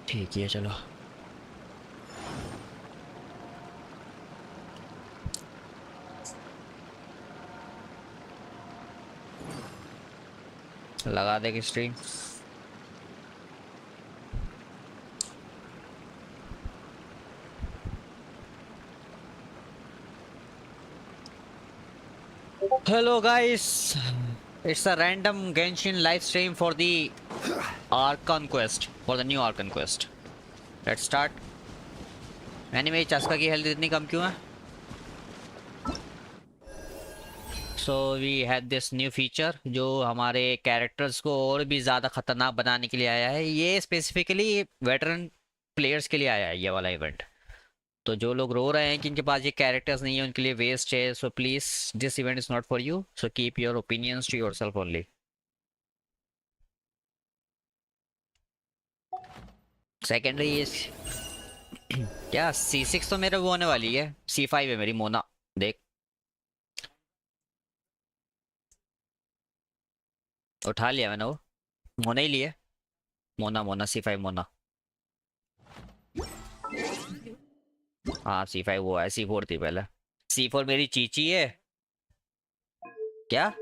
ठीक है चलो। लगा देगी stream. Hello guys, it's a random Genshin live stream for the Archon quest, for the new Archon quest. Let's start. Anyway, चस्का की हेल्थ इतनी कम क्यों है? So we had this new feature जो हमारे कैरेक्टर्स को और भी ज़्यादा खतरनाक बनाने के लिए आया है। ये स्पेसिफिकली वेटरन प्लेयर्स के लिए आया है ये वाला इवेंट। तो जो लोग रो रहे हैं कि इनके पास ये कैरेक्टर्स नहीं है, उनके लिए वेस्ट है, so please this event is not for you, so keep your opinions to yourself only. Secondary is क्या C6 तो मेरे वो होने वाली है, C5 है मेरी मोना। देख उठा लिया मैंने, वो मोना ही लिए। मोना मोना C5 मोना। हाँ C5 वो है, C4 थी पहले। C4 मेरी चीची है क्या?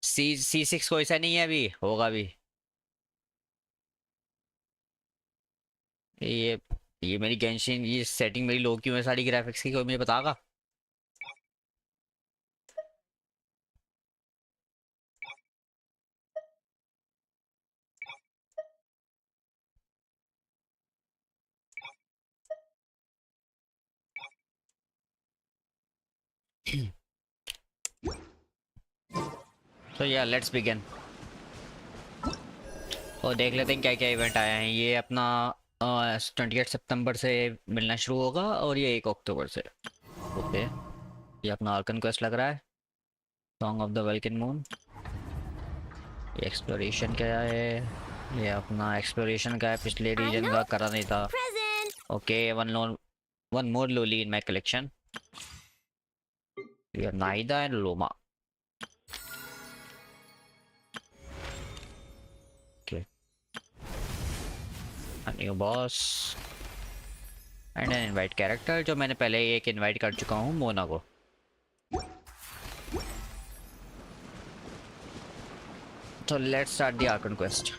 C6 कोई सा नहीं है, अभी होगा भी। ये मेरी गेंशिन, ये सेटिंग मेरी लो क्यों है सारी ग्राफिक्स की, कोई मुझे बताएगा? तो या लेट्स बिगिन और देख लेते हैं क्या क्या इवेंट आया है। ये अपना 28 सितंबर से मिलना शुरू होगा और ये 1 अक्टूबर से। ओके, ये अपना आर्कन क्वेस्ट लग रहा है, सॉन्ग ऑफ द वेलकिन मून। ये एक्सप्लोरेशन क्या है? ये अपना एक्सप्लोरेशन का है, पिछले रीजन का करा नहीं था। Okay, one more loli in my collection. ये नाइदा एंड लोमा। New boss and an invite character, जो मैंने पहले एक इनवाइट कर चुका हूँ, मोना को। So let's start the Archon quest.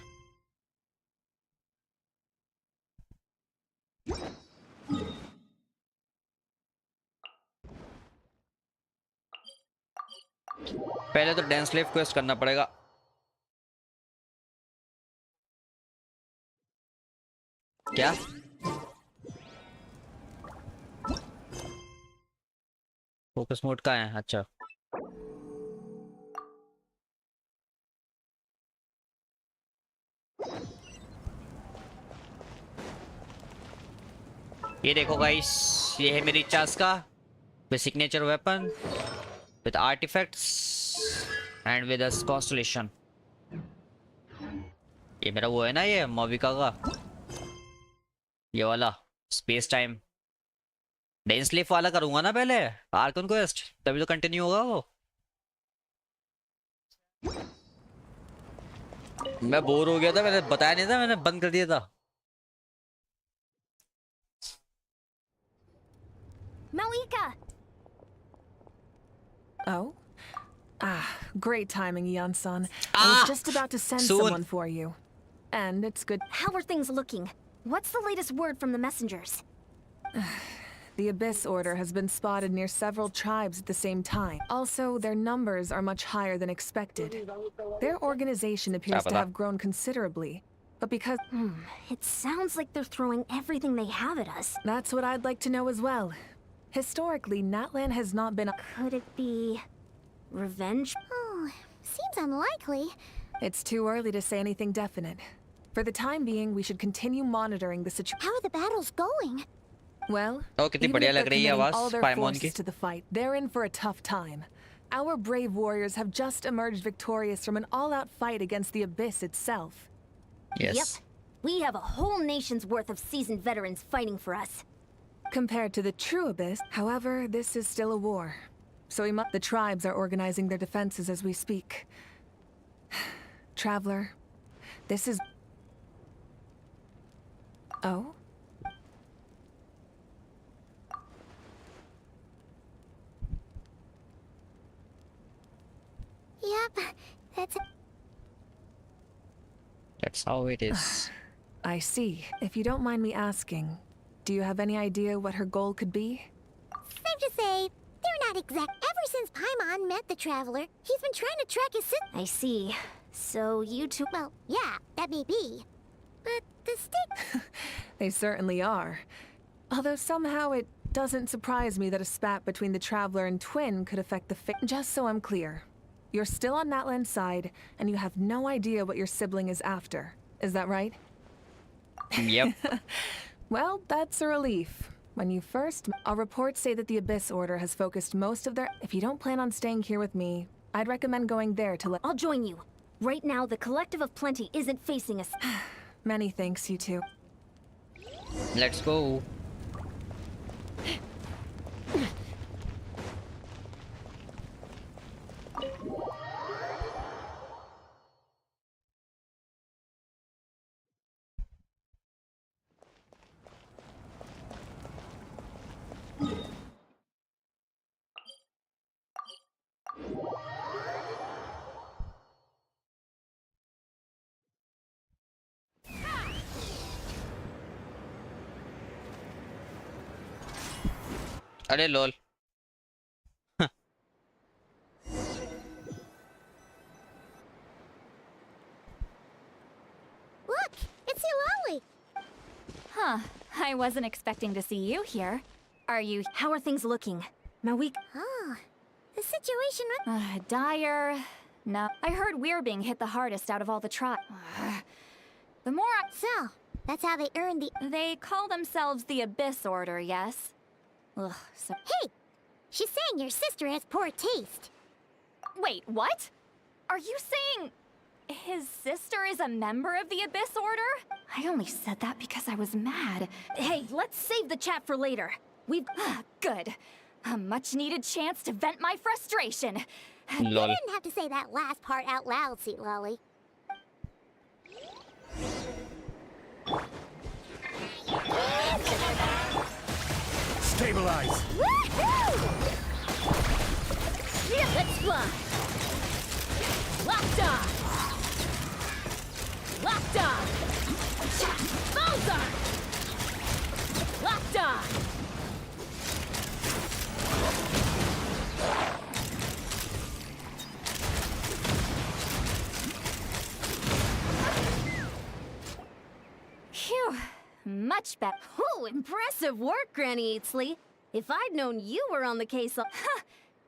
पहले तो डेंस स्लेव क्वेस्ट करना पड़ेगा। क्या फोकस मोड का है? अच्छा, ये देखो गाइस, ये है मेरी Chasca with signature weapon with artifacts and with a constellation. ये मेरा वो है ना, ये मोविका का ये वाला स्पेस टाइम। डेंस स्लेव वाला करूंगा ना पहले आर्कन क्वेस्ट, तभी तो कंटिन्यू होगा वो। मैं बोर हो गया था, मैंने बताया नहीं था, मैंने बंद कर दिया था। Malika! Oh? Great timing, Ian-san. I was just about to send someone for you. And it's good. How are things looking? What's the latest word from the messengers? The Abyss Order has been spotted near several tribes at the same time. Also, their numbers are much higher than expected. Their organization appears to have grown considerably. But because... It sounds like they're throwing everything they have at us. That's what I'd like to know as well. Historically, Natlan has not been... Could it be... revenge? Oh, seems unlikely. It's too early to say anything definite. For the time being, we should continue monitoring the situation. How are the battles going? Well, कितनी बढ़िया लग रही है आवाज पाइमोन की। To the fight, they're in for a tough time. Our brave warriors have just emerged victorious from an all-out fight against the Abyss itself. Yes. Yep. We have a whole nation's worth of seasoned veterans fighting for us. Compared to the true Abyss, however, this is still a war. so the tribes are organizing their defenses as we speak. Traveler, this is... Oh? Yep, That's how it is. I see. If you don't mind me asking, do you have any idea what her goal could be? safe to say, they're not exact. Ever since Paimon met the Traveler, he's been trying to track his sister. I see. So you two... Well, yeah, that may be. But the stick... They certainly are. Although somehow it doesn't surprise me that a spat between the Traveler and Twin could affect the Just so I'm clear, you're still on Natlan's side, and you have no idea what your sibling is after. Is that right? Yep. Well, that's a relief. When you first... Our reports say that the Abyss Order has focused most of their... If you don't plan on staying here with me, I'd recommend going there to let... I'll join you. Right now, the Collective of Plenty isn't facing us. Many thanks, you two. Let's go. अरे lol. Look, it's Eulalie. Huh. I wasn't expecting to see you here. Are you... How are things looking? Mawik... Oh, the situation with... dire? No. I heard we're being hit the hardest out of all the The more I... So, that's how they earned the... They call themselves the Abyss Order, yes? Ugh, so... Hey! She's saying your sister has poor taste. Wait, what? Are you saying... his sister is a member of the Abyss Order? I only said that because I was mad. Hey, let's save the chat for later. We've... Good. A much-needed chance to vent my frustration. You Lol. didn't have to say that last part out loud, Sweet Lolly. Stabilize! Woohoo! Yeah, let's fly! Locked on! Locked on! Bullseye! Locked on! Phew. Much better. Oh, impressive work, Granny Eatsley. If I'd known you were on the case...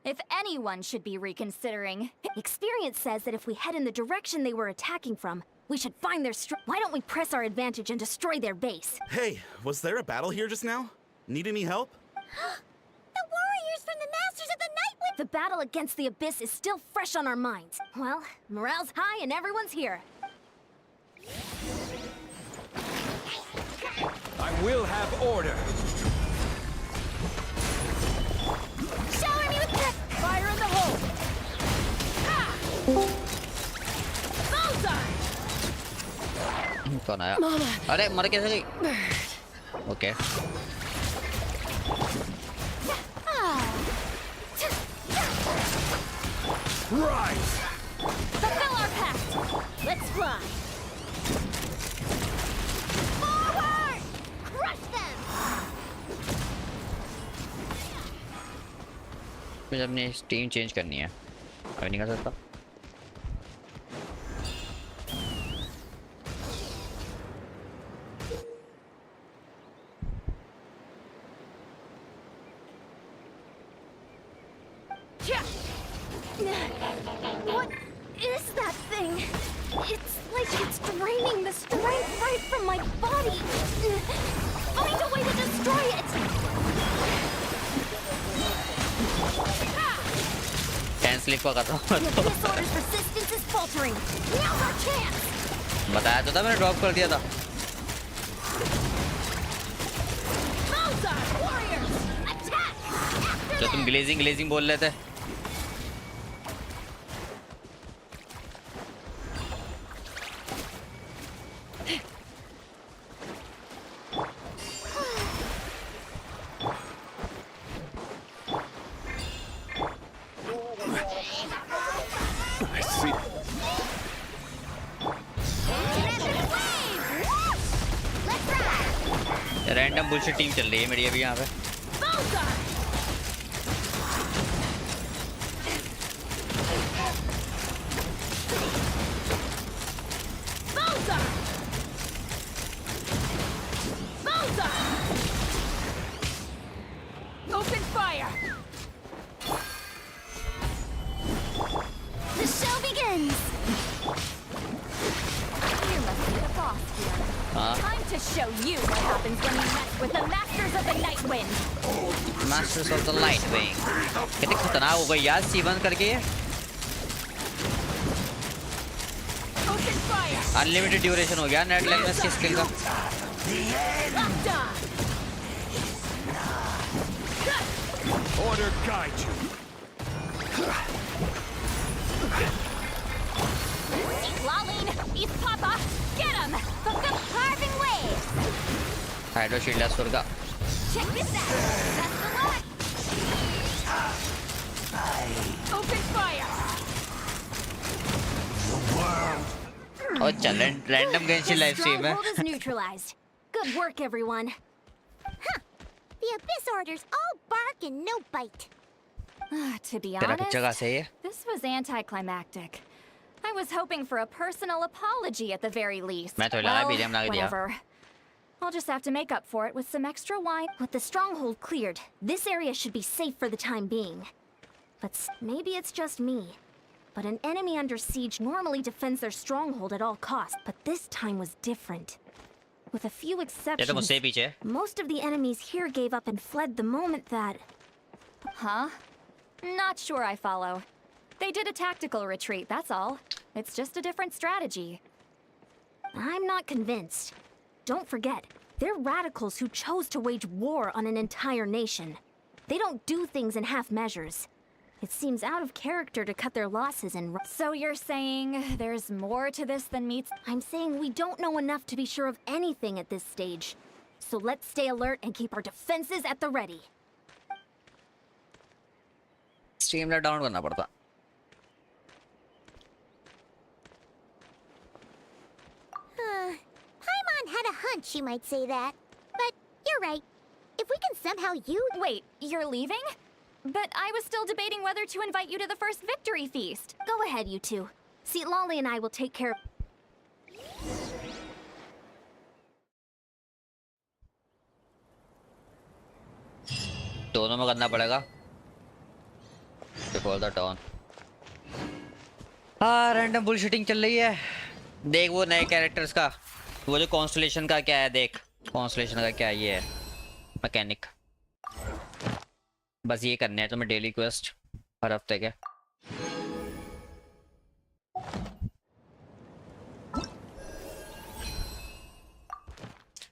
If anyone should be reconsidering... Experience says that if we head in the direction they were attacking from, we should find their Why don't we press our advantage and destroy their base? Hey, was there a battle here just now? Need any help? The warriors from the Masters of the Night with... The battle against the Abyss is still fresh on our minds. Well, morale's high and everyone's here. I will have order. Shower me with fire in the hole! Ah! Bullseye! कौन आया? अरे मर कैसे गई? Okay. Rise! Fulfill our pact! Let's fly! Forward! Crush them! मुझे अपनी team change करनी है. अभी नहीं कर सकता. What is that thing? It's like it's draining the strength right from my body. Find a way to destroy it! Cancel को कर रहा हूँ. The Abyss Order's resistance is faltering. Now's our chance! बताया तो था मैंने ड्रॉप कर दिया था. Bullseye! Warriors! Attack! After जो तुम them! ग्लेजिंग बोल रहे थे. रैंडम बुलशिट टीम चल रही है मेरी अभी यहाँ पे। Open fire! The show begins! You must be the boss here. Time to show you what happens when you mess with the masters of the night wind. Masters of the light wing कितनी खतरनाक हो गई यार C1 करके। Open fire! Unlimited duration हो गया net language की skill का। Locked on! Order guide you. Laline, East Papa, get him! The carving waves! Hydro shield सुरगा। Check this out! Best of luck! Open fire! और चल random Genshin live stream है। Stronghold is neutralized. Good work, everyone. The Abyss Order's all bark and no bite. To be तेरा कुछ जगह honest, सही है। this was anticlimactic. I was hoping for a personal apology at the very least. मैं तो लगा BGM लगा दिया। Whatever. I'll just have to make up for it with some extra wine. With the stronghold cleared, this area should be safe for the time being. But maybe it's just me. But an enemy under siege normally defends their stronghold at all costs. But this time was different. With a few ये तो exceptions, मुझसे पीछे है। most of the enemies here gave up and fled the moment that... Huh? Not sure I follow. They did a tactical retreat, that's all. It's just a different strategy. I'm not convinced. Don't forget, they're radicals who chose to wage war on an entire nation. They don't do things in half measures. It seems out of character to cut their losses and... So you're saying there's more to this than meets... I'm saying we don't know enough to be sure of anything at this stage. So let's stay alert and keep our defenses at the ready. Stream ला down करना पड़ता। Paimon had a hunch you might say that. But you're right. If we can somehow use... Wait, you're leaving? But I was still debating whether to invite you to the first victory feast. Go ahead, you two. See, Lolly and I will take care of... दोनों में करना पड़ेगा। Before the dawn। हाँ random bullshitting चल रही है। देख वो नए कैरेक्टर्स का, वो जो कॉन्स्टलेशन का क्या है, देख कॉन्स्टलेशन का क्या ये है मैकेनिक। बस ये करने हैं तुम्हें डेली क्वेस्ट हर हफ्ते के।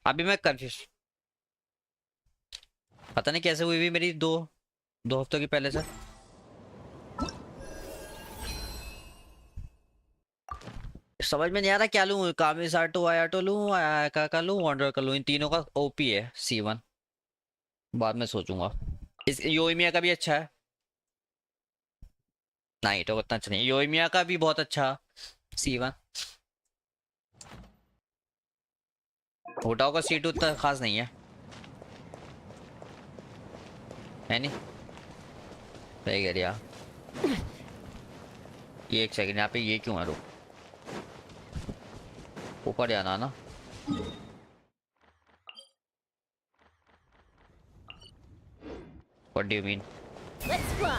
अभी मैं कंफ्यूज, पता नहीं कैसे हुई भी मेरी दो हफ्तों की पहले से। समझ में नहीं आ रहा क्या लूं, कामिस आटो आयाटो लूं, का लूं, वंडर का लूं। इन तीनों का ओपी है C1, बाद में सोचूंगा। इस योइमिया का भी अच्छा है, नहीं तो उतना अच्छा नहीं। योइमिया का भी बहुत अच्छा C1। होटाओ का C2 उतना खास नहीं है नहीं। सही कह दिया। ये एक सेकंड, यहाँ पे ये क्यों है? रुक, ऊपर जाना ना। What do you mean? Let's fly!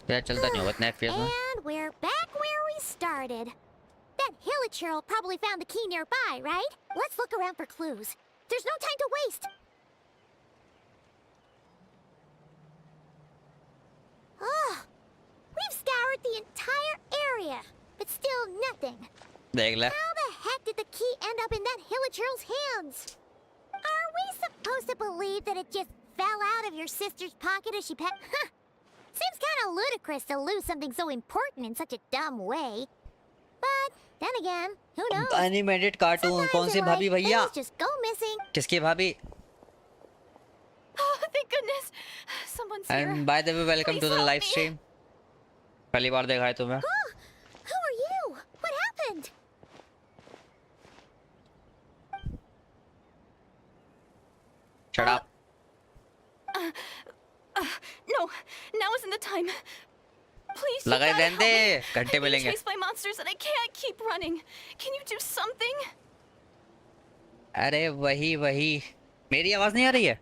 यार चलता नहीं होगा इतना FPS में। And we're back where we started. That Hilichurl probably found the key nearby, right? Let's look around for clues. There's no time to waste. Oh, we've scoured the entire area, but still nothing. देख ले। How the heck did the key end up in that Hilichurl's hands? Are we supposed to believe that it just fell out of your sister's pocket as she Seems kind of ludicrous to lose something so important in such a dumb way. But then again, who knows? Animated cartoon कौन सी भाभी भैया? Things just go missing. किसकी भाभी? Oh, the goodness. Someone's here. And by the way, welcome Please to the help live me. stream. पहली बार देखा है तुम्हें? Who are you? What happened? Shut up. No, now isn't the time. Please, you लगा gotta रहने help दे, me. घंटे I'm being मिलेंगे. chased by monsters and I can't keep running. Can you do something? अरे वही मेरी आवाज नहीं आ रही है?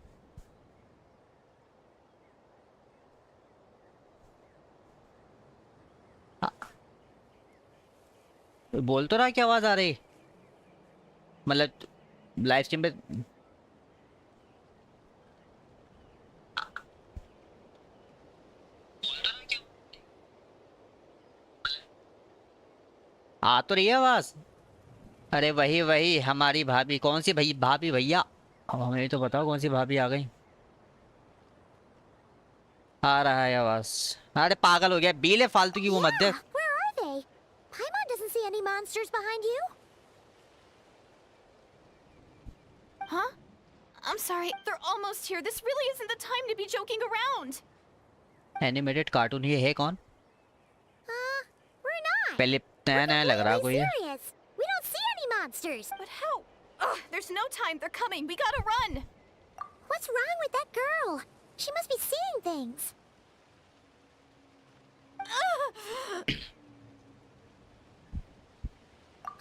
बोल तो रहा कि आवाज आ रही, मतलब लाइव स्ट्रीम पे आ तो रही है आवाज। अरे वही हमारी भाभी। कौन सी भाभी भैया? अब हमें तो बताओ कौन सी भाभी आ गई। आ रहा है आवाज। अरे पागल हो गया, बील है फालतू की वो मत दे। Where are they? Paimon doesn't see any monsters behind you. Huh? I'm sorry, they're almost here. This really isn't the time to be joking around. Animated cartoon ये है कौन? We're not. पहले नया लग रहा कोई है। Serious. We don't see any monsters. But how? Ugh, there's no time. They're coming. We gotta run. What's wrong with that girl? She must be seeing things.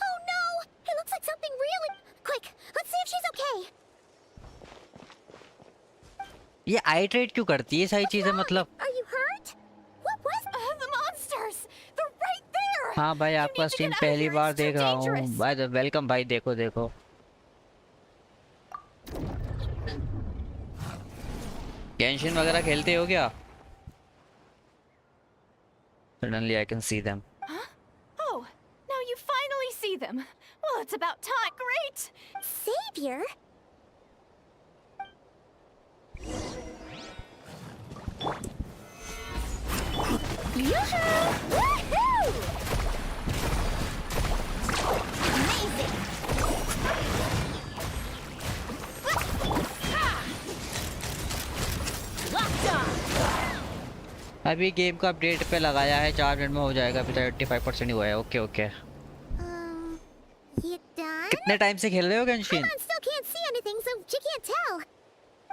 Oh no! It looks like something really... Quick, let's see if she's okay. ये आई trade क्यों करती है सारी चीजें? मतलब Are you hurt? What was... The monsters! They're right there! हाँ भाई, You आपका need to stream get out of पहली here. बार It's too देख रहा हूँ dangerous. भाई। वेलकम भाई, देखो गेंशिन वगैरह खेलते हो क्या? Suddenly I can see them. Oh, now you finally see them. Well, it's about time. Great! Savior? Yoo-hoo! Woohoo! Amazing! Locked on! अभी गेम का अपडेट पे लगाया है, 4 मिनट में हो जाएगा। अभी 35% ही हुआ है। Okay You done? कितने टाइम से खेल रहे हो Genshin? Paimon still can't see anything, so she can't tell.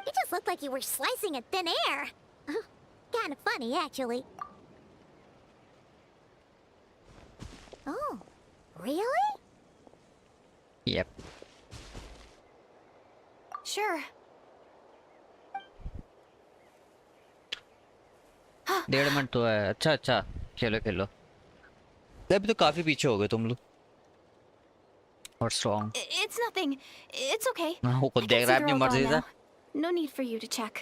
It just looked like you were slicing at thin air. Kind of funny, actually. Oh, really? Yep. Sure. 1.5 minute तो है। अच्छा खेलो। अभी तो काफी पीछे हो गए तुम लोग। और strong It's nothing. It's okay. वो खुद I देख can रहा है see अपनी they're all मर्जी gone से। now. No need for you to check.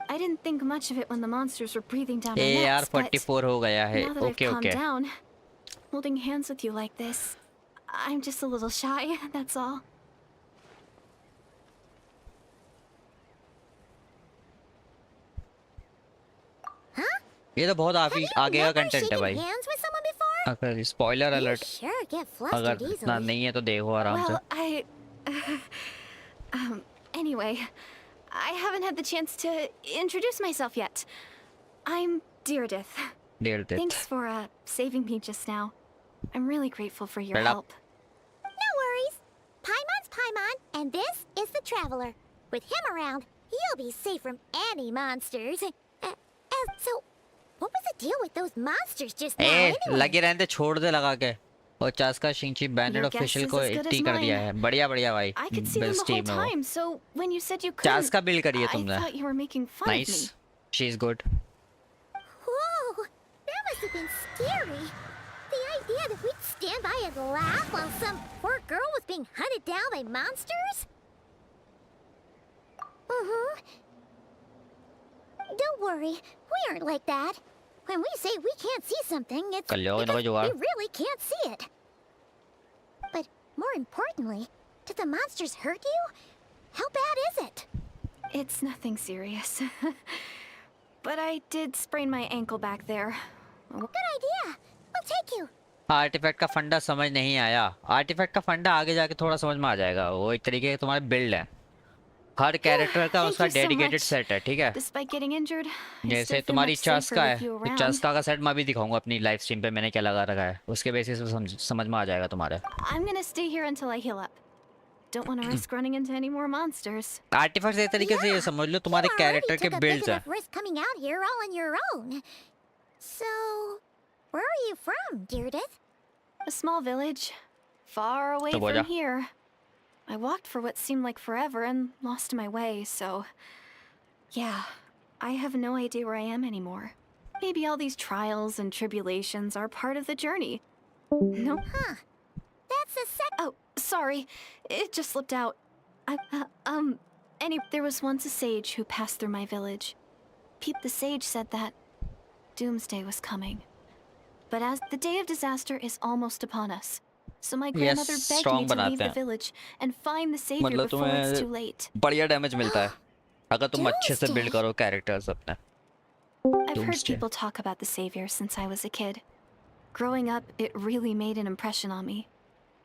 I didn't think much of it when the monsters were breathing down our AR necks, but 44 हो गया है। now that I've calmed okay down, holding hands with you like this, I'm just a little shy, that's all. Huh? ये तो बहुत Have you आगे का never content है shaken भाई। hands with someone before? अगर spoiler You alert sure get flustered अगर इतना easily. नहीं है तो देखो आराम से। Well, anyway, I haven't had the chance to introduce myself yet. I'm Deardith. डेढ़ दिन। Thanks for saving me just now. I'm really grateful for your Shut up. help. No worries. Paimon's Paimon, and this is the Traveler. With him around, you'll be safe from any monsters. So, what was the deal with those monsters just now anyway? लगे रहते, छोड़ दे लगा के। और चास्का शिंची बैंडेड Your guess official is को as good as 80 कर दिया mine. है। बढ़िया भाई। I could see them the best whole team है वो। time, so when you said you couldn't, Chasca build करी है I तुमने। thought you were making fun of nice, me. She is good. Whoa, that must have been scary. The idea that we'd stand by and laugh while some poor girl was being hunted down by monsters? Don't worry, we aren't like that. When we say we can't see something, it's कर लो इनको because जुगाड़। we really can't see it. But more importantly, did the monsters hurt you? How bad is it? It's nothing serious. But I did sprain my ankle back there. Good idea. We'll take you. Artifact का फंडा समझ नहीं आया। Artefact का फंडा आगे जाके थोड़ा समझ में आ जाएगा। वो एक तरीके का तुम्हारा बिल्ड है। हर कैरेक्टर का Thank उसका you so dedicated much. Set है, ठीक है? Despite getting injured, I जैसे still feel तुम्हारी much safer चास्का है, with you तो around. चास्का का सेट मैं भी दिखाऊंगा अपनी लाइव स्ट्रीम पे, मैंने क्या लगा रखा है, उसके बेसिस पे समझ में आ जाएगा तुम्हारे। I'm gonna stay here until I heal up. Don't want to risk running into any more monsters. Artifacts एक तरीके से ये समझ लो तुम्हारे You कैरेक्टर already के took a big बिल्ड्स हैं। enough risk coming out here all on your own. So, where are you from, Deirdith? A small village, far away तो बोझा। from here. I walked for what seemed like forever and lost my way, so... Yeah, I have no idea where I am anymore. Maybe all these trials and tribulations are part of the journey. Nope. Huh. That's the Oh, sorry. It just slipped out. There was once a sage who passed through my village. Peep the sage said that doomsday was coming. But as the day of disaster is almost upon us, so my grandmother begged me strong to leave बनाते the हैं। village and find the savior मतलब before it's too तुम्हें late. बढ़िया damage मिलता है अगर तुम अच्छे से बिल्ड Doomsday. करो कैरेक्टर्स अपने। I've heard Doomsday. people talk about the savior since I was a kid. Growing up, it really made an impression on me.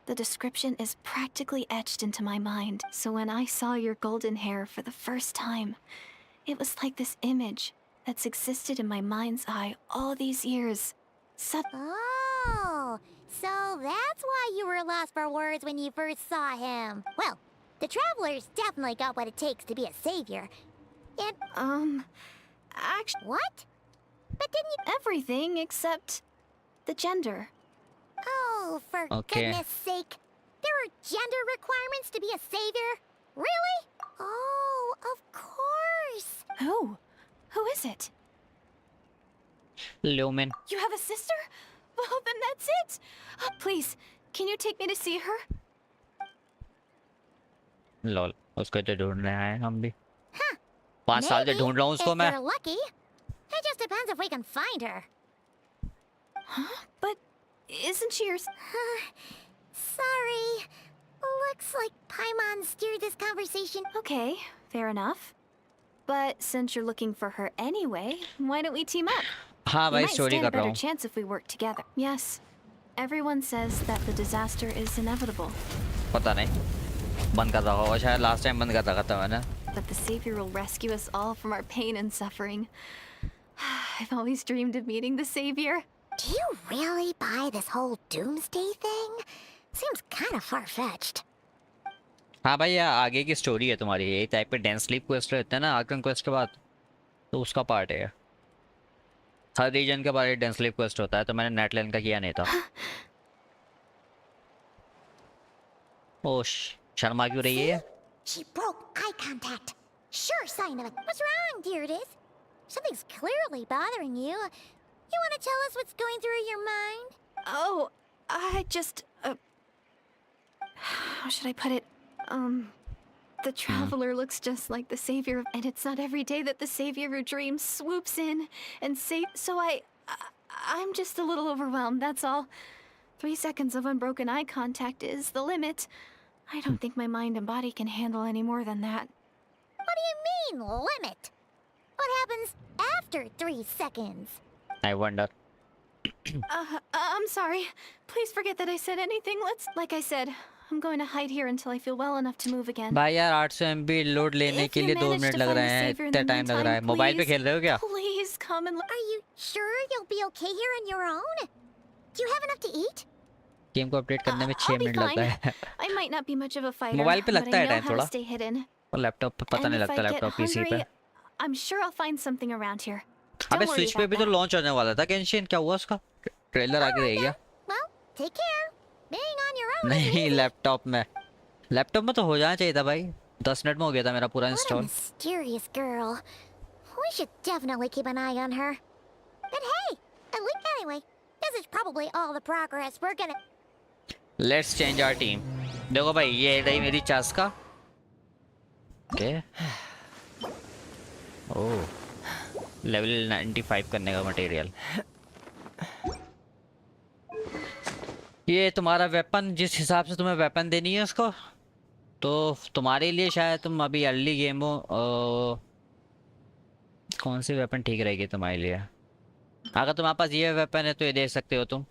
The description is practically etched into my mind, so when I saw your golden hair for the first time, it was like this image that's existed in my mind's eye all these years. Oh, so that's why you were lost for words when you first saw him. Well, the Traveler's definitely got what it takes to be a savior. And Actually, what? But didn't you... everything except the gender. Oh, for Okay. goodness sake. There are gender requirements to be a savior? Really? Oh, of course. Who? Who is it? Lumen. You have a sister? Well, then that's it. Please, can you take me to see her? Lol, उसको तो ढूंढ रहे हैं हम भी। Huh. 5 साल से Maybe, ढूंढ रहा हूँ उसको if मैं। you're lucky. It just depends if we can find her. But isn't she your... Sorry. Looks like Paimon steered this conversation. Okay, fair enough. But since you're looking for her anyway, why don't we team up? हाँ We भाई might story stand a कर रहा better हूँ। chance if we work together. Yes. Everyone says that the disaster is inevitable, पता नहीं, बंद कर रहा होगा शायद, लास्ट टाइम बंद कर रखा था मैंने। but the savior will rescue us all from our pain and suffering. I've always dreamed of meeting the savior. Do you really buy this whole doomsday thing? Seems kind of far-fetched. हाँ भाई, ये आगे की story है तुम्हारी, यही type पे dense sleep quest रहते हैं ना आर्कन क्वेस्ट के बाद, तो उसका पार्ट है। हर रीजन के बाद डेंस स्लीप क्वेस्ट होता है, तो मैंने नेट लेन का किया नहीं था। ओश, शर्मा क्यों रही है? She broke eye contact. Sure sign of it. What's wrong, Deirdith? Something's clearly bothering you. You want to tell us what's going through your mind? Oh, I just... how should I put it? The Traveler looks just like the Savior, and it's not every day that the Savior of your dreams swoops in and so I'm just a little overwhelmed, that's all. 3 seconds of unbroken eye contact is the limit. I don't think my mind and body can handle any more than that. What do you mean, limit? What happens after 3 seconds? I wonder. I'm sorry. Please forget that I said anything. Like I said, I'm going to hide here until I feel well enough to move again. भाई यार 800 MB load लेने If के you लिए 2 manage minute to लग find रहे the हैं, savior in इतना the time लग रहा है। meantime, मोबाइल पे please, खेल रहे हो क्या? Please come and Are you sure you'll be okay here on your own? Do you have enough to eat? Game को अपडेट करने में 6 I'll be मिनट लगता fine. है। I might not be much of a fighter, mobile पे but लगता I है know time how to थोड़ा, stay hidden. और लैपटॉप पे पता And नहीं if I लगता, get लैपटॉप पीसी पे। hungry, I'm sure I'll find something around here. अबे Don't worry स्विच पे about भी तो that. लॉन्च होने वाला था गेंशिन, क्या हुआ उसका? ट्रेलर आगे रह गया। Well, take care. Being on your own is नहीं, लैपटॉप में तो हो जाना चाहिए था भाई। 10 मिनट में हो गया था मेरा पूरा What a install. mysterious girl. We should definitely keep an eye on her. But hey, at least anyway, this is probably all the progress we're gonna... let's change our team. देखो भाई, ये रही मेरी चास्का। ओके, ओह, level 95 करने का material. ये तुम्हारा weapon, जिस हिसाब से तुम्हें वेपन देनी है उसको, तो तुम्हारे लिए शायद तुम अभी अर्ली गेम हो, कौन सी वेपन ठीक रहेगी तुम्हारे लिए? अगर तुम्हारे पास ये वेपन है तो ये दे सकते हो तुम,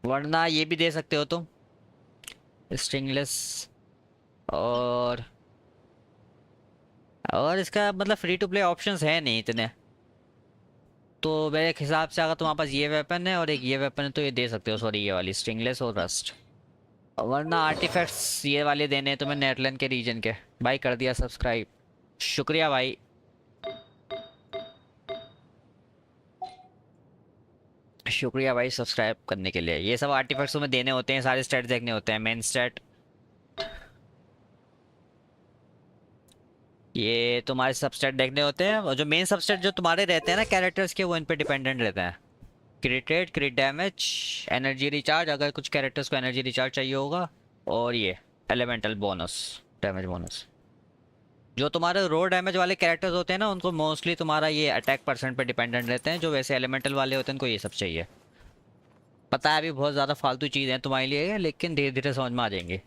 वरना ये भी दे सकते हो तुम। स्ट्रिंगलेस और इसका मतलब फ्री टू प्ले ऑप्शंस है नहीं इतने, तो मेरे हिसाब से अगर तुम्हारे पास ये वेपन है और एक ये वेपन है तो ये दे सकते हो। सॉरी, ये वाली स्ट्रिंगलेस और रस्ट, वरना आर्टिफैक्ट्स ये वाले देने हैं तुम्हें नेटलैंड के रीजन के। भाई कर दिया सब्सक्राइब, शुक्रिया भाई। शुक्रिया भाई सब्सक्राइब करने के लिए। ये सब आर्टिफैक्ट्स में देने होते हैं, सारे स्टैट्स देखने होते हैं, मेन स्टैट, ये तुम्हारे सबस्टेट देखने होते हैं, और जो मेन सबस्टेट जो तुम्हारे रहते हैं ना कैरेक्टर्स के, वो इन पे डिपेंडेंट रहते हैं। क्रिट रेट, क्रिट डैमेज, एनर्जी रिचार्ज अगर कुछ कैरेक्टर्स को एनर्जी रिचार्ज चाहिए होगा, और ये एलिमेंटल बोनस, डैमेज बोनस। जो तुम्हारे रो डैमेज वाले कैरेक्टर्स होते हैं ना, उनको मोस्टली तुम्हारा ये अटैक परसेंट पे डिपेंडेंट रहते हैं। जो वैसे एलिमेंटल वाले होते हैं उनको ये सब चाहिए। पता है अभी बहुत ज़्यादा फालतू चीज़ें हैं तुम्हारे लिए, लेकिन धीरे धीरे समझ में आ जाएंगे।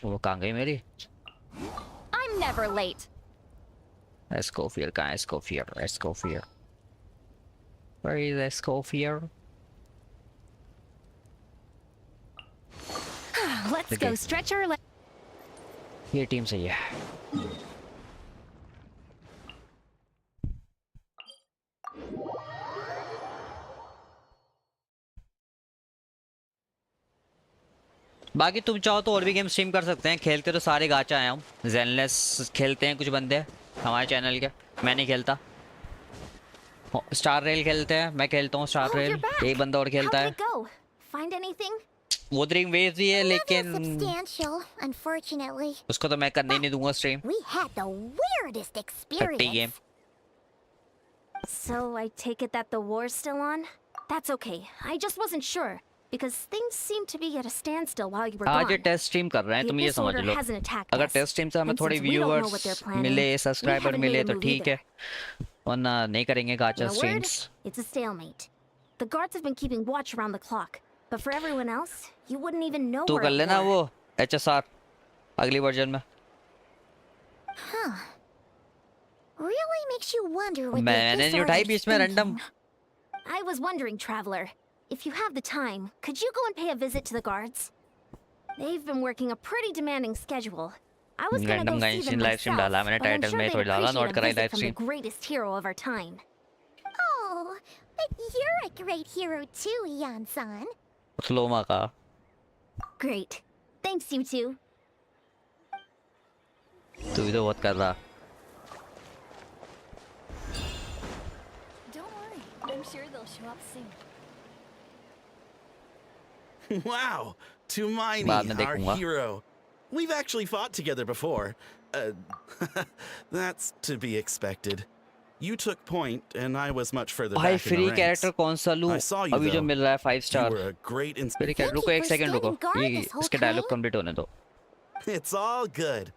वो कहाँ गई मेरी I'm never late. एस्कोफियर? कहाँ है एस्कोफियर? एस्कोफियर, where is एस्कोफियर? Let's go stretch our legs. ये टीम सही है। बाकी तुम चाहो तो और भी गेम स्ट्रीम कर सकते हैं, खेलते तो सारे गाचा आया हूँ। जेनलेस खेलते हैं कुछ बंदे हमारे चैनल के, मैं नहीं खेलता। स्टार रेल खेलते हैं, मैं खेलता हूँ स्टार रेल, एक बंदा और खेलता है। Find anything? वोदरिंग वेव्स भी है, लेकिन Substantial, unfortunately. उसको तो मैं करने ही नहीं दूंगा stream. We had the weirdest PCGame। experience. So I take it that the war's still on? That's okay. I just wasn't sure because things seemed to be at a standstill while you were आज ये gone. Test stream कर रहे हैं, तुम ये समझ लो। hasn't attacked अगर us. Test stream से हमें And थोड़े since we don't know what viewers they're planning, मिले, we सब्सक्राइबर haven't मिले made a तो move ठीक है, वरना नहीं करेंगे गाचा In a word, streams. it's a stalemate. The guards have been keeping watch around the clock, but for everyone else, you wouldn't even know तू we're कर at लेना war. वो HSR अगली वर्जन में। Huh. Really makes you wonder what मैंने नहीं उठाई बीच में random. I was wondering, Traveler, if you have the time, could you go and pay a visit to the guards? They've been working a pretty demanding schedule. I was gonna go random see them live stream myself, डाला मैंने but I'm title sure में, they'd थोड़ी डाला appreciate note a कराई visit live from the stream. greatest hero of our time. Oh, but you're a great hero too, Yan-san. स्लोमा का Great. Thanks, you two. तू भी तो बहुत कर रहा। Don't worry, I'm sure they'll show up soon. Wow, Tumaini, बाद में our देखूंगा। hero. We've actually fought together before. That's to be expected. You took point, and I was much further भाई back in the free ranks. Character कौन सा लूं? I saw you, अभी जो though. मिल रहा है 5 You star. were a great free inspiration. Character रुको, एक सेकंड रुको, standing guard ये this whole इसके डायलॉग time. कंप्लीट होने दो। It's all good.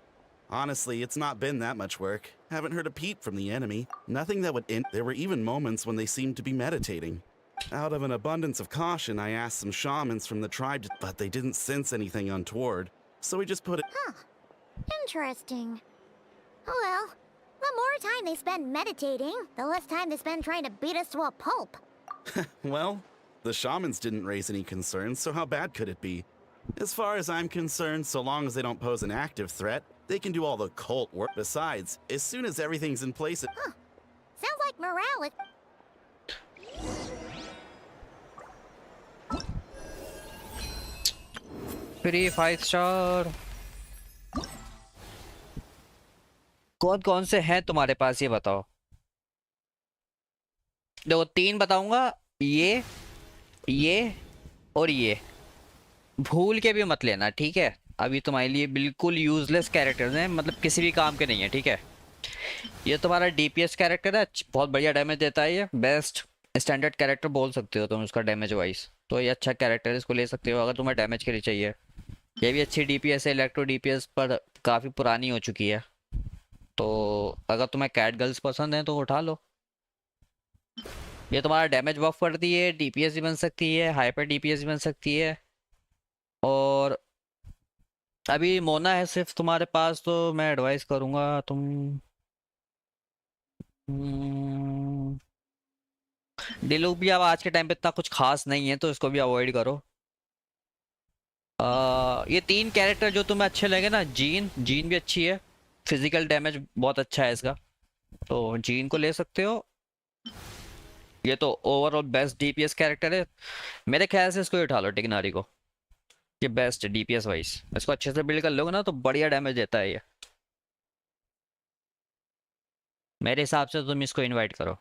Honestly, it's not been that much work. Haven't heard a peep from the enemy. Nothing that would end. There were even moments when they seemed to be meditating. Out of an abundance of caution, I asked some shamans from the tribe, but they didn't sense anything untoward. So we just put it. Interesting. Oh well, the more time they spend meditating, the less time they spend trying to beat us to a pulp. Well, the shamans didn't raise any concerns, so how bad could it be? As far as I'm concerned, so long as they don't pose an active threat, they can do all the cult work. Besides, as soon as everything's in place, Sounds like morale is. Free 5 star. कौन कौन से हैं तुम्हारे पास ये बताओ। देखो 3 बताऊंगा, ये और ये, भूल के भी मत लेना, ठीक है? अभी तुम्हारे लिए बिल्कुल यूजलेस कैरेक्टर्स हैं, मतलब किसी भी काम के नहीं है, ठीक है? ये तुम्हारा DPS कैरेक्टर है, बहुत बढ़िया डैमेज देता है, ये बेस्ट स्टैंडर्ड कैरेक्टर बोल सकते हो तुम उसका डैमेज वाइज, तो ये अच्छा कैरेक्टर है, इसको ले सकते हो अगर तुम्हें डैमेज के लिए चाहिए। ये भी अच्छी DPS है, इलेक्ट्रो DPS पर काफ़ी पुरानी हो चुकी है, तो अगर तुम्हें कैट गर्ल्स पसंद है तो उठा लो। ये तुम्हारा डैमेज बफ करती है, DPS भी बन सकती है, हाइपर DPS भी बन सकती है, और अभी मोना है सिर्फ तुम्हारे पास, तो मैं एडवाइस करूंगा तुम डिलूक भी अब आज के टाइम पे इतना कुछ खास नहीं है, तो इसको भी अवॉइड करो। ये 3 कैरेक्टर जो तुम्हें अच्छे लगे ना, जीन भी अच्छी है, फिजिकल डैमेज बहुत अच्छा है इसका, तो जीन को ले सकते हो। ये तो ओवरऑल बेस्ट डीपीएस कैरेक्टर है मेरे ख्याल से, इसको ही उठा लो टिग्नारी को, ये बेस्ट है डीपीएस वाइज। इसको अच्छे से बिल्ड कर लोगे ना तो बढ़िया डैमेज देता है ये, मेरे हिसाब से तुम इसको इनवाइट करो।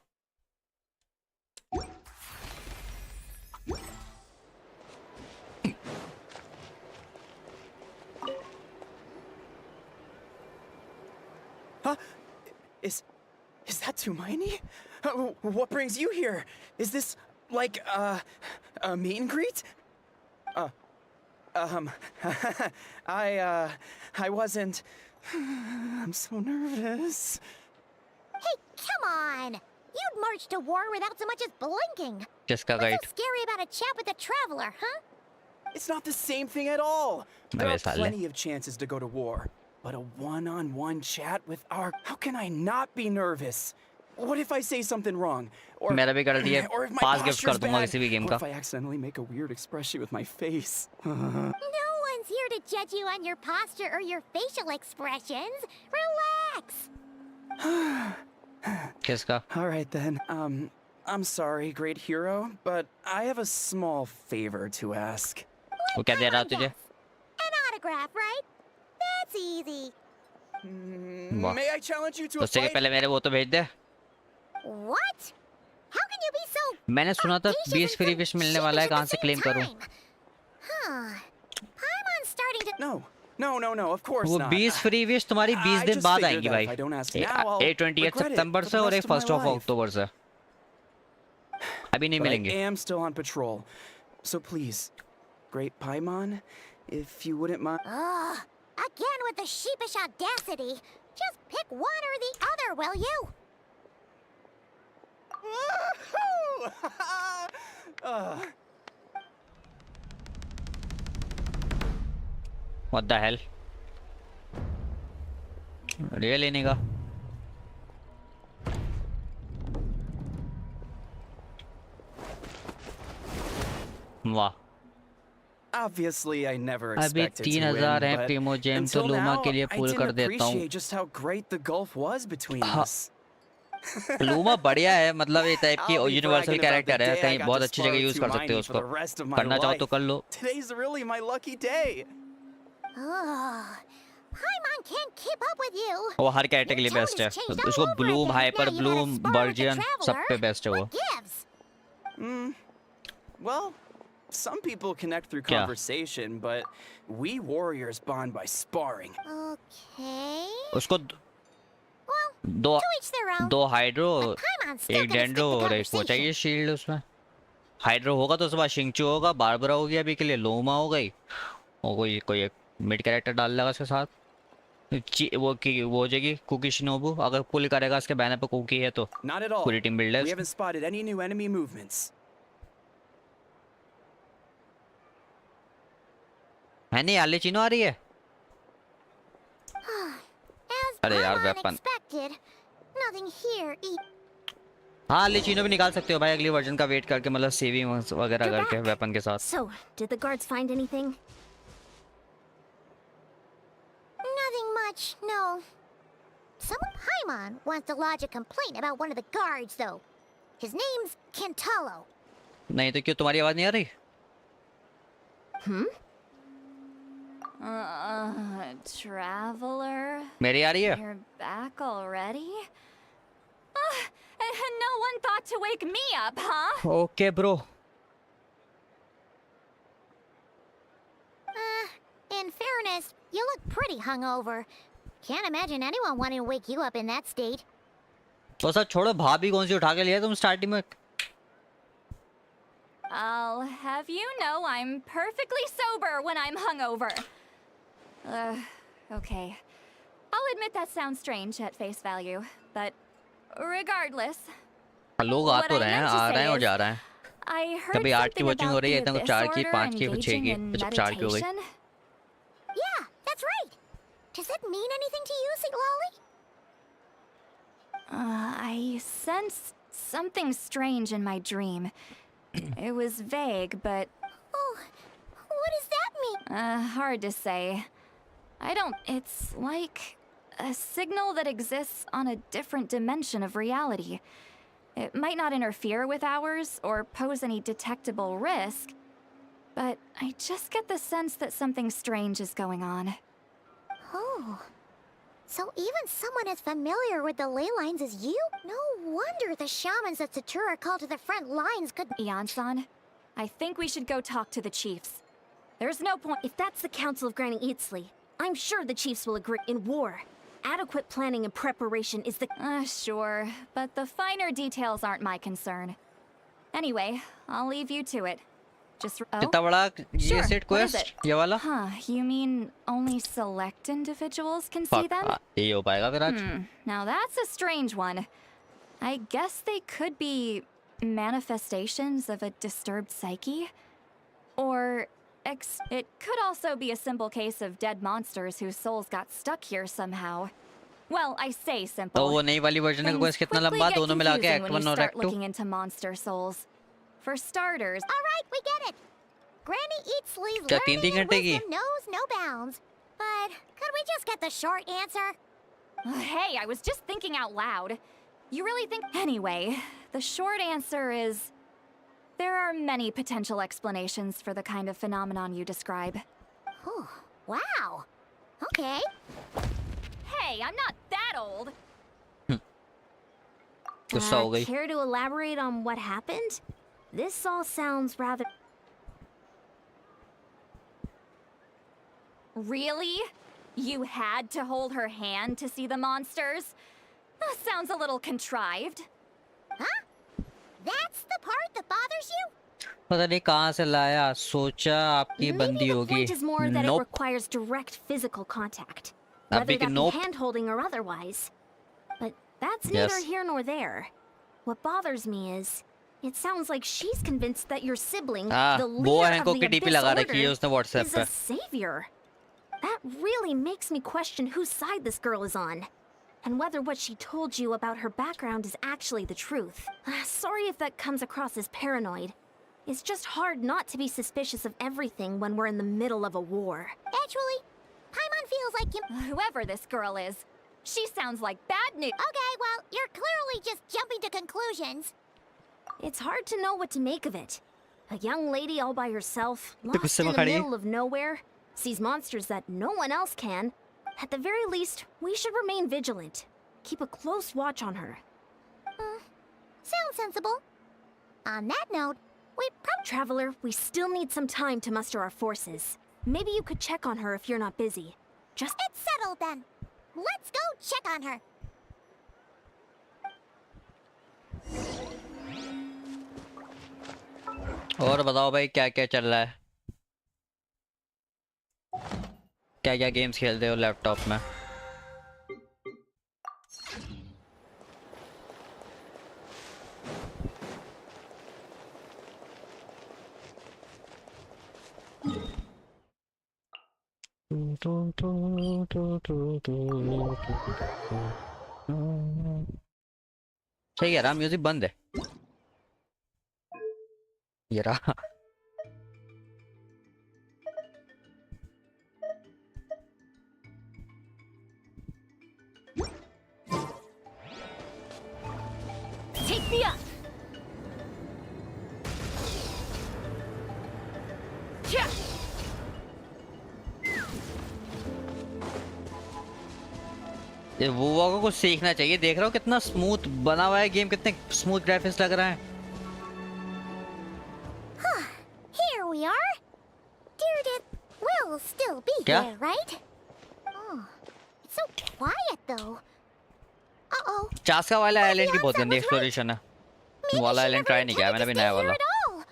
Huh? Is that Tumaini? What brings you here? Is this like a meet and greet? I wasn't. I'm so nervous. Hey, come on! You'd march to war without so much as blinking. किसका What's guide? so scary about a chat with a traveler, huh? It's not the same thing at all. There अबे are साले। plenty of chances to go to war. But a one-on-one chat with our... How can I not be nervous? What if I say something wrong? Or, मेरा भी कर दिया, or if my 5 gift कर posture's दूंगा bad? किसी भी game What का। if I accidentally make a weird expression with my face? No one's here to judge you on your posture or your facial expressions. Relax. किसका? All right then. I'm sorry, great hero, but I have a small favor to ask. वो क्या दे रहा है तुझे? An autograph, right? That's easy. वाह। May I challenge you to a उससे के fight? पहले मेरे वो तो भेज दे। What? How can you be so मैंने सुना था audacious 20 and free so wish मिलने sheepish वाला है, at कहाँ the से same क्लेम करूं? time? Huh. I'm starting to... No, of course वो not. 20 फ्री विश तुम्हारी 20 I दिन just बाद figured आएंगी that भाई, if I don't ask now, I'll एक 28 regret it सितंबर for से the और rest एक of my 1 life. अक्टूबर से। अभी नहीं But I मिलेंगे। am still on patrol. So please, Great Paimon, if you wouldn't mind. Ugh. Again with the sheepish audacity. Just pick one or the other, will you? What the hell? Real लेने का। वाह। Obviously, I never अभी expected to 3000 win, है but Primo GeM, तो until luma now, के लिए I pool didn't कर देता हूँ। appreciate just how great the gulf was between हाँ। us. लूमा बढ़िया है, मतलब ये टाइप की I'll be universal bragging about the character है, day I कहीं got बहुत to अच्छी spar जगह with यूज कर सकते हो Tumaini for उसको, the rest of my करना चाहो तो life. कर लो। Today's really my lucky day. Ugh. Paimon can't keep up with you. वो हर कैरेक्टर के लिए Your बेस्ट है, tone has changed all उसको over Bloom, again. Hyper Now you Bloom, gotta spar with the बर्जियन सब पे traveler. Best है वो। What gives? Well, some people connect through क्या? conversation, but we warriors bond by sparring. Okay. उसको Well, दो to each their own. Hydro, But Paimon's still एक gonna stick dendro to और एक वो चाहिए conversation. शील्ड उसमें। हाइड्रो होगा तो उसके बाद शिंगचू होगा, बारबरा हो गया अभी के लिए, लोमा हो गई, और कोई एक मिड कैरेक्टर डाल लेगा उसके साथ। वो हो जाएगी कुकी शिनोबू, अगर पुल करेगा उसके बैनर पे कुकी है तो Not at all. पूरी टीम बिल्ड है We उसकी। haven't spotted any new enemy movements. है नहीं, आले चीनो आ रही है। As अरे यार, Paimon weapon. expected, nothing here. हाँ, आले चीनो भी निकाल सकते हो भाई अगली वर्जन का वेट करके, मतलब सेविंग वगैरह You're करके back. वेपन के साथ। So, did the guards find anything? Nothing much, no. Someone Paimon wants to lodge a complaint about one of the guards, though. His name's Kentalo. नहीं तो क्यों, तुम्हारी आवाज नहीं आ रही? Traveler, मेरी आ रही है? you're back already? No one thought to wake me up, huh? Okay bro. In fairness, you look pretty hungover. Can't imagine anyone wanting to wake you up in that state. तो सब छोड़ो, भाभी कौन सी उठा के लिया तुम स्टार्टिंग में? I'll have you know I'm perfectly sober when I'm hungover. Okay. I'll admit that sounds strange at face value, but regardless, लोग आ What तो I रहे हैं, meant to आ रहे हैं say और is, जा रहे हैं। I heard कभी 8 की something वॉचिंग हो about रही है, the इतना Abyss 4 की, Order 5 की, 6 engaging की, in जब 4 की हो गई। meditation. Yeah, that's Does it mean anything to you, Siglali? I sense something strange in my dream. It was vague, but Oh, what does that mean? hard to say. It's like a signal that exists on a different dimension of reality. It might not interfere with ours or pose any detectable risk, but I just get the sense that something strange is going on. Oh. So even someone as familiar with the ley lines as you? No wonder the shamans that Satura called to the front lines could— Ian-san, I think we should go talk to the chiefs. There's no point— If that's the Council of Granny Eatsley, I'm sure the chiefs will agree. In war, adequate planning and preparation is the— Sure, but the finer details aren't my concern. Anyway, I'll leave you to it. Just— कितना बड़ा ये Sure, set what is quest it? ये वाला? Huh, you mean only select individuals can see Fuck, them? ये हो पाएगा फिर आज? Now that's a strange one. I guess they could be manifestations of a disturbed psyche? Or it could also be a simple case of dead monsters whose souls got stuck here somehow. Well, I say simple. तो वो नई वाली version का Things quest कितना quickly लंबा? get दोनों मिला के confusing एक्ट when you 1 और start act 2? looking into monster souls. For starters, All right, we get it. Granny Eatsley's क्या learning 3 and घंटे की? wisdom knows no bounds. But could we just get the short answer? hey, I was just thinking out loud. You really think— Anyway, the short answer is there are many potential explanations for the kind of phenomenon you describe. Oh, wow. Okay. Hey, I'm not that old. गुस्सा हो गई. Care to elaborate on what happened? This all sounds rather... Really? You had to hold her hand to see the monsters? That sounds a little contrived. Huh? That's the part that bothers you? पता नहीं कहाँ से लाया. सोचा आपकी Maybe बंदी the होगी. point is more that it Nope. requires direct physical contact. A Whether big that nope. be hand-holding or otherwise. But that's Yes. neither here nor there. What bothers me is, it sounds like she's convinced that your sibling, हाँ, the वो leader हैंको of the KTP Abyss लगा Order, रखी है उसने WhatsApp is पे. a savior. That really makes me question whose side this girl is on. And whether what she told you about her background is actually the truth. Sorry if that comes across as paranoid. It's just hard not to be suspicious of everything when we're in the middle of a war. Actually, Paimon feels like you— Whoever this girl is, she sounds like bad news. Okay, well, you're clearly just jumping to conclusions. It's hard to know what to make of it. A young lady all by herself, गुस्से lost in में the खड़ी है. middle of nowhere, sees monsters that no one else can. At the very least, we should remain vigilant. Keep a close watch on her. Sounds sensible. On that note, we Traveler, we still need some time to muster our forces. Maybe you could check on her if you're not busy. Just— It's settled then. Let's go check on her. और बताओ भाई क्या क्या चल रहा है? क्या क्या गेम्स खेलते हो लैपटॉप में? सही कह रहा, म्यूजिक बंद है. ये रहा. take me up! Yeah! ये वोवा को कुछ सीखना चाहिए. देख रहा हो कितना स्मूथ बना हुआ है गेम, कितने स्मूथ ग्राफिक्स लग रहा है. Here we are. Dear will still be क्या? here, right? Oh, it's so quiet though. Uh-oh. चास्का वाला आइलैंड की बहुत Beyonce गंदी was right. एक्सप्लोरेशन है. Maybe वाला she आइलैंड never ट्राई नहीं किया मैंने intended भी to नया stay here वाला. at all.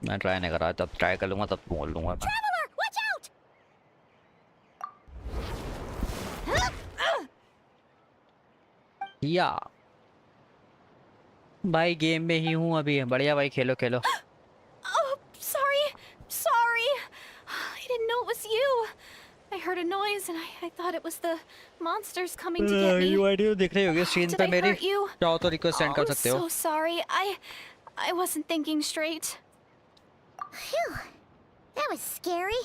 मैं ट्राई नहीं कर रहा. जब ट्राई कर लूंगा तब बोल लूंगा मैं. Traveler, watch out! या भाई गेम में ही हूँ अभी. बढ़िया भाई, खेलो खेलो. Oh, heard a noise and I thought it was the monsters coming to get me. Video दिख रही होगी स्क्रीन Did पे I मेरी, hurt you? चाहो तो रिक्वेस्ट सेंड कर I'm सकते हो. so sorry. I wasn't thinking straight. Phew. That was scary.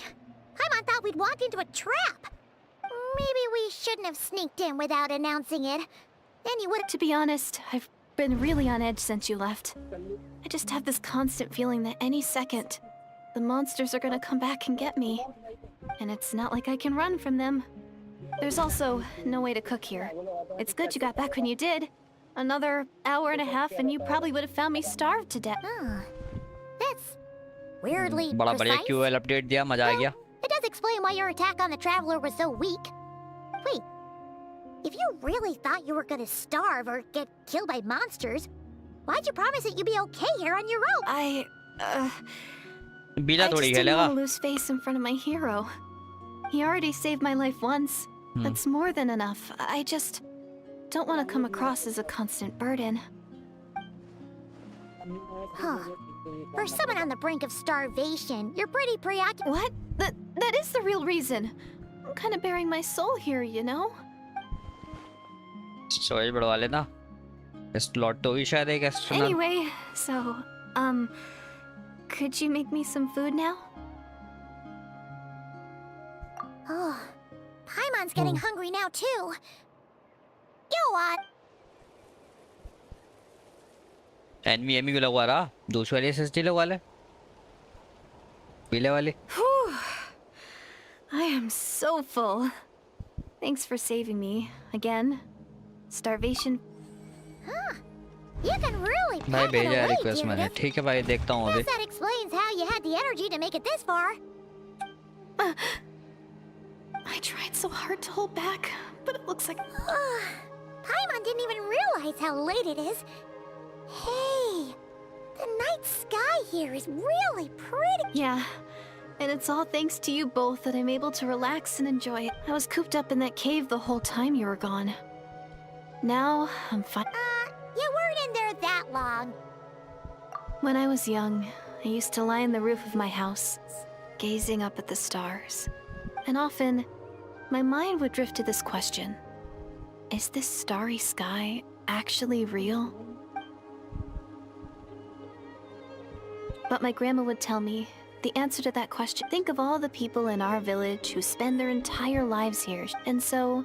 Paimon thought we'd walked into a trap. Maybe we shouldn't have sneaked in without announcing it. Then you would have... To be honest, I've been really on edge since you left. I just have this constant feeling that any second, the monsters are gonna come back and get me. And it's not like I can run from them. There's also no way to cook here. It's good you got back when you did. Another hour and a half and you probably would have found me starved to death. That's weirdly बड़ा बढ़िया precise. QL update दिया, मजा आ गया. It does explain why your attack on the Traveler was so weak. Wait, if you really thought you were gonna starve or get killed by monsters, why'd you promise that you'd be okay here on your own? I बीला just थोड़ी didn't खेलेगा. want to lose face in front of my hero. He already saved my life once. That's more than enough. I just don't want to come across as a constant burden. Huh. For someone on the brink of starvation, you're pretty preoccupied. What? That is the real reason. I'm kind of bearing my soul here, you know? Storage बढ़वा लेना. Slot तो भी शायद एक extra. Anyway, so, could you make me some food now? Oh, Paimon's getting hungry now too. Go on. NVMe को लगवा रहा. दूसरी वाली एसएसडी लगवा ले. पीले वाली. Whew. I am so full. Thanks for saving me again. Starvation. You can really भाई pack it भेजा है away, रिक्वेस्ट मैंने. Judith. ठीक है भाई, देखता हूँ अभी. Guess that explains how you had the energy to make it this far. I tried so hard to hold back, but it looks like... Paimon didn't even realize how late it is. Hey, the night sky here is really pretty. Yeah, and it's all thanks to you both that I'm able to relax and enjoy it. I was cooped up in that cave the whole time you were gone. Now, I'm fine. You weren't in there that long. When I was young, I used to lie on the roof of my house, gazing up at the stars. And often, my mind would drift to this question. Is this starry sky actually real? But my grandma would tell me the answer to that question. Think of all the people in our village who spend their entire lives here. And so,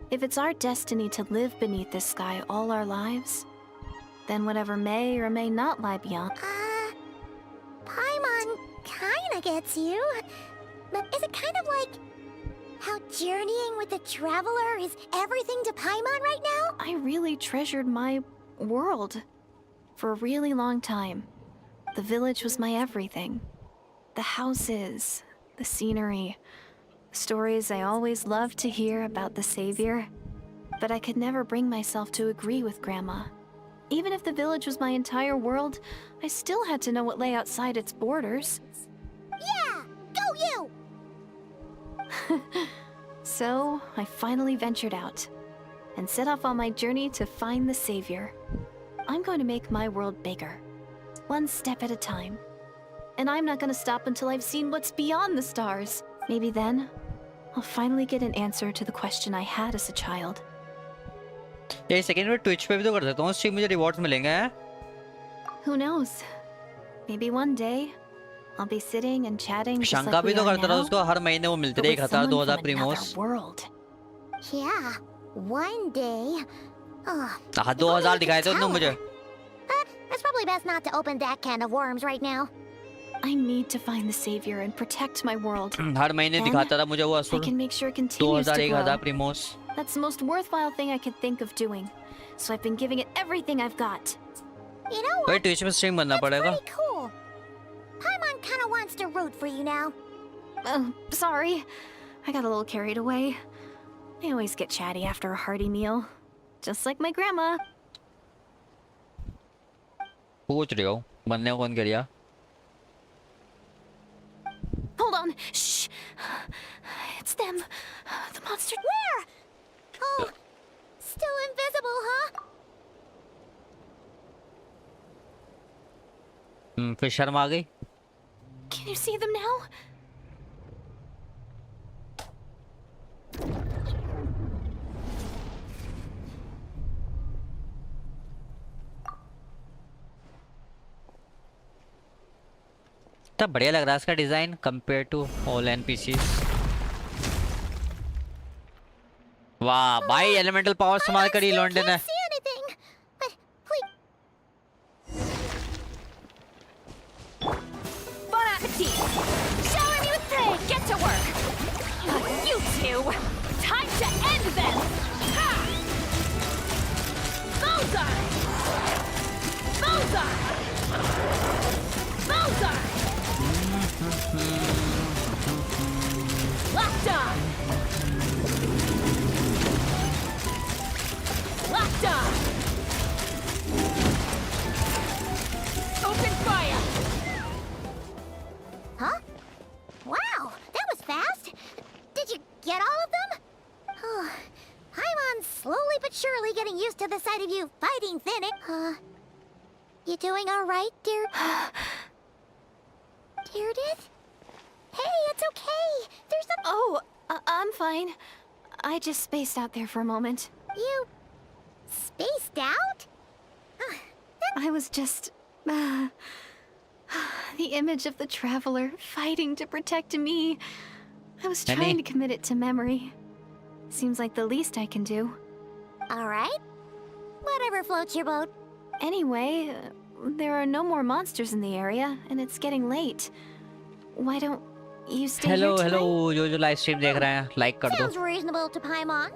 if it's our destiny to live beneath this sky all our lives, then whatever may or may not lie beyond. Paimon kinda gets you. But is it kind of like how journeying with the Traveler is everything to Paimon right now? I really treasured my world for a really long time. The village was my everything. The houses, the scenery, stories I always loved to hear about the Savior. But I could never bring myself to agree with Grandma. Even if the village was my entire world, I still had to know what lay outside its borders. Yeah! Go you! So, I finally ventured out and set off on my journey to find the Savior. I'm going to make my world bigger, one step at a time. And I'm not going to stop until I've seen what's beyond the stars. Maybe then, I'll finally get an answer to the question I had as a child. ये second में Twitch पे भी तो कर सकता हूँ. उससे मुझे रिवॉर्ड्स मिलेंगे हैं. Who knows? Maybe one day, I'll be sitting and chatting just शंका like भी we तो are करता रहा. now, उसको हर महीने वो मिलते but रहे with 1000 someone 2000 from प्रीमोस. another world. Yeah, one day. हाँ, if only 2000 I could दिखाए थे tell उन्होंने मुझे. her. But it's probably best not to open that can of worms right now. I need to find the Savior and protect my world. हर महीने Then, दिखाता था मुझे वो I असुर. can make sure it continues 2000 to 1000 grow. प्रीमोस. That's the most worthwhile thing I could think of doing. So I've been giving it everything I've got. You know भाई what? Twitch में stream करना That's पड़ेगा. pretty cool. Paimon kinda wants to root for you now. Oh, sorry. I got a little carried away. I always get chatty after a hearty meal. Just like my grandma. पूछ रही हूँ बनने को कौन कर दिया. Hold on. Shh. It's them. The monster. Where? Oh, still invisible, huh? फिर शर्म आ गई. Can you see them now? कितना बढ़िया लग रहा है इसका design compare to all NPCs. वाह भाई एलिमेंटल पावर इस्तेमाल करी लॉन्डे ने। See anything, but please. Bon appetit! Shower me with prey! Get to work! You two! Time to end them! Ha! Bullseye! Bullseye! Bullseye! Locked on! Locked on! Open fire! Huh? Wow, that was fast. Did you get all of them? Oh, I'm slowly but surely getting used to the sight of you fighting Finnick. You doing all right, dear? Deirdith? Hey, it's okay. There's some. Oh, I'm fine. I just spaced out there for a moment. You spaced out? I was just... the image of the Traveler fighting to protect me. I was Penny? trying to commit it to memory. Seems like the least I can do. All right. Whatever floats your boat. Anyway, there are no more monsters in the area, and it's getting late. Why don't you stay hello here hello tonight? जो live stream देख रहे हैं like कर दो। Sounds reasonable to Paimon.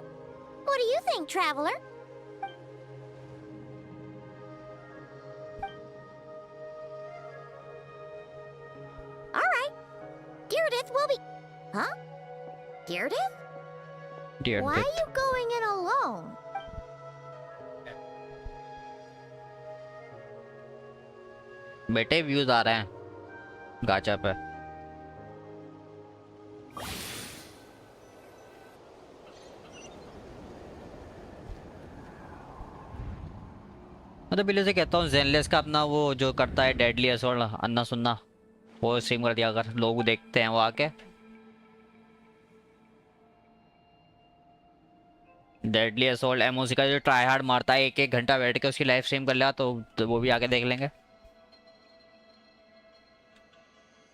What do you think, Traveler? All right. Deirdith will be... Huh? Deirdith? Dear Why are you going in alone? बेटे views आ रहे हैं गाचा पे। मैं तो बिल्ली से कहता हूँ जेनलेस का अपना वो जो करता है डेडली असोल्ट अन्ना सुनना वो स्ट्रीम कर दिया अगर लोग देखते हैं वो आके। डेडली असोल्ट एमओसी का जो ट्राई हार्ड मारता है 1-1 घंटा बैठ के उसकी लाइव स्ट्रीम कर लिया तो वो भी आके देख लेंगे।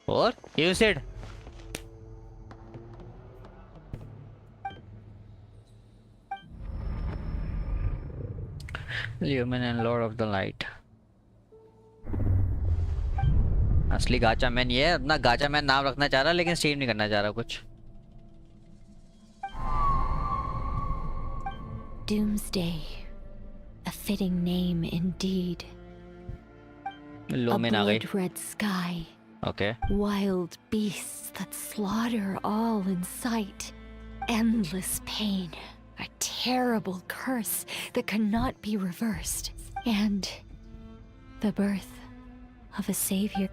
और you said Human and Lord of the Light। असली गाचा मैन ये है, अपना गाचा मैन नाम रखना चाह रहा लेकिन स्ट्रीम नहीं करना चाह रहा कुछ। Doomsday, a fitting name indeed. लोमेन आ गई। blood-red sky, okay wild beasts that slaughter all in sight, endless pain, a terrible curse that cannot be reversed, and the birth of a savior.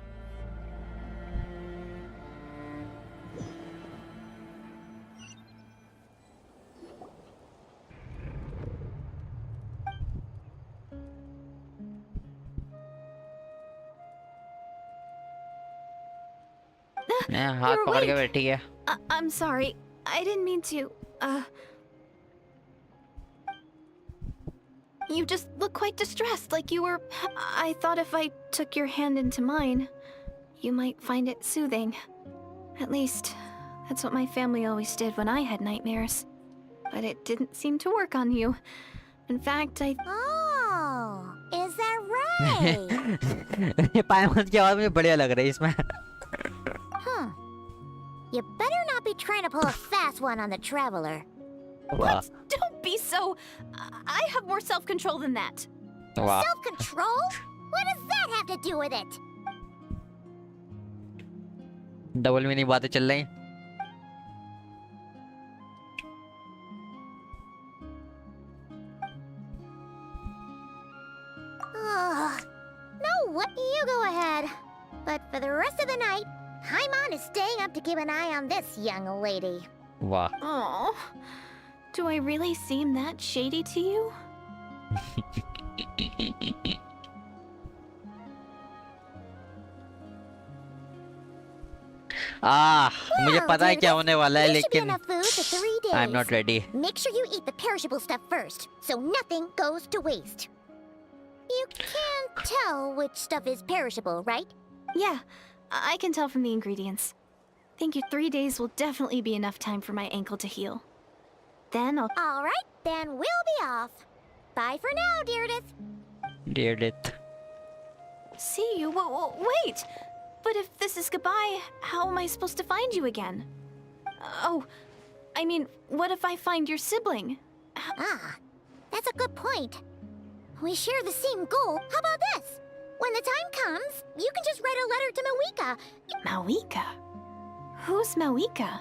हाथ You're पकड़ के awake. बैठी है। I'm sorry. I didn't mean to. You just look quite distressed, like you were... I thought if I took your hand into mine, you might find it soothing. At least, that's what my family always did when I had nightmares. But it didn't seem to work on you. In fact, I... Oh, is that right? ये पायमत की आवाज मुझे बढ़िया लग रही है इसमें। Huh. You better not be trying to pull a fast one on the Traveler. वाह Don't be so... I have more self-control than that. वाह Self-control? What does that have to do with it? Double meaning बातें चल रही। Ugh. No, what? You go ahead. But for the rest of the night, Paimon is staying up to keep an eye on this young lady. वाह Oh, do I really seem that shady to you? मुझे पता है क्या होने वाला है There should be लेकिन enough food for 3 days. I'm not ready। Make sure you eat the perishable stuff first, so nothing goes to waste. You can't tell which stuff is perishable, right? Yeah, I can tell from the ingredients. Think your 3 days will definitely be enough time for my ankle to heal. Then I'll... Alright, then we'll be off. Bye for now, Deardith. Dear death. See you? Wait! But if this is goodbye, how am I supposed to find you again? Oh, I mean, what if I find your sibling? Ah, that's a good point. We share the same goal. How about this? When the time comes, you can just write a letter to Mawika. Mawika? Who's Mawika?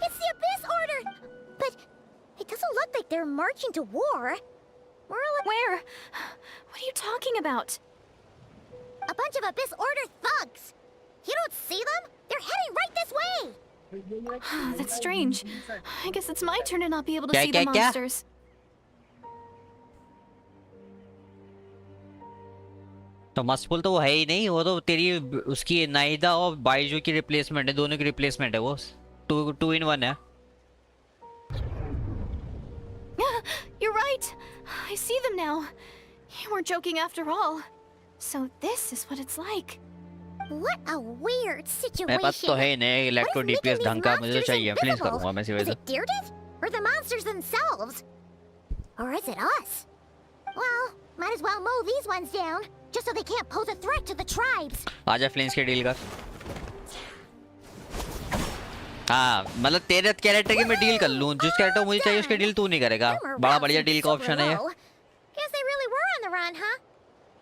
It's the Abyss Order! But it doesn't look like they're marching to war. Where? What are you talking about? A bunch of Abyss Order thugs. You don't see them? They're heading right this way. That's strange. I guess it's my turn to not be able to Kya, see the kya, kya? monsters. तो मस्टफुल तो वो है ही नहीं, वो तो तेरी उसकी नाइदा और बाइजू की रिप्लेसमेंट है, दोनों की रिप्लेसमेंट है वो, 2 in 1 है. You're right. I see them now. You weren't joking after all. So this is what it's like. What a weird situation. मेरे पास तो है ही नहीं electro What is DPS making ढंग का, these मुझे तो monsters चाहिए, फ्लिंच invisible? करूंगा मैं इसी Is वजह से. it Deardith? Or the monsters themselves? Or is it us? Well, might as well mow these ones down, just so they can't pose a threat to the tribes. आजा flinch की deal कर. हाँ, मतलब तेरे character की मैं deal कर लूँ, जिस कैरेक्टर को मुझे चाहिए उसकी डील तू नहीं करेगा. बड़ा बढ़िया डील का ऑप्शन है ये. Guess they really were on the run, huh?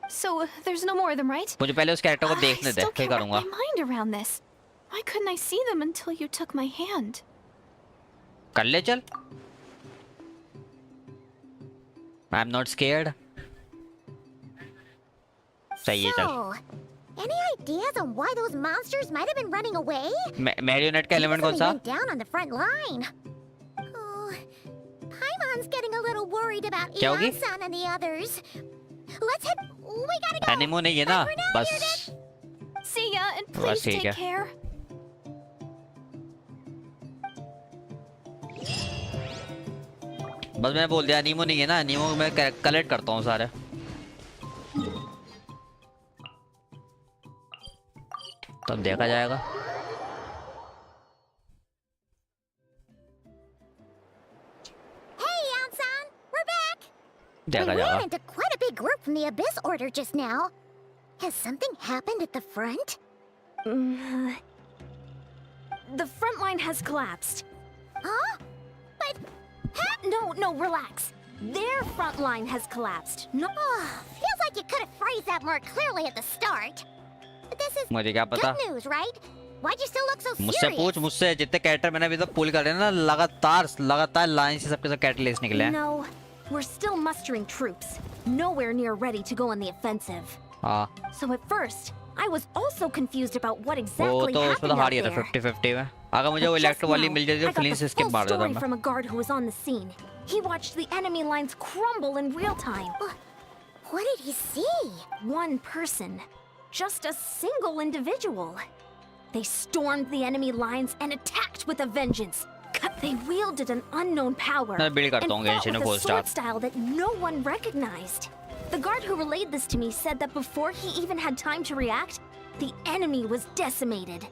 So there's no more of them, right? मुझे पहले उस कैरेक्टर को I देखने दे, still फिर can't wrap करूंगा. my mind around this. Why couldn't I see them until you took my hand? कर ले चल. I'm not scared. सही है चल. So, any ideas on why those monsters might have been running away? मैरियोनेट का element कौन Because they सा? went down on the front line. Oh, Paimon's getting a little worried about क्या होगी? Ian-san and the others. Let's head. We gotta go. एनिमो नहीं है ना, Bye for now, बस. Deardith. See ya, and बस please ठीक take है. care. बस मैं बोल दिया एनिमो नहीं है ना, एनिमो मैं कलेक्ट करता हूँ सारे. तब देखा जाएगा. Hey, Ian-san, we're back. देखा We ran जाएगा. into quite a big group from the Abyss Order just now. Has something happened at the front? The front line has collapsed. Huh? But No, relax. Their front line has collapsed. No, feels like you could have phrased that more clearly at the start. But this is मुझे क्या पता. good news, right? Why'd you still look so मुझसे serious? पूछ, मुझसे जितने character मैंने अभी तक पुल कर रहे हैं ना, लगातार लाइन से सबके सब कैरेक्टर लेस निकले हैं. no. We're still mustering troops. Nowhere near ready to go on the offensive. हाँ, So at first, I was also confused about what वो exactly तो उसमें happened तो out हार ही था there. 50-50 में. अगर मुझे वो But just इलेक्ट्रो वाली now, मिल जाती I तो got flinch the skip full मार देता story मैं. from a guard who was on the scene. He watched the enemy lines crumble in real time. What did he see? One person. Just a single individual. They stormed the enemy lines and attacked with a vengeance. They wielded an unknown power मैं build and करता हूँ fought Genshin with को a start. sword style that no one recognized. The guard who relayed this to me said that before he even had time to react, the enemy was decimated.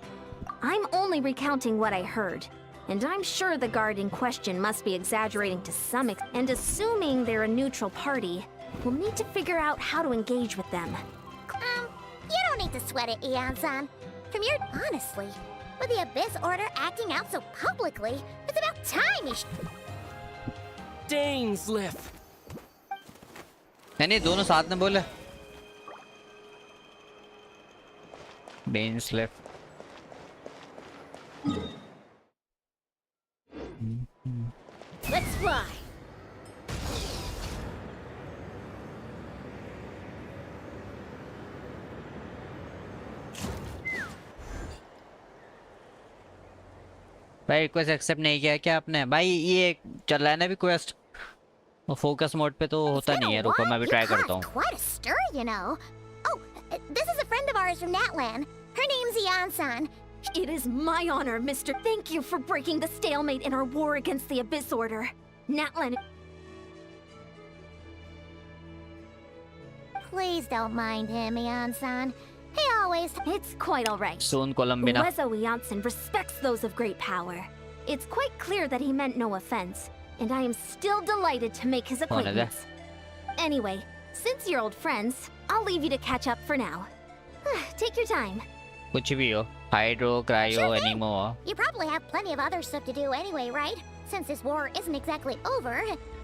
I'm only recounting what I heard, and I'm sure the guard in question must be exaggerating to some extent. And assuming they're a neutral party, we'll need to figure out how to engage with them. You don't need to sweat it, Ian-san. From your... Honestly, with the Abyss Order acting out so publicly, it's about time you Dainsliff! नहीं दोनों साथ में बोले. Dainsliff. Let's fly. भाई request accept नहीं किया क्या आपने? भाई ये चल रहा है ना अभी क्वेस्ट, वो फोकस मोड पे तो होता नहीं है. रुको मैं भी ट्राई करता हूँ. Quite a stir, you know. Oh, this is a friend of ours from Natlan. Her name's Ian-san. It is my honor, Mr. Thank you for breaking the stalemate in our war against the Abyss Order. Natlan. Please don't mind him, Ian-san. He always... It's quite alright. Soon Columbina. Uezo Janssen respects those of great power. It's quite clear that he meant no offense, and I am still delighted to make his acquaintance. Anyway, since you're old friends, I'll leave you to catch up for now. Take your time. कुछ भी हो, hydro cryo Sure thing. एनिमो। You probably have plenty of other stuff to do anyway, right? Since this war isn't exactly over.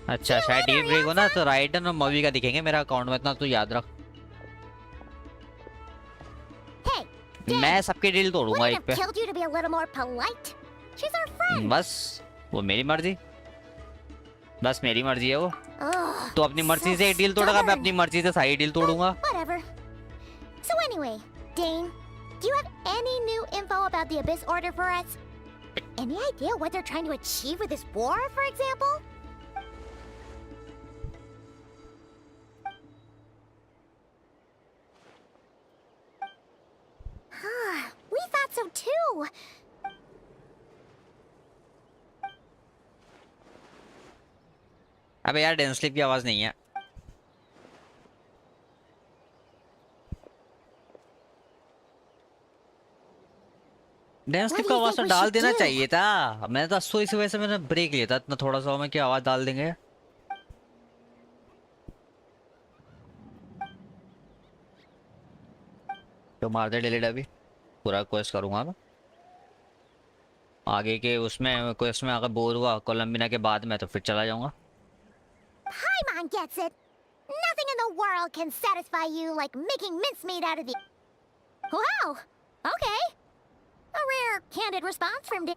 अच्छा शायद deal break हो ना, तो ridden और मवी का दिखेंगे मेरा अकाउंट में, इतना तो याद रख। Hey, Dan, मैं सबकी डील तोड़ूंगा wouldn't एक have पे। killed you to be a little more polite? She's our friend. बस वो मेरी मर्जी, बस मेरी मर्जी है वो। Ugh, तो अपनी मर्जी so से एक डील तोड़ेगा, मैं stubborn. अपनी मर्जी से सारी deal तोड़ूंगा। Whatever. So anyway, Dane, do you have any new info about the Abyss Order for us? Any idea what they're trying to achieve with this war, for example? We thought so too. अबे यार dense sleep की आवाज नहीं है। Dense sleep का आवाज तो डाल देना चाहिए था। मैंने तो सो इस वजह से मैंने ब्रेक लिया था इतना थोड़ा सा, मैं क्या आवाज डाल देंगे। तो मार दे डिलीट, अभी पूरा क्वेस्ट करूंगा मैं। आगे के उसमें क्वेस्ट में अगर बोर हुआ कोलंबिना के बाद में, तो फिर चला जाऊंगा। Paimon gets it. Nothing in the world can satisfy you like making mincemeat out of the... Wow, okay. A rare, candid response from...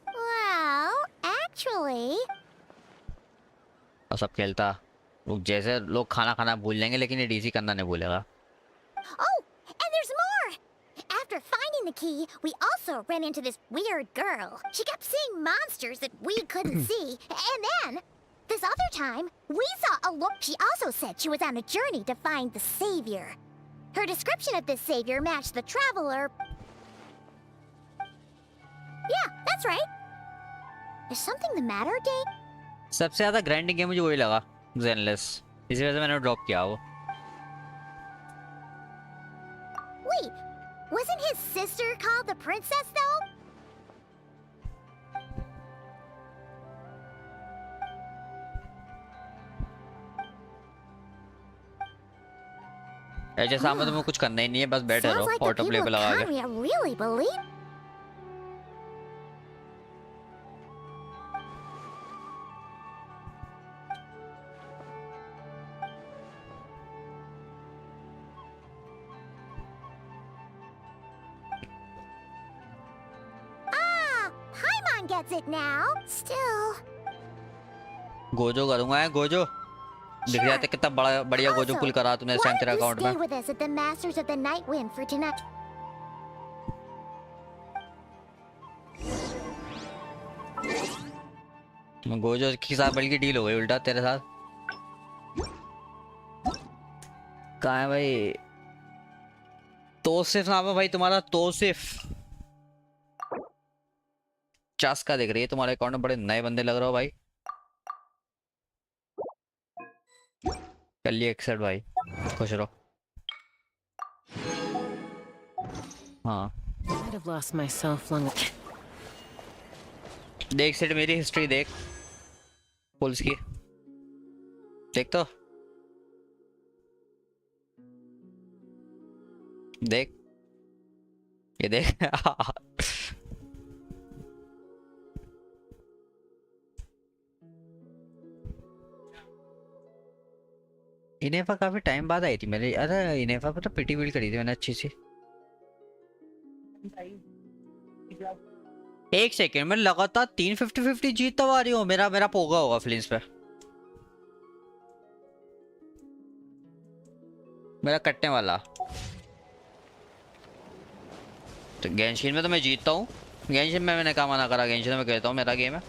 Well, actually... और सब खेलता लोग जैसे लोग खाना खाना भूल जाएंगे, लेकिन ये डीसी करना नहीं भूलेगा। Oh, and there's more! After finding the key, we also ran into this weird girl. She kept seeing monsters that we couldn't see. And then, this other time, we saw a look. She also said she was on a journey to find the savior. Her description of this savior matched the traveler. Yeah, that's right. Is something the matter, Dane? सबसे ज्यादा grinding game मुझे वही लगा, ज़ेनलेस, इसी वजह से मैंने drop किया वो। Wait, wasn't his sister called the princess, though? ऐसे सामने तुम्हें कुछ करना ही नहीं है, बस बैठे Sounds रहो like the auto play people पे of लगा के। Conria really believe. Ah, Paimon gets it now. Still. Gojo करूंगा, गोजो दिख जाते कितना बड़ा बढ़िया गोजो पुल करा तूने इस Why टाइम तेरे don't you अकाउंट stay में। with us at the Masters of the Night Wind for tonight? Gojo के साथ बल्कि डील हो गई उल्टा तेरे साथ। कहाँ है भाई तोसिफ नाम है भाई तुम्हारा, तोसिफ। चास्का दिख रही है तुम्हारे अकाउंट में, बड़े नए बंदे लग रहे हो भाई। कर लिए एक्सेप्ट भाई, खुश रहो। हाँ I'd have lost myself long ago. देख सेट मेरी हिस्ट्री देख पुल्स की, देख तो देख ये देख। इनेफा काफी टाइम बाद आई थी मेरे। अरे इनेफा पर तो पिटी बिल्ड करी थी मैंने अच्छी सी। एक सेकेंड में लगातार 350-50 जीतता आ रही हूँ। मेरा पोगा होगा फिलिंस पे, मेरा कटने वाला। तो गेंशिन में तो मैं जीतता हूँ। गेंशिन में मैंने कहा मना करा, गेंशिन में कहता हूँ मेरा गेम है।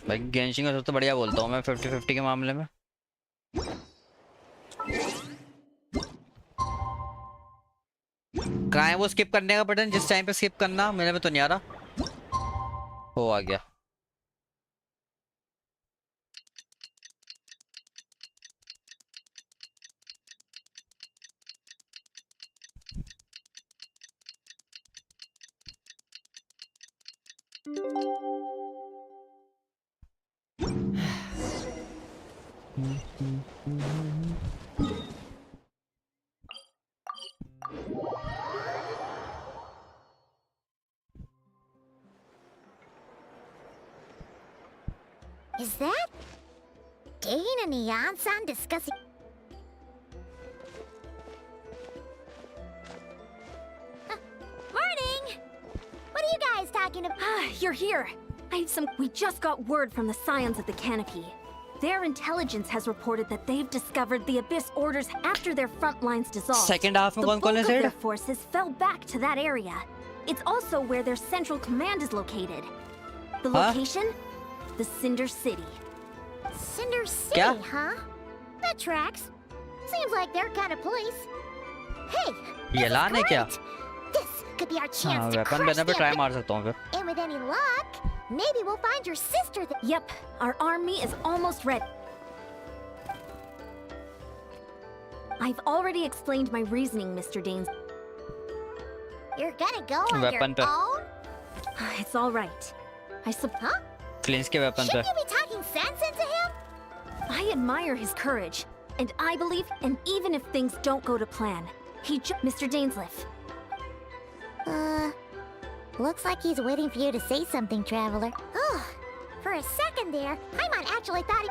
भाई गेंशिन का सबसे बढ़िया बोलता हूँ मैं 50-50 के मामले में। कहाँ है वो स्किप करने का बटन, जिस टाइम पे स्किप करना? मेरे में तो नहीं आ रहा। हो आ गया। Is that Dane and Neon-san discussing? Morning! What are you guys talking about? You're here. We just got word from the Scions of the Canopy. Their intelligence has reported that they've discovered the Abyss orders after their front lines dissolved. Second half में The कौन bulk कौन है of said? their forces fell back to that area. It's also where their central command is located. The location? The Cinder City. Cinder City, क्या? huh? That tracks. Seems like their kind of place. Hey, ये this is लान है क्या? great. This could be our हाँ, chance to weapon crush बनने पे the try Abyss. मार सकता हूँ फिर. And with any luck, maybe we'll find your sister there. Yep, our army is almost ready. I've already explained my reasoning, Mr. Danes. You're gonna go on Weapon your पे. own? It's all right. Huh? Cleanse के weapon पे. Shouldn't you be talking sense into him? I admire his courage, and I believe, and even if things don't go to plan, Mr. Dainsleif. Looks like he's waiting for you to say something, Traveler. Oh, for a second there, Paimon actually thought he...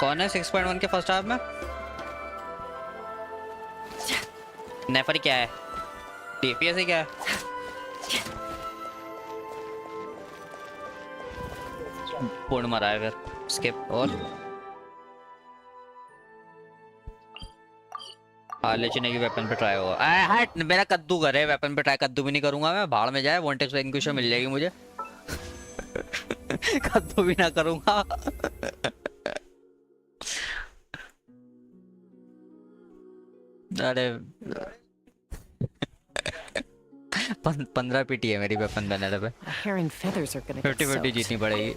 कौन है 6.1 के first half में? नेफर क्या है? DPS ही क्या है? पूर्ण मरा है फिर. स्किप और आलोचना की वेपन पे ट्राई होगा. हट, मेरा कद्दू करे वेपन पे ट्राई. कद्दू भी नहीं करूंगा मैं. भाड़ में जाए. वॉन्टेक्स एक्सटिंग्विशर मिल जाएगी मुझे. कद्दू भी ना करूंगा. अरे 15 पीटी है मेरी वेपन बनने पे. My hair and feathers are gonna get 50-50 soaked. जीतनी पड़ेगी.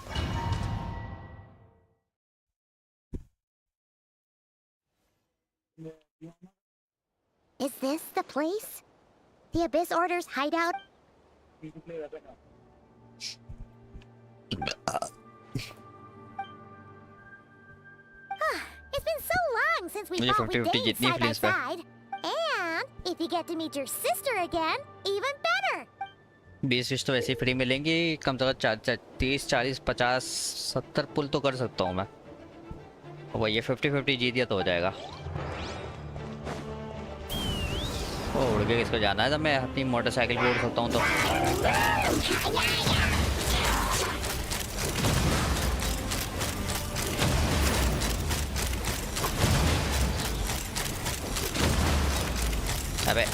Is this the place? The Abyss Order's hideout? It's been so long since we मुझे fought with 50-50 Dane जीतनी है side by please पे. side. And if you get to meet your sister again, even better. 20 fish तो वैसे ही free मिलेंगी. कम से कम 30, 40, 50, 70 पुल तो कर सकता हूँ मैं. वो ये 50-50 जीत गया तो हो जाएगा. ओ उड़ के किसको जाना है? तो मैं अपनी मोटरसाइकिल पे उड़ सकता हूँ तो. अबे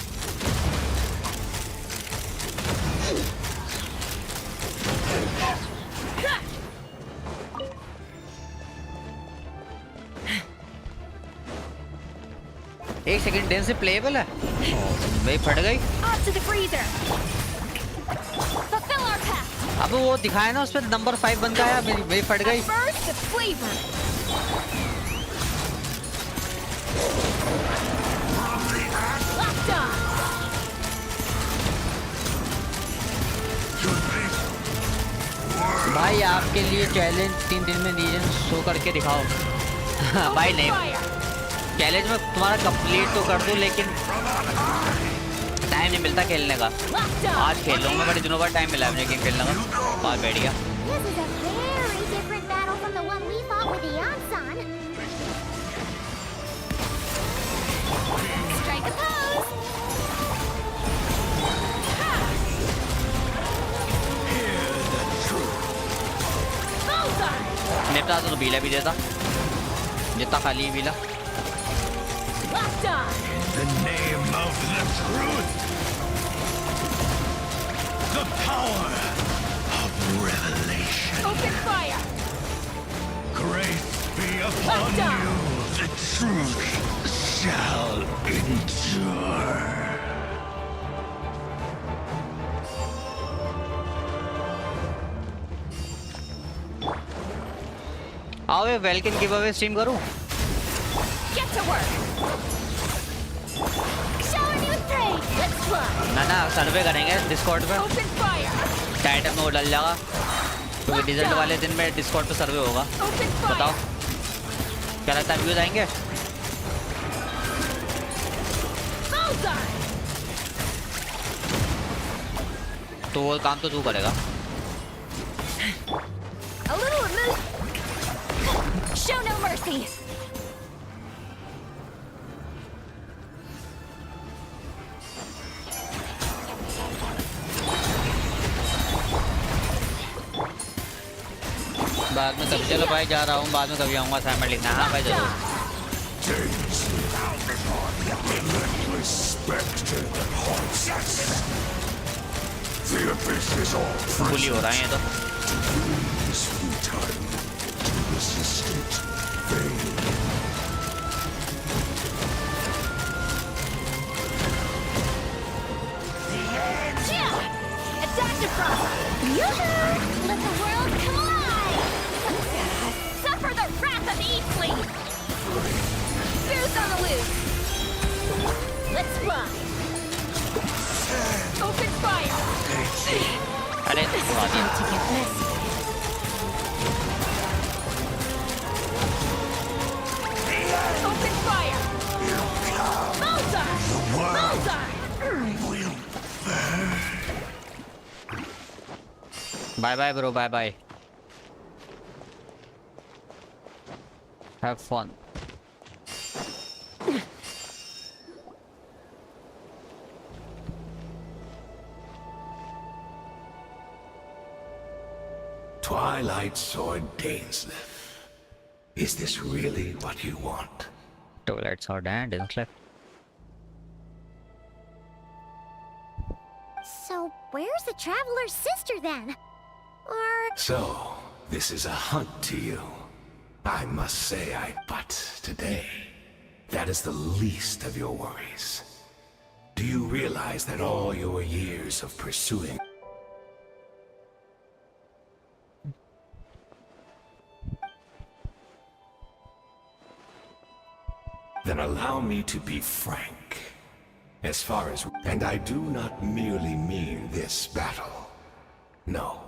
एक सेकंड. डेन से प्लेएबल है. भाई फट गई. Up to the freezer. Fulfill our pact. अब वो दिखाया ना उस पर नंबर 5 बन गया. मेरी फट गई. First, the flavor. Locked on. भाई आपके लिए चैलेंज 3 दिन में रीजन शो करके दिखाओ. भाई नहीं, चैलेंज में तुम्हारा कंप्लीट तो कर दूं लेकिन टाइम नहीं मिलता खेलने का. आज खेल लूँगा. बड़े दिनों बाद टाइम मिला है मुझे गेम खेलने का. बाहर बैठ गया. This is a very different battle from the one we fought with Eon-san. Strike a pose. Bullseye. निपटा तो बीला भी देता जितना खाली है बीला. Locked on. The name of the truth. The power of revelation. Open fire. Grace be upon Locked on. you. The truth shall endure. आओ ये वेलकम गिव अवे स्ट्रीम करूं. Get to work. Shower me with praise. Let's ना सर्वे करेंगे Discord पे, टाइटम में वो डल जाएगा क्योंकि रिजल्ट वाले दिन में डिस्कॉर्ड पे सर्वे होगा। बताओ क्या लगता है, व्यूज आएंगे? तो वो काम तो तू करेगा। Show no mercy. बाद में कभी, चलो भाई जा रहा हूँ, बाद में कभी आऊँगा असाइनमेंट लिखना। हाँ भाई जरूर। बुली हो रहा है ये तो। Let the world collide! Suffer the wrath of Eatfleet! Booze on the loose! Let's fly! Open fire! अरे बुरा दिया। Open fire! Bullseye! Bullseye! Bye bye bro, bye bye. Have fun. Twilight Sword Dainsleif. Is this really what you want? Twilight Sword and Dainsleif. So, where's the Traveler's sister then? Or... So, this is a hunt to you. I must say but today, that is the least of your worries. Do you realize that all your years of pursuing then allow me to be frank. As far as... And I do not merely mean this battle. No.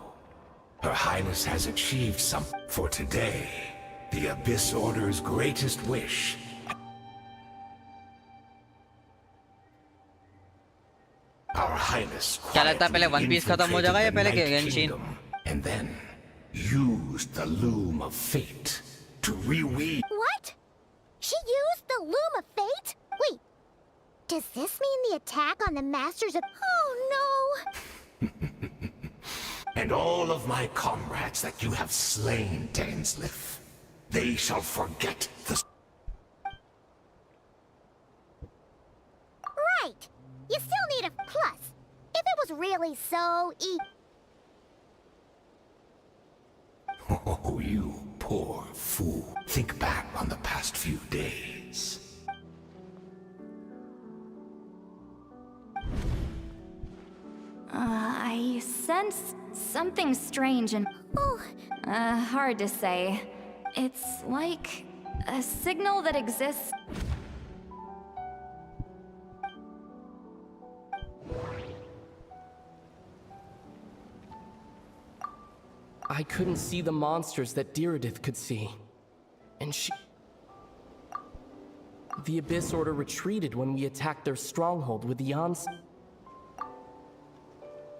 Her Highness has achieved something. For today, the Abyss Order's greatest wish... Our Highness क्या लगता है पहले one piece खत्म हो जाएगा या पहले Genshin? And then used the loom of fate to reweave... What? She used the Loom of Fate? Wait, does this mean the attack on the Masters of... Oh no! And all of my comrades that you have slain, Dainsleif, they shall forget the... Right! You still need a plus. If it was really so Oh, you poor fool. Think back on the past few days. I sense something strange and... hard to say. It's like a signal that exists... I couldn't see the monsters that Diridith could see. And she... The Abyss Order retreated when we attacked their stronghold with the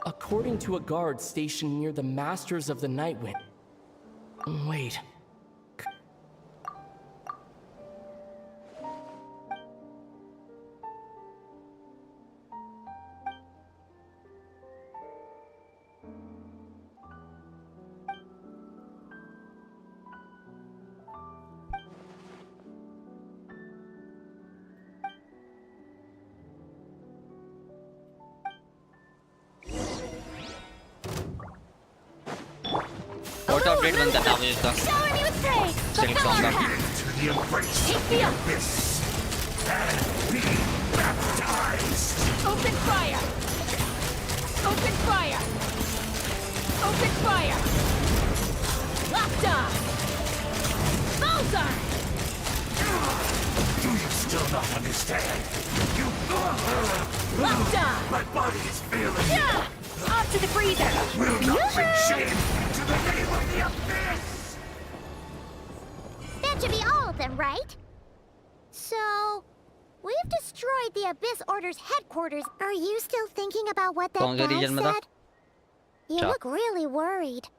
According to a guard stationed near the Masters of the Nightwind... Wait... auto update बंद करना मुझे इसका silk song का Open fire! Open fire! Open fire! Locked on! Bullseye! Do you still will not understand. You... My body is failing. Off to the freezer! Will not bring shame to the name of the Abyss! That should be all of them, right? So, we've destroyed the Abyss Order's headquarters. Are you still thinking about what that कौन से guy region में था? said? You क्या? look really worried.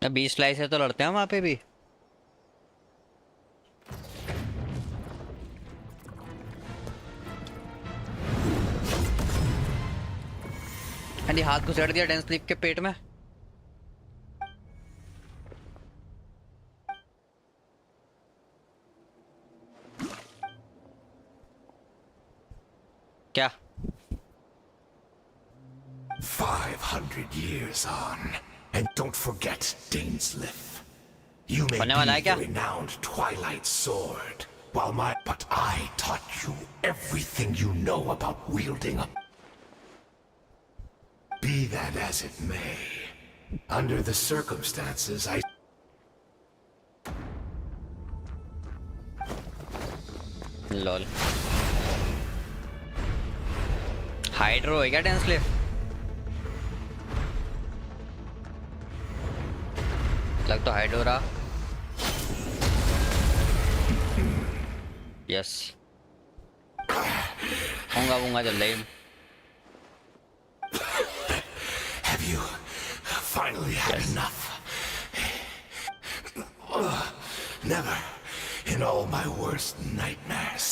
अब 20 slice है तो लड़ते हैं वहाँ पे भी। एंडी हाथ घुसेड़ दिया डेंस लीफ के पेट में। क्या? 500 years on. And don't forget Dainsleif. You may होने वाला है be क्या? the renowned Twilight Sword, but I taught you everything you know about wielding a... Be that as it may, under the circumstances, I... lol hydro है क्या dense leaf? लग तो hide हो रहा। यस होऊंगा जल्दी। Have you finally had enough? Never in all my worst nightmares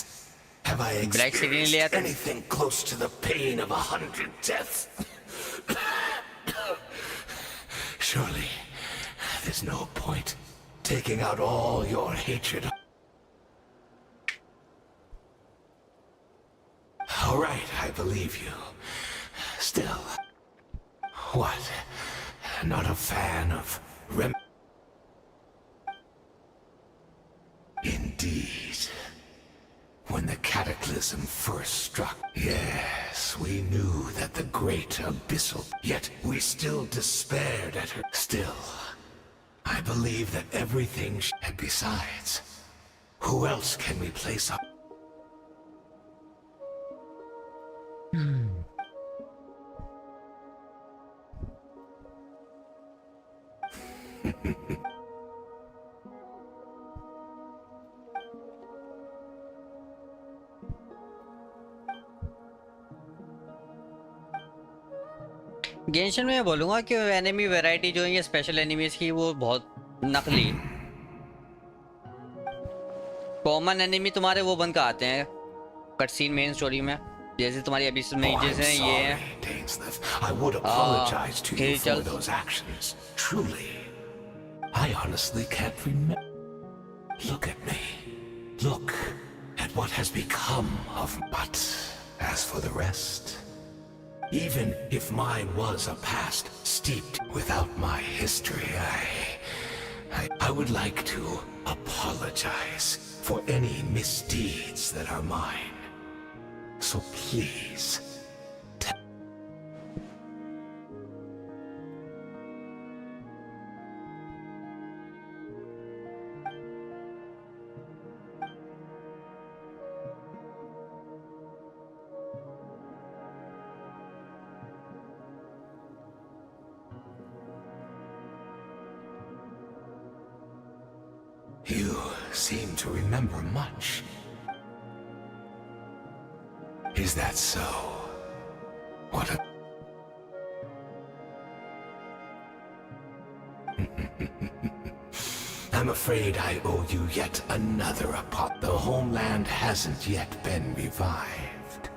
have I experienced anything close to the pain of 100 deaths. Surely, there's no point taking out all your hatred. All right, I believe you. Still, what? Not a fan of Indeed. When the cataclysm first struck, yes, we knew that the great abyssal, yet we still despaired at her. Still, I believe that everything and besides, who else can we place up? गेंशन में बोलूंगा कि enemy variety जो है ये special enemies की वो बहुत नकली। कॉमन एनिमी तुम्हारे वो बन के आते हैं कटसीन मेन स्टोरी में, जैसे तुम्हारी अभी में जैसे ये है। I would apologize to you for those actions. Truly, I honestly can't remember. Look at me. Look at what has become of. But as for the rest, even if mine was a past steeped without my history, I would like to apologize for any misdeeds that are mine. So please, you seem to remember much. Is that so? What a... I'm afraid I owe you yet another apology. The homeland hasn't yet been revived.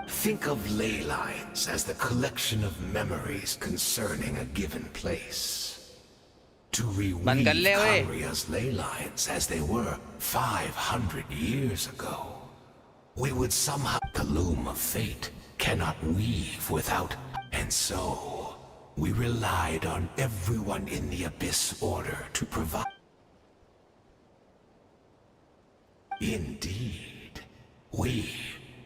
Think of ley lines as the collection of memories concerning a given place. To reweave Kamria's ley lines as they were 500 years ago, we would somehow... The loom of fate cannot weave without... And so, we relied on everyone in the Abyss Order to provide... Indeed. We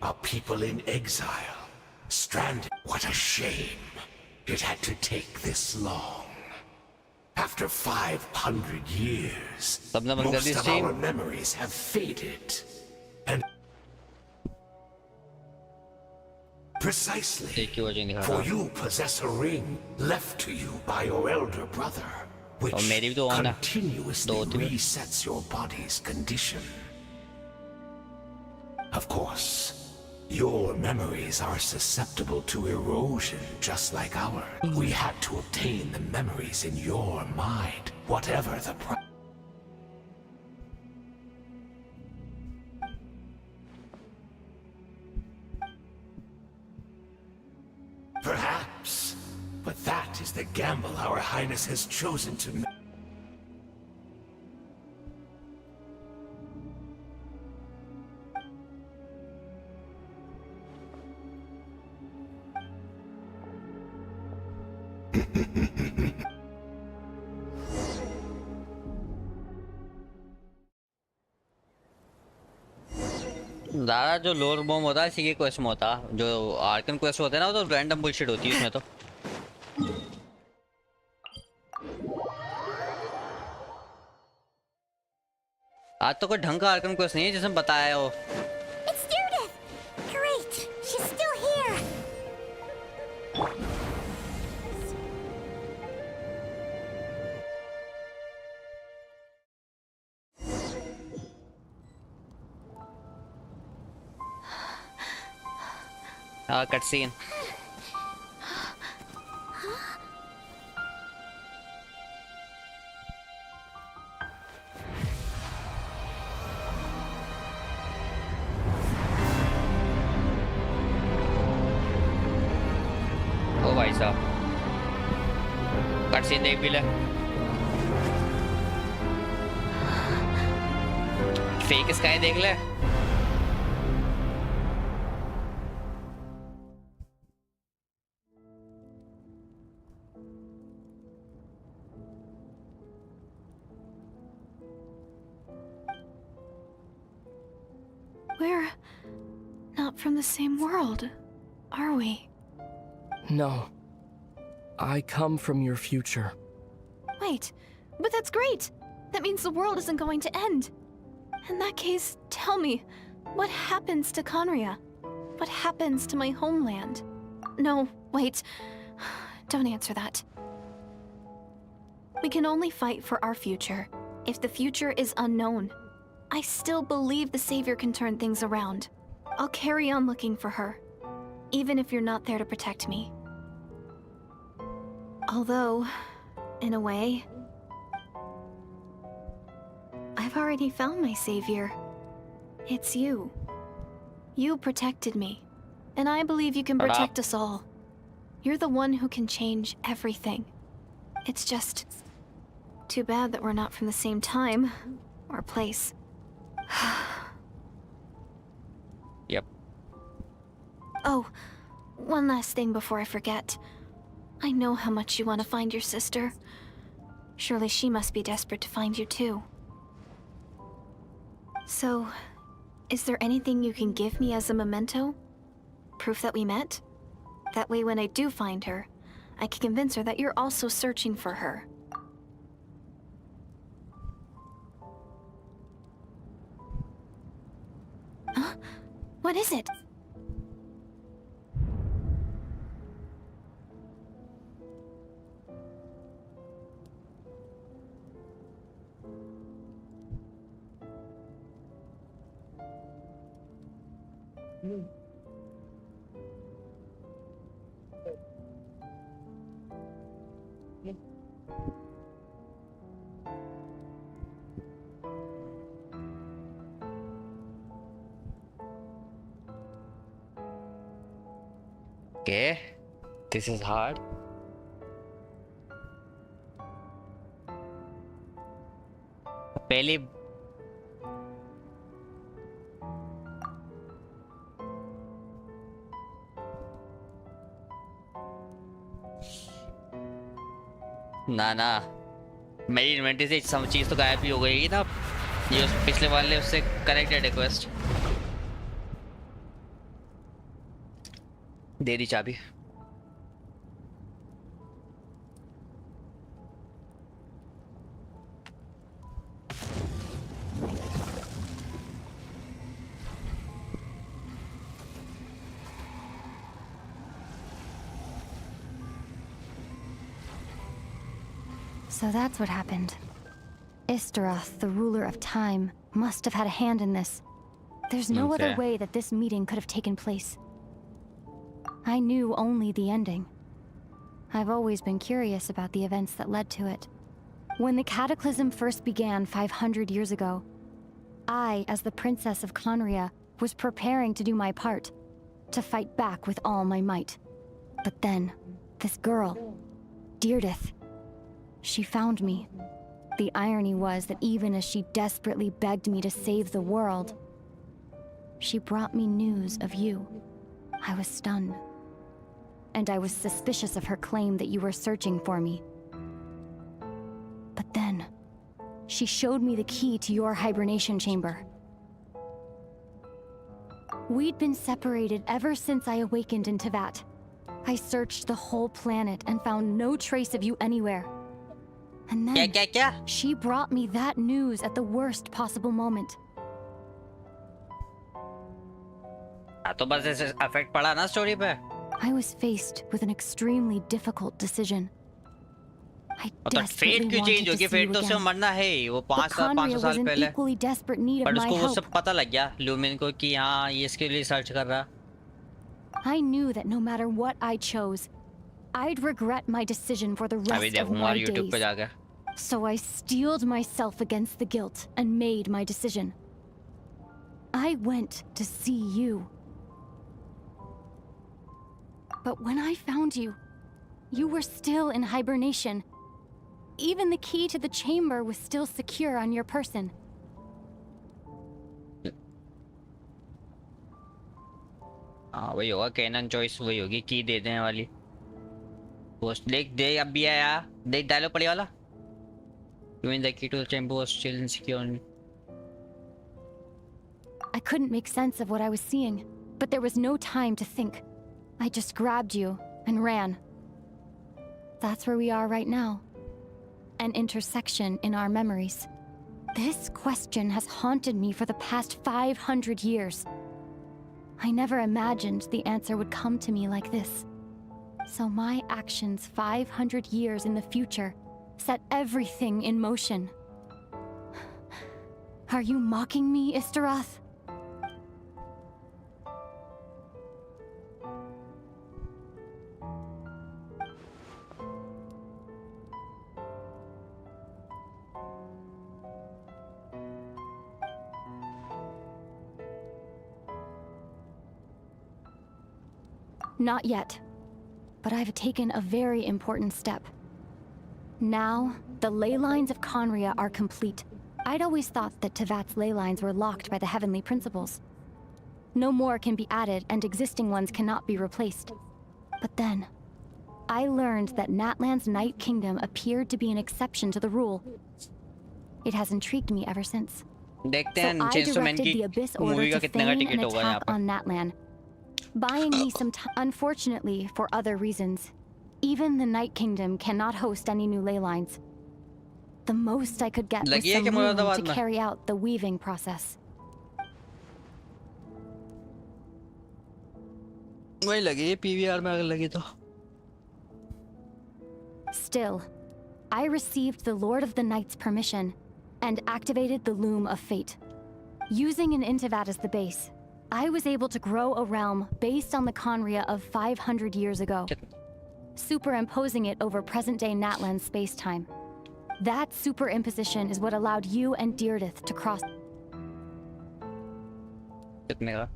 are people in exile, stranded. What a shame. It had to take this long. After 500 years, most of our memories have faded. And precisely, for you possess a ring left to you by your elder brother, which continuously resets your body's condition. Of course, your memories are susceptible to erosion just like ours. We had to obtain the memories in your mind, whatever the price. Perhaps, but that is the gamble our Highness has chosen to make. ज़्यादा जो लोर Baum होता है इसी के quest में होता, जो आर्कन क्वेस्ट होते हैं ना, वो तो रैंडम बुलशिट होती है उसमें तो। आज तो कोई ढंग का आर्कन क्वेस्ट नहीं है जिसमें बताया हो। It's Judith! Great! She's still here! Cutscene. ओ भाई साहब, cutscene देख भी ले। फेक स्काई देख ले। We're not from the same world, are we? No. I come from your future. Wait, but that's great! That means the world isn't going to end. In that case, tell me, what happens to Conria? What happens to my homeland? No, wait. Don't answer that. We can only fight for our future. If the future is unknown, I still believe the Savior can turn things around. I'll carry on looking for her, even if you're not there to protect me. Although, in a way, I've already found my Savior. It's you. You protected me, and I believe you can protect us all. You're the one who can change everything. It's just too bad that we're not from the same time or place. Yep. Oh, one last thing before I forget. I know how much you want to find your sister. Surely she must be desperate to find you too. So, is there anything you can give me as a memento? Proof that we met? That way when I do find her, I can convince her that you're also searching for her. Huh? What is it? Okay, this is hard. पहली ना मेरी inventory से सब चीज तो गायब ही हो गई ना। ये उस पिछले वाले उससे कनेक्टेड रिक्वेस्ट। दे दी चाबी। So that's what happened. Istaroth, the ruler of time, must have had a hand in this. There's no other Okay. way that this meeting could have taken place. I knew only the ending. I've always been curious about the events that led to it. When the cataclysm first began 500 years ago, I, as the Princess of Conria, was preparing to do my part, to fight back with all my might. But then, this girl, Deirdith, she found me. The irony was that even as she desperately begged me to save the world, she brought me news of you. I was stunned. And I was suspicious of her claim that you were searching for me. But then, she showed me the key to your hibernation chamber. We'd been separated ever since I awakened in Tevat. I searched the whole planet and found no trace of you anywhere. And then, she brought me that news at the worst possible moment. तो बस ऐसे affect पड़ा ना story पे। I was faced with an extremely difficult decision. I desperately क्यों wanted change to होगी? see you fate तो उसे again. मरना है ही, वो But 500 Conria was साल in पहले। equally desperate need of पर my उसको वो help. सब पता लग गया ल्यूमिन को कि हाँ ये इसके लिए सर्च कर रहा। I knew that no matter what I chose, I'd regret my decision for the अभी rest of देखूंगा my YouTube पे days. जाके। So I steeled myself against the guilt and made my decision. I went to see you. But when I found you, you were still in hibernation. Even the key to the chamber was still secure on your person. हाँ वही होगा, cannon choice वही होगी, की दे देने वाली। Post देख दे अब भी आया, देख डायलॉग पढ़ी वाला। When the key to the chamber was still insecure. I couldn't make sense of what I was seeing, but there was no time to think. I just grabbed you and ran. That's where we are right now. An intersection in our memories. This question has haunted me for the past 500 years. I never imagined the answer would come to me like this. So my actions 500 years in the future set everything in motion. Are you mocking me, Istaroth? Not yet, but I've taken a very important step. Now, the ley lines of Conria are complete. I'd always thought that Tevat's ley lines were locked by the heavenly principles. No more can be added, and existing ones cannot be replaced. But then, I learned that Natlan's Night Kingdom appeared to be an exception to the rule. It has intrigued me ever since. देखते So हैं I chainsaw man directed की the Abyss movie Order का to कितने का feign an ticket होगा यहाँ attack पर। on Natlan, buying me some time. Unfortunately, for other reasons, even the Night Kingdom cannot host any new ley lines. The most I could get was लगी है some क्या room Moradabad to में? carry out the weaving process. वही लगी है, PVR में अगर लगी तो। Still, I received the Lord of the Night's permission and activated the Loom of Fate. Using an Intivat as the base, I was able to grow a realm based on the Conria of 500 years ago, superimposing it over present-day Natlan space-time. That superimposition is what allowed you and Deirdith to cross. कितने का?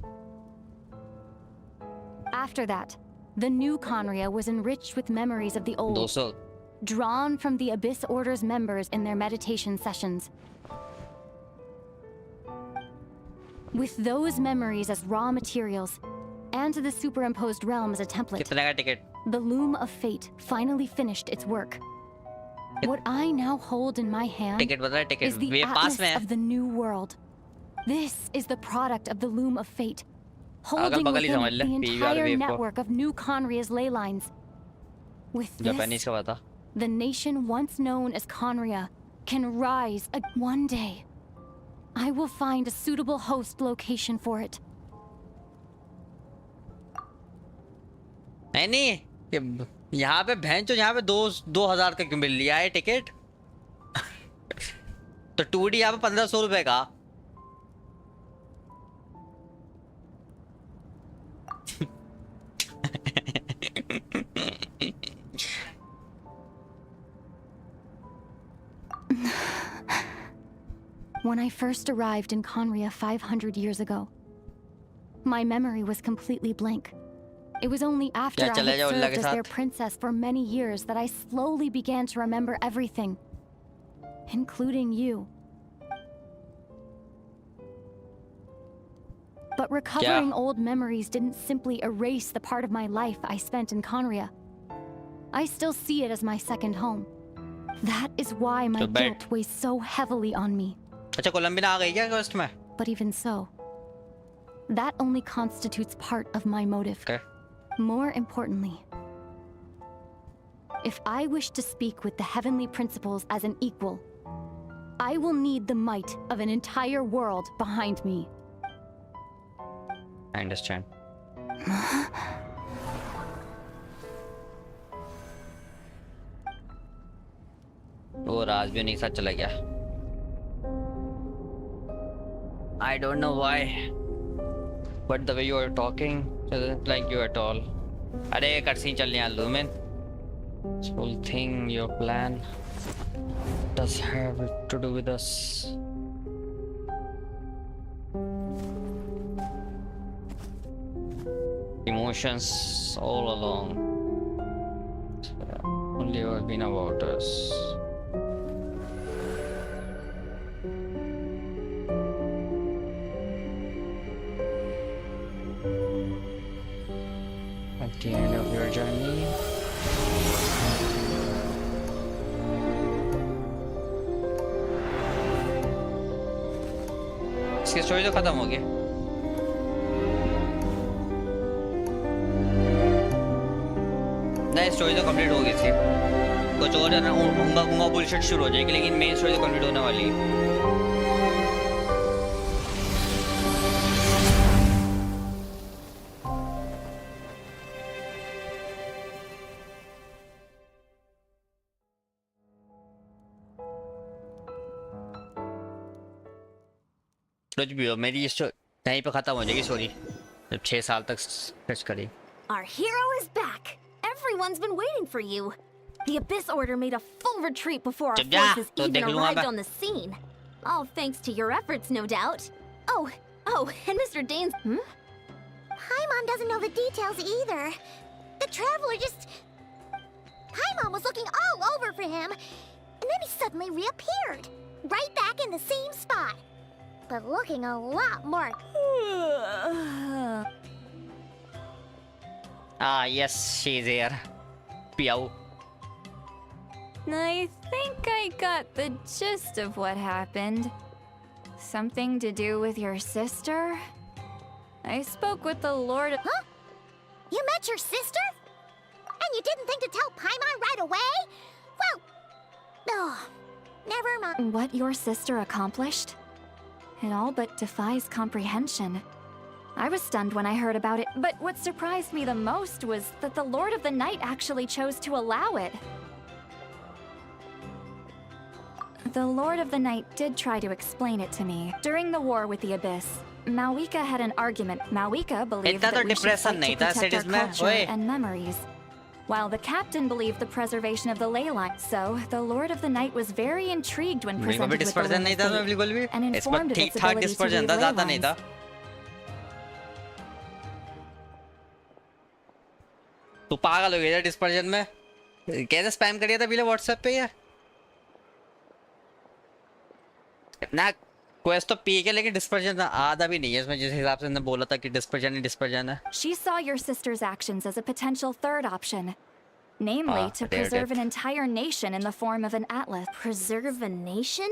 After that, the new Conria was enriched with memories of the old, 200। drawn from the Abyss Order's members in their meditation sessions. With those memories as raw materials, and the superimposed realm as a template, कितने का ticket? the Loom of Fate finally finished its work. What I now hold in my hand ticket बता ticket is the ये पास atlas में है। of the new world. This is the product of the Loom of Fate, holding बगल ही within समझ it ले, the PVR entire wave को। network of New Conria's ley lines. With Japanese this, का पता। the nation once known as Conria can rise one day. I will find a suitable host location for it. नहीं यहाँ पे बहन जो यहाँ पे 2000 का क्यों मिल लिया है टिकट? तो 2D यहाँ पे 1500 रुपए का। When I first arrived in Conria 500 years ago, my memory was completely blank. It was only after I had served as their princess for many years that I slowly began to remember everything, including you. But recovering old memories didn't simply erase the part of my life I spent in Conria. I still see it as my second home. That is why my guilt weighs so heavily on me. अच्छा Colombia आ गई क्या अगस्त में? But even so, that only constitutes part of my motive. Okay. More importantly, if I wish to speak with the heavenly principles as an equal, I will need the might of an entire world behind me. I understand. वो राज भी नहीं साथ चला गया। I don't know why, but the way you are talking doesn't like you at all. अरे cutscene चलने आ lumen. This whole thing, your plan, does have to do with us. Emotions all along. Only ever been about us. At the end of your journey, इसकी story तो खत्म हो गई। नहीं story तो complete हो गई थी। कुछ और है ना उंगा बुलशिट शुरू हो जाएगी, लेकिन मेन स्टोरी तो कंप्लीट होने वाली है। कुछ भी हो मेरी यहीं पे खत्म हो जाएगी स्टोरी जब 6 साल तक सर्च करी। Our hero is back. Everyone's been waiting for you. The Abyss Order made a full retreat before our forces even arrived on the scene. All thanks to your efforts, no doubt. Oh, and Mr. Dane's... Paimon doesn't know the details either. The Traveler just... Paimon was looking all over for him, and then he suddenly reappeared. Right back in the same spot. But looking a lot more... Ah, yes, she's here. Piao. I think I got the gist of what happened. Something to do with your sister? I spoke with the Lord of... Huh? You met your sister? And you didn't think to tell Paimon right away? Well... Oh, never mind. What your sister accomplished? It all but defies comprehension. I was stunned when I heard about it, but what surprised me the most was that the Lord of the Night actually chose to allow it. The Lord of the Night did try to explain it to me. During the war with the Abyss, Malwika had an argument. Malwika believed that we should fight to protect our culture and memories, while the captain believed the preservation of the ley line. So, the Lord of the Night was very intrigued when presented with the Ring of Fate, and informed of its ability to read ley lines. तू पागल हो गया dispersion में कैसे spam कर दिया था पहले व्हाट्सएप पे ये ना क्वेस्ट तो पी के लेकिन डिस्पर्जन आधा भी नहीं है इसमें जिस हिसाब से ने बोला था कि डिस्पर्जन ही डिस्पर्जन है। She saw your sister's actions as a potential third option, namely to preserve an entire nation in the form of an atlas. Preserve a nation?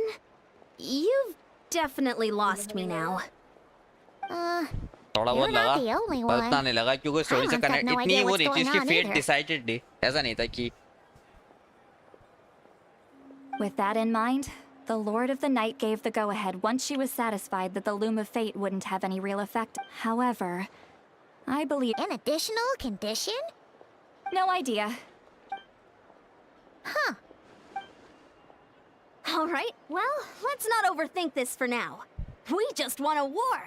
You've definitely lost me now. थोड़ा बहुत You're not लगा the only पर one. उतना नहीं लगा क्योंकि story से Paimon got connect no इतनी idea वो what's नहीं थी going इसकी on फेट either. डिसाइडेड थी ऐसा नहीं था कि With that in mind, the Lord of the Night gave the go-ahead once she was satisfied that the Loom of Fate wouldn't have any real effect. However, I believe... An additional condition? No idea. Huh. Alright, well, let's not overthink this for now. We just won a war!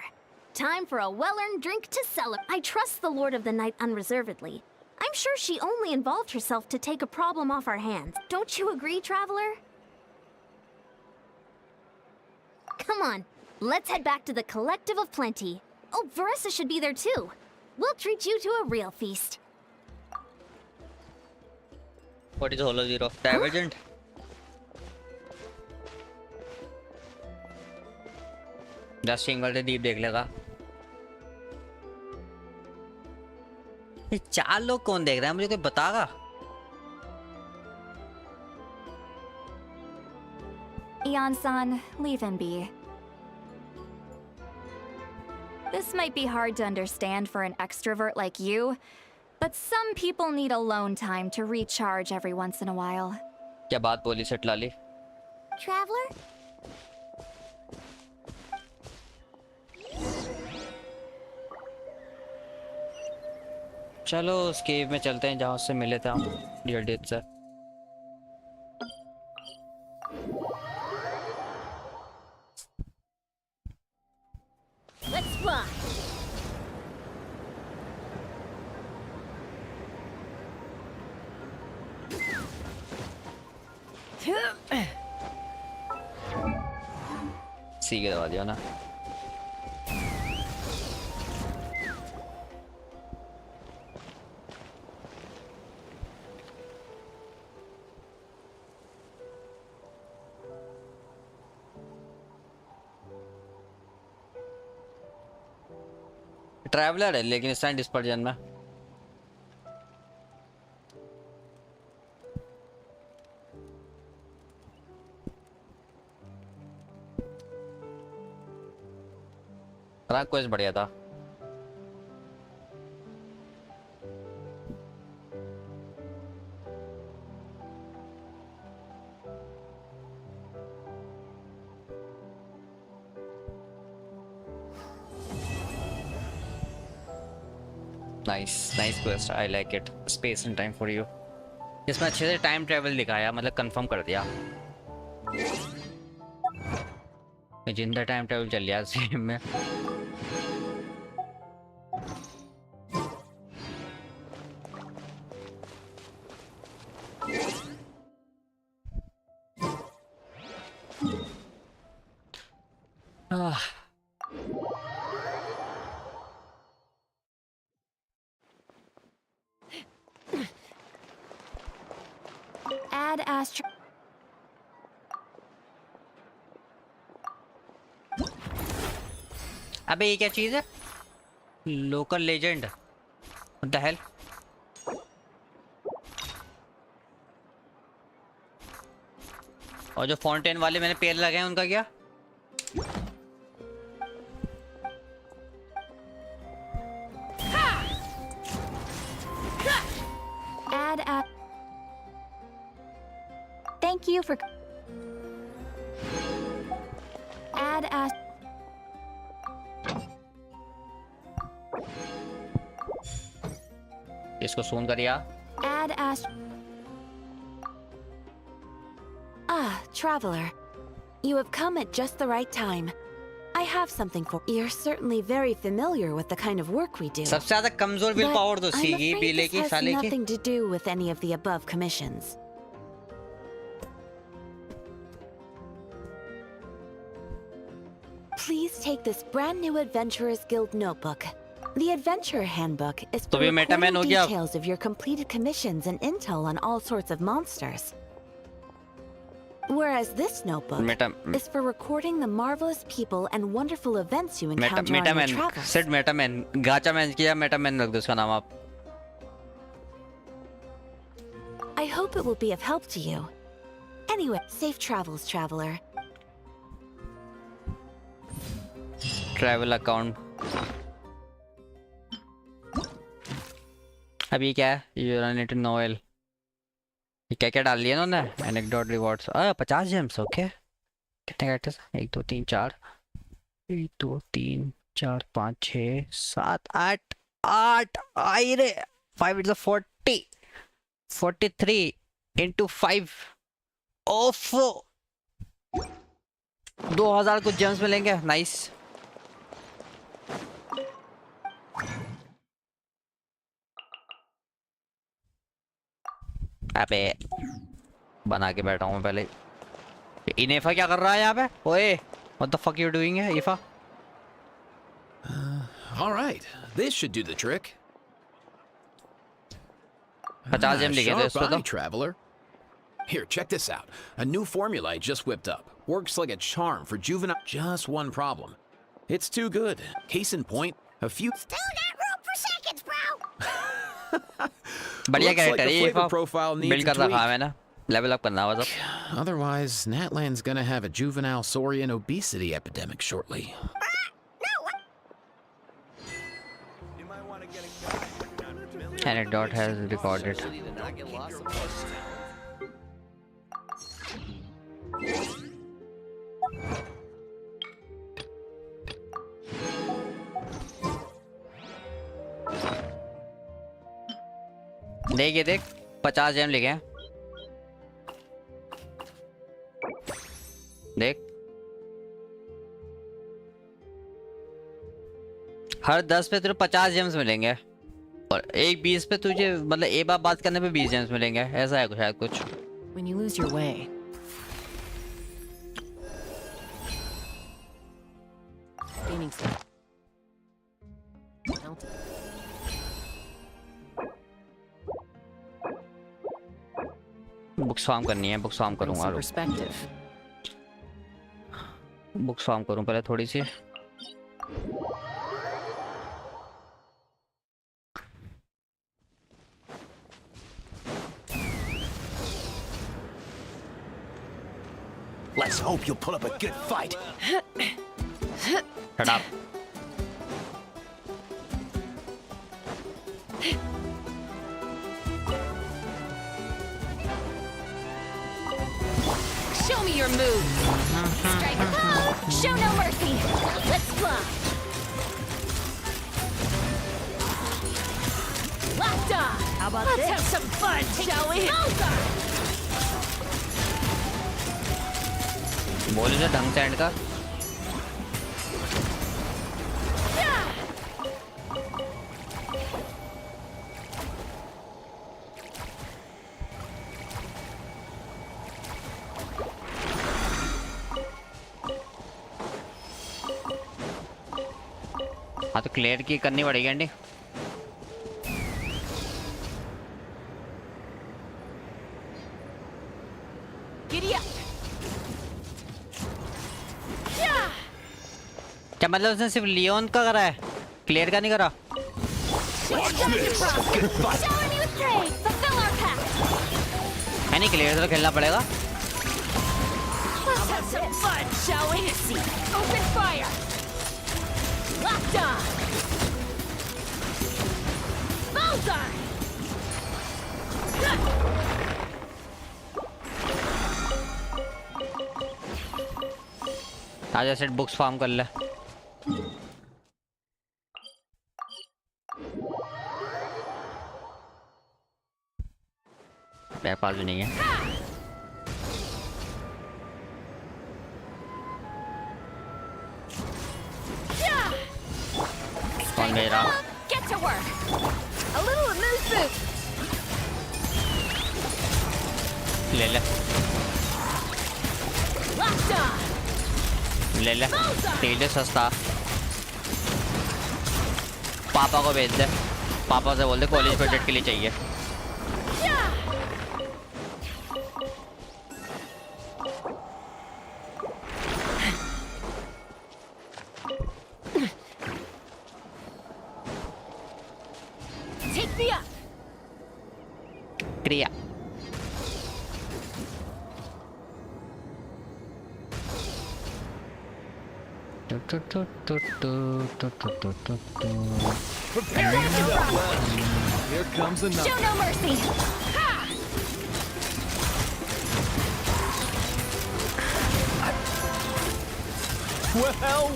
Time for a well-earned drink to celebrate. I trust the Lord of the Night unreservedly. I'm sure she only involved herself to take a problem off our hands. Don't you agree, Traveler? Come on, let's head back to the Collective of Plenty. Oh, Veressa should be there too. We'll treat you to a real feast. What is Holozero of Divergent? Just single से दीप देख लेगा ये 4 लोग कौन देख रहा है मुझे कोई बतागा Eon-san, leave him be. This might be hard to understand for an extrovert like you, but some people need alone time to recharge every once in a while. क्या बात बोली सटलाली Traveler? चलो उस केव में चलते हैं जहाँ उससे मिले थे हम डियर डेथ से Let's fly. सी के दबा दिया ना ट्रैवलर है लेकिन इस टाइम डिस्पर्जन में ट्रैक क्वेस्ट बढ़िया था nice quest I like it space and time for you इसमें अच्छे से टाइम ट्रैवल दिखाया मतलब कंफर्म कर दिया जिंदा टाइम ट्रैवल चल गया सेम में Add Astro... अबे ये क्या चीज है local legend what the hell और जो फाउंटेन वाले मैंने पेड़ लगाए उनका क्या Add Thank you for... Add इसको सून करिया Add Ah, Traveler. You have come at just the right time. I have something for you. You're certainly very familiar with the kind of work we do. सबसे ज़्यादा कमजोर will power तो I'm सीगी afraid बीले this की has साले की nothing to do with any of the above commissions. Please take this brand new Adventurers Guild notebook. The Adventurer Handbook is for तो भी मेटामैन recording हो गया details of your completed commissions and intel on all sorts of monsters. Whereas this notebook is for recording the marvelous people and wonderful events you encounter on your मेटामैन travels. Set मेटामैन गाचामैन किया मेटामैन रख दो उसका नाम आप I hope it will be of help to you. Anyway, safe travels, traveler. Travel account अभी क्या है, यू रन इट नोवेल, ये क्या क्या डाल लिया इन्होंने, एनेक्डोट रिवॉर्ड्स 50 जेम्स। ओके, कितने कैरेक्टर्स, 1 2 3 4, 1 2 3 4 5 6 7 8 8 आई रे, 5 इट्स 40, 43 into 5 ऑफ 2000 कुछ जेम्स मिलेंगे। नाइस। अबे बना के बैठा हूँ पहले। इनेफा क्या कर रहा है यहाँ पे? ओए, what the fuck you doing है इफा? All right, this should do the trick. 50 gem लिखे थे इस पे तो। Traveler. Here, check this out. A new formula I just whipped up. Works like a charm for juvenile. Just one problem. It's too good. Case in point, a few. Still got room for seconds, bro. बढ़िया Looks like character the है ये flavor इफा, profile needs build a कर रखा है tweak. मैंने, level up करना बस। Otherwise, Natlan's gonna have a juvenile saurian obesity epidemic shortly. Anecdote has recorded. देख ये देख, 50 जेम लिखे हैं। देख, हर 10 पे तुझे 50 जेम्स मिलेंगे और एक 20 पे तुझे, मतलब एक बार बात करने पे 20 जेम्स मिलेंगे, ऐसा है शायद कुछ। When you lose your way. GamingStream. Books farm करनी है, बुक्स फार्म Bring करूंगा। some perspective. बुक्स फार्म करूं पहले थोड़ी सी। Let's hope you'll put up a good fight. Shut up. Show me your moves. Strike a blow. Show no mercy. Let's fly. Locked on. How about Let's have some fun, shall we? बोल इसे ढंग से and कर। हाँ तो clear की करनी पड़ेगी एंडी। क्या मतलब उसने सिर्फ लियोन का करा है, क्लियर का नहीं करा? नहीं, क्लियर तो खेलना पड़ेगा। आजा सेट बुक्स फार्म कर ले। मेरे पास भी नहीं है। कौन मेरा? Get to work. A little amuse boost. ले ले Locked on. ले ले, तेल सस्ता। पापा को भेज दे, पापा से बोल दे कॉलेज प्रोजेक्ट के लिए चाहिए। Take me up. क्रिया Prepare yourself! Here comes another. Show no mercy! Ha!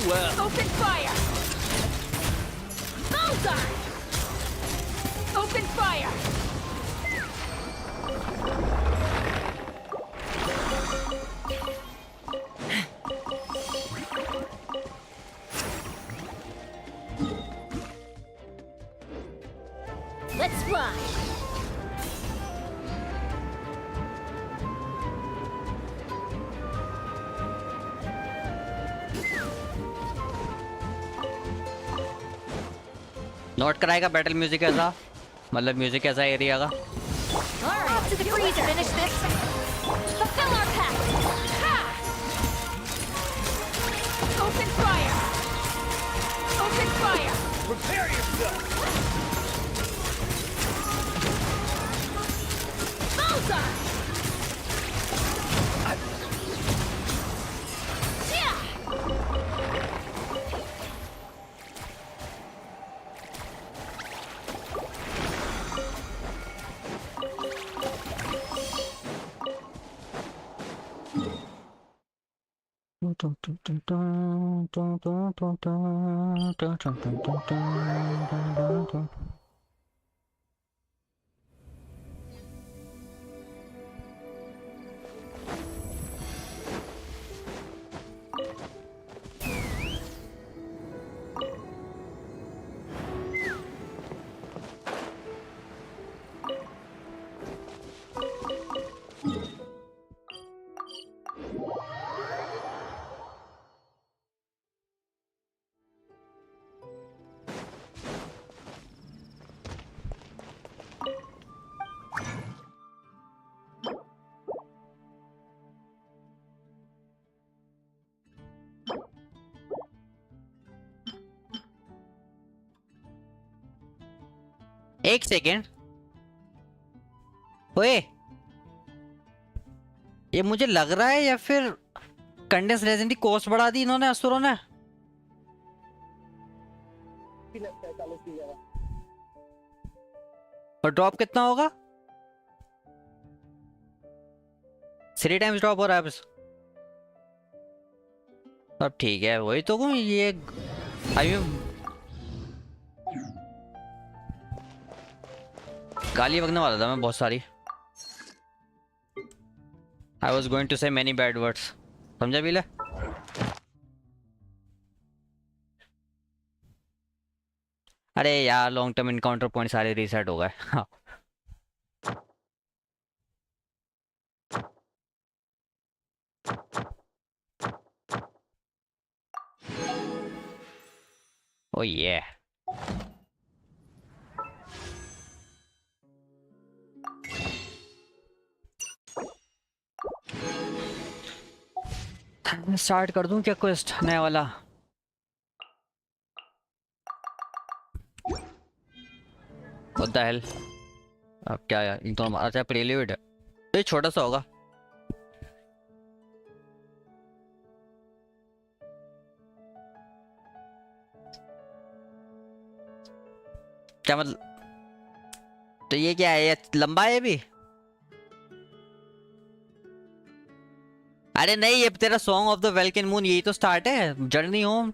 Well. Open fire! Bullseye! Open fire! Let's fly! Note कराएगा बैटल म्यूजिक कैसा, मतलब म्यूजिक कैसा एरिया का। Off to the freezer! Finish this! Fulfill our pact! Ha! Open fire! Open fire! Prepare yourself! Bullseye! Yeah! एक second, ओए ये मुझे लग रहा है या फिर कंडेंस रेजिन की कॉस्ट बढ़ा दी इन्होंने असुरों ने। और ड्रॉप कितना होगा? 3 टाइम्स ड्रॉप हो रहा है बस। अब ठीक है, वही तो कहूँ ये गाली बकने वाला था मैं बहुत सारी। I was going to say many bad words. समझा भी ले? अरे यार लॉन्ग टर्म इनकाउंटर पॉइंट सारे रीसेट हो गए। Oh yeah. स्टार्ट कर दूं क्या क्वेस्ट नया वाला? What the hell? अब क्या यार, इन तो अच्छा प्रील्यूड है तो ये छोटा सा होगा। क्या मतलब? तो ये क्या है, ये लंबा है भी? अरे नहीं, ये तेरा song of the Vulcan moon यही तो स्टार्ट है, जर्नी होम।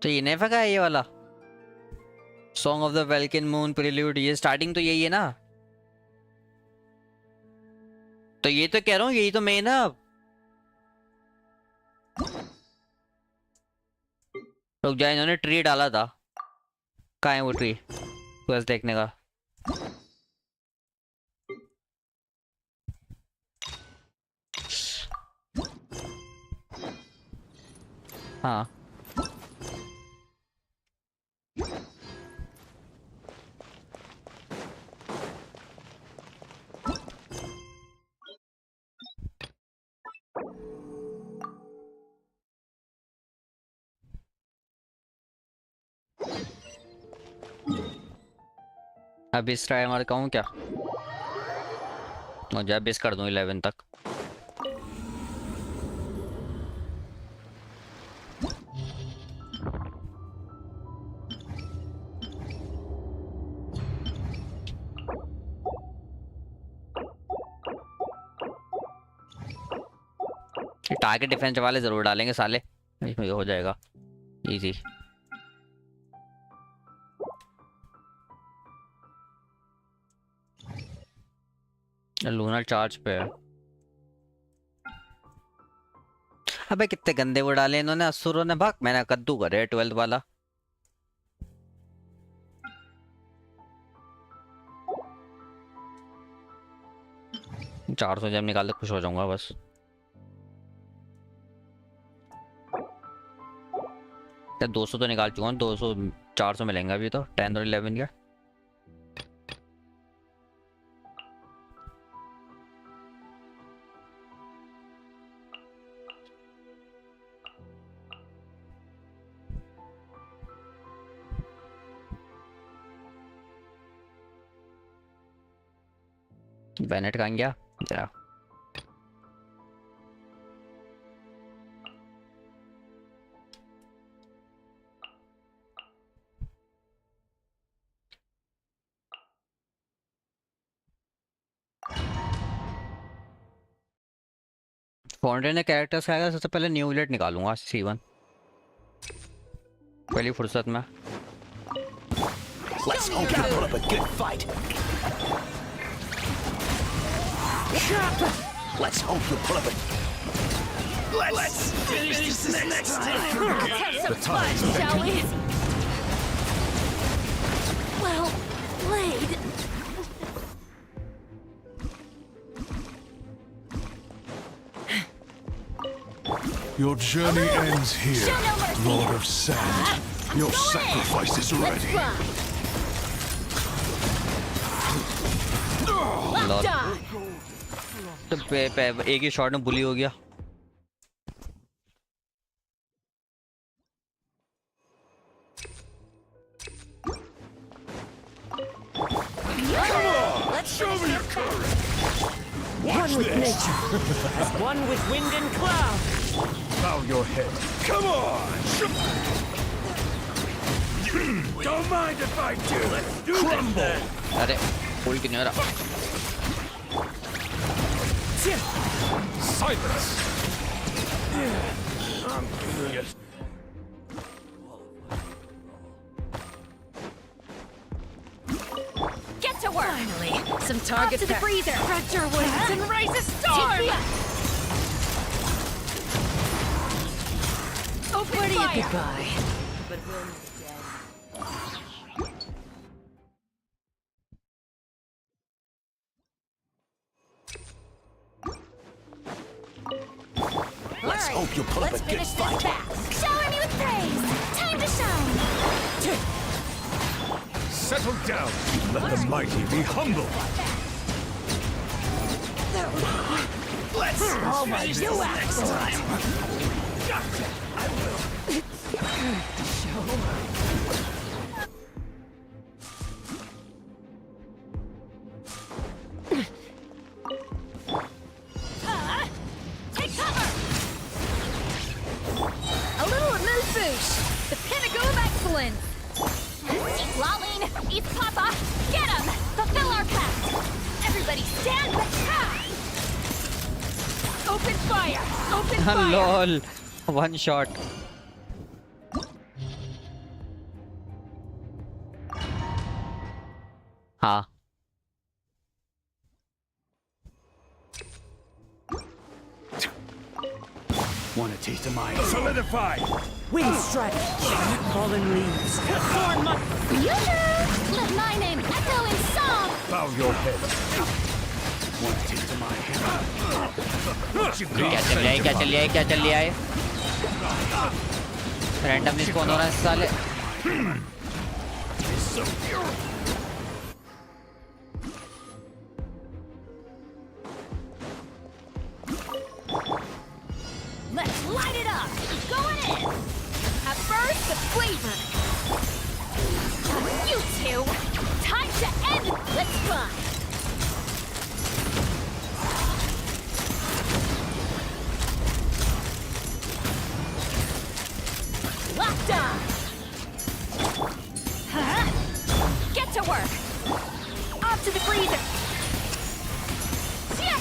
तो ये नेफा का है ये वाला song of the Vulcan moon prelude, ये स्टार्टिंग तो यही है ना? तो ये तो कह रहा हूँ यही तो मेन है। अब रुक जाए, इन्होंने ट्री डाला था, कहाँ है वो ट्री क्वेस्ट देखने का? हाँ अभी इस ट्राई मार कहूँ क्या? मुझे अब इस कर दूँ 11 तक। टारगेट डिफेंस वाले जरूर डालेंगे साले, इसमें ये हो जाएगा इजी। लूनर चार्ज पे है। अबे कितने गंदे वो डाले इन्होंने असुरों ने, भाग मैंने कद्दू करे 12th वाला। चार 400 जब निकाल खुश हो जाऊंगा बस। या 200 तो निकाल चुका हूँ, 200 400 मिलेंगे अभी तो 10 और 11 का। बेनेट कहाँ गया जरा। फाउंटेन ने कैरेक्टर्स का आएगा, सबसे पहले न्यू इलेट निकालूंगा C1 पहली फुर्सत में। Let's hope you put up a good fight. Let's hope you put up a... Let's finish this next time. Let's have some fun, shall we? Well played. Your journey ends here, Lord of Sand. Your sacrifice is ready. तो एक ही shot में बुली हो गया। Let's show me your courage. One with nature, as one with wind and cloud. Bow your head. Come on! Don't mind if I do. Let's do Crumble. अरे पुल क्यों नहीं हो रहा? Silence. Get to work. Finally, some targets to the freezer. Stretch your wings and raise a storm. Open Where do you goodbye? But we'll Let's hope you put up a good fight. Shower me with praise! Time to shine! Settle down. Let the mighty be humble. Let's finish this next time. I will. take cover. A little amuse bouche. The pinnacle of excellence. Eat Lolene! Eat Papa! Get him! Fulfill our pact! Everybody stand back! Open fire. Open fire. Lol one shot. हाँ Want a taste of my... Solidify. Wind strike. Fallen leaves. Thorn my... Let my name echo in song! Bow your head. Want a taste of my... क्या चल रहा है, क्या चल रहा है, क्या चल रहा है? रैंडमली स्पॉन हो रहा है साले। Let's light it up! Going in! At first, the flavor! You two! Time to end this fun! Locked on! Huh? Get to work! Off to the freezer! Yeah!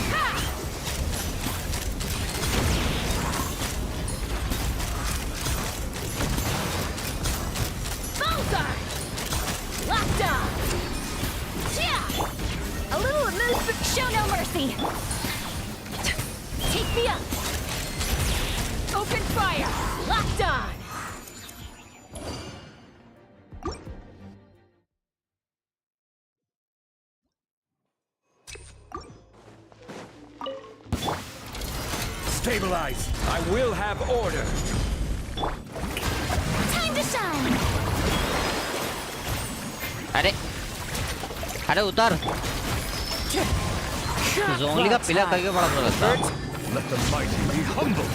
fire! Locked on! Stabilize! I will have order! Time to shine! अरे उतर जोंगली का pillar करके बड़ा बुरा लगता है। Let the mighty be humble.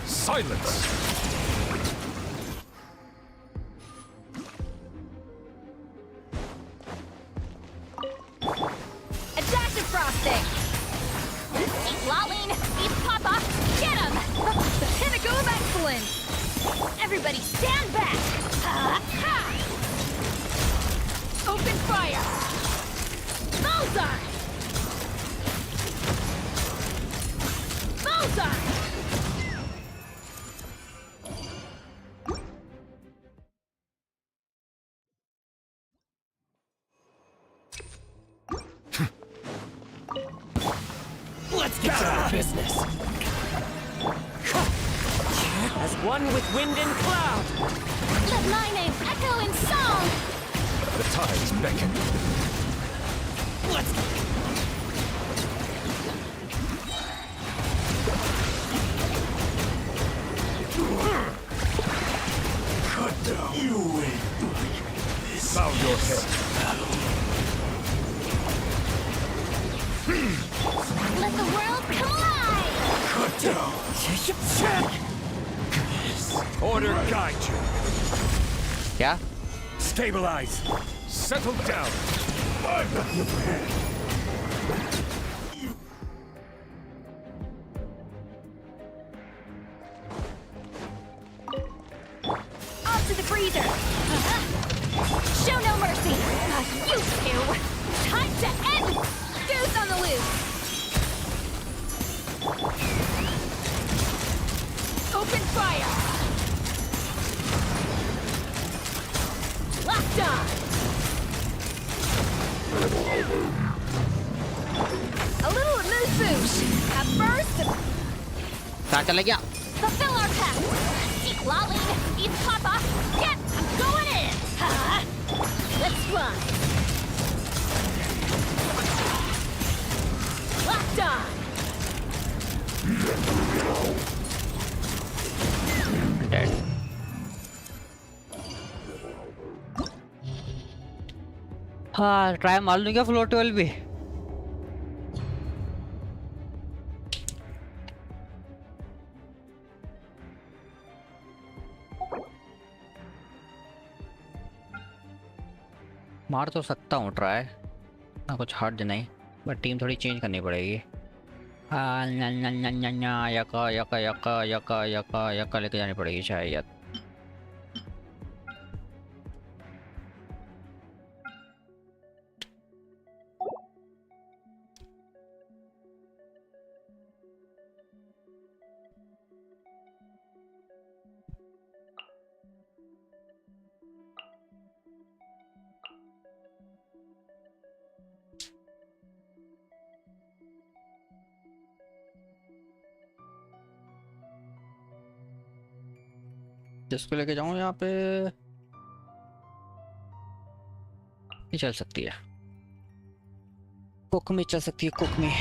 Silence. A dash of frosting! Lolling! Beef Papa! Get him! The pinnacle of excellence! Everybody stand back! Open fire! Bullseye! Bullseye! Let's get to our business. As one with wind and cloud. Let my name echo in song! The tides beckon. Let's Cut down. You win. Bow your head. Let the world come alive! Cut down. Order guide you. क्या Stabilize. Settle down. I've got your head. Off to the freezer! Show no mercy! You two! Time to end! Deuce on the loose! Open fire! Locked on! A little amuse-bouche! At first, कहाँ चले गया? Fulfill our pact! Seek lolling! Beef Papa! Get! I'm going in! let's run! Locked on! Dead. हाँ try मार लूँ क्या floor 12 भी? मार तो सकता हूँ ट्राई ना, कुछ हार्ड नहीं, बट टीम थोड़ी चेंज करनी पड़ेगी। हाँ यका यका यका यका यका यका लेके जानी पड़ेगी शायद। जिसको लेके जाऊं यहाँ पे ये चल सकती है, कुक में चल सकती है, कुक में।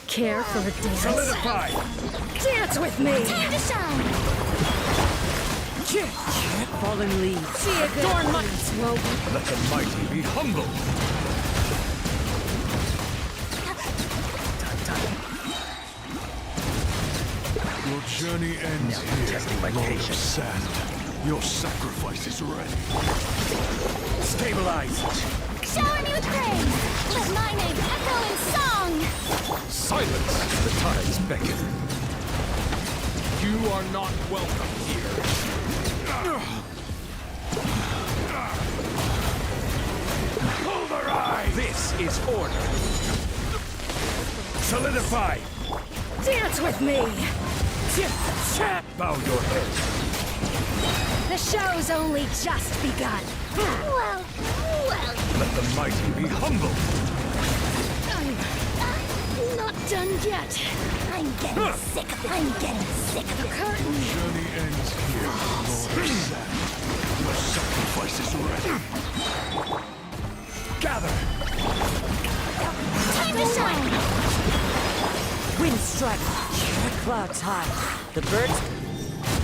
Care for a dance? Solidify. Dance with me! Time to shine! Fallen leaves. See a good once, won't we? Let the mighty be humble. Your journey ends here, Lord of Sand. Your sacrifice is ready. Stabilize! Shower me with praise! Let my name echo in song! Silence! The tides beckon. You are not welcome here. is order. Solidify. Dance with me! Bow your head. The show's only just begun. Well. Let the mighty be humble. Not done yet. I'm getting sick of it. I'm getting sick of The curtain. Journey ends here, Lord of Sand. Your sacrifice is ready. Gather. Time to shine. Wind strike. The clouds high. The birds.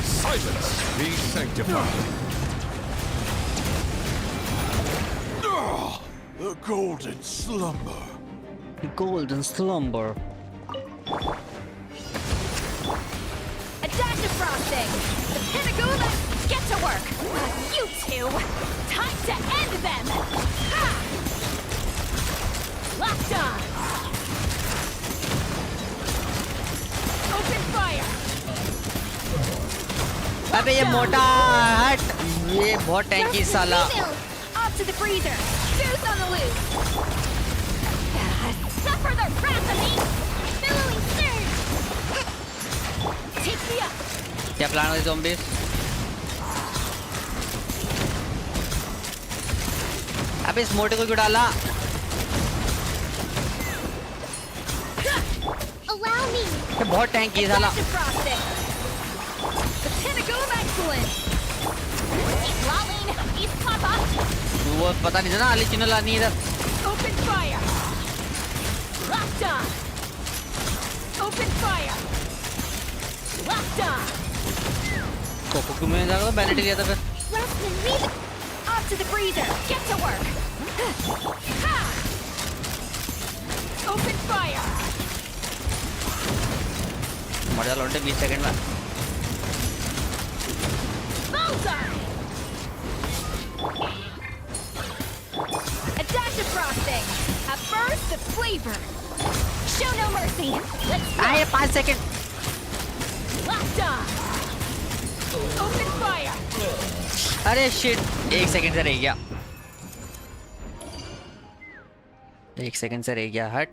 Silence be sanctified. The golden slumber. Golden slumber. A dash of frosting! The Pinagula, get to work! You two! Time to end them! Ha! Locked on! Open fire! अबे ये मोटा हट, ये बहुत टैंकी साला. Off to the freezer! Juice on the loose! Suffer the wrath of me! Billowing surge! Take me up! क्या plan है zombies? अबे इस मोटे को क्यों डाला? Allow me. ये बहुत टैंकी साला. The Pinagula excellent! Keep lolling! He's Papa! वो पता नहीं था ना आली चिन्ह लानी इधर. Open fire! Locked on! Open fire! Locked on! Coco क्यों मैंने जाकर बैनेट लिया था फिर? Rustman, leave it. Off to the freezer! Get to work! Ha! Open fire! मर जा लौटे 20 सेकंड में. Bullseye! A dash of frosting! A burst of flavor! Show no mercy! Let's go! आए 5 second. Locked on! Open fire! अरे shit, 1 second से रह गया. 1 second से रह गया. हट.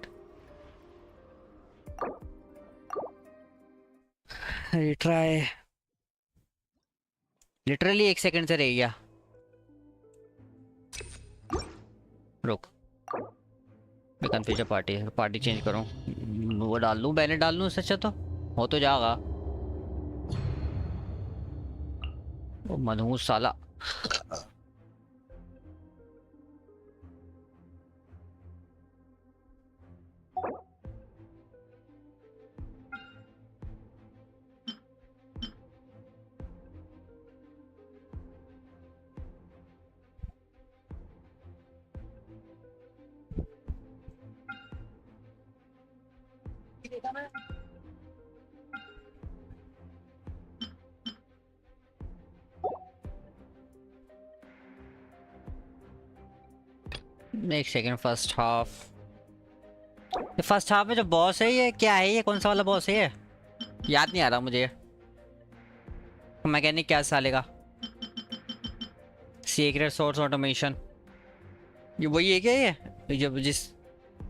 रिट्राई. लिटरली 1 सेकंड से रह गया. रुक, मैं कंफ्यूजन पार्टी चेंज करूं. वो डाल लूं, बैनर डाल लूं. इससे अच्छा तो हो तो जाएगा. वो मनहूस साला. एक सेकंड. फर्स्ट हाफ में जो बॉस है ये क्या है? ये कौन सा वाला बॉस है? ये याद नहीं आ रहा मुझे. मैकेनिक क्या साले का? Secret source automation. ये वही है क्या? ये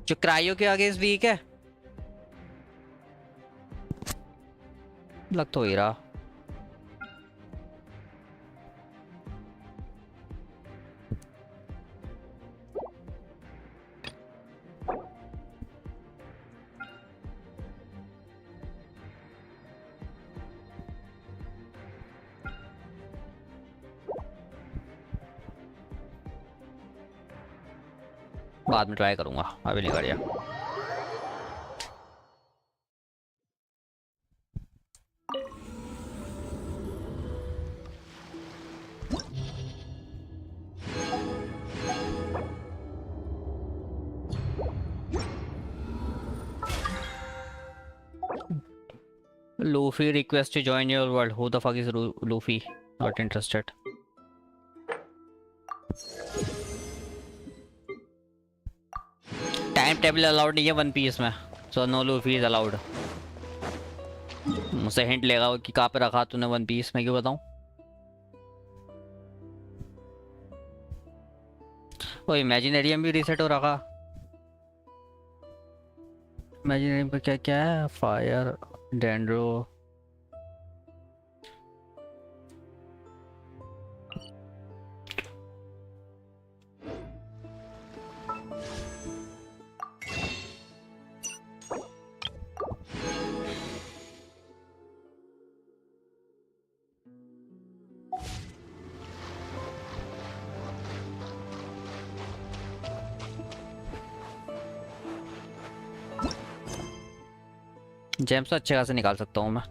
जो क्रायो के अगेंस्ट वीक है. लग तो ही रहा. बाद में ट्राई करूंगा, अभी नहीं करिया. Luffy request to join your world. Who the fuck is Luffy? Not interested. Time table allowed नहीं है वन पीस में, so no Luffy is allowed. मुझसे हिंट लेगा कि कहाँ पे रखा तूने वन पीस, मैं क्यों बताऊं? वो इमेजिनेरियम भी रीसेट हो रखा. इमेजिनरी पे क्या क्या है? फायर, डेंड्रो, जेम्स तो अच्छे खासे निकाल सकता हूँ मैं।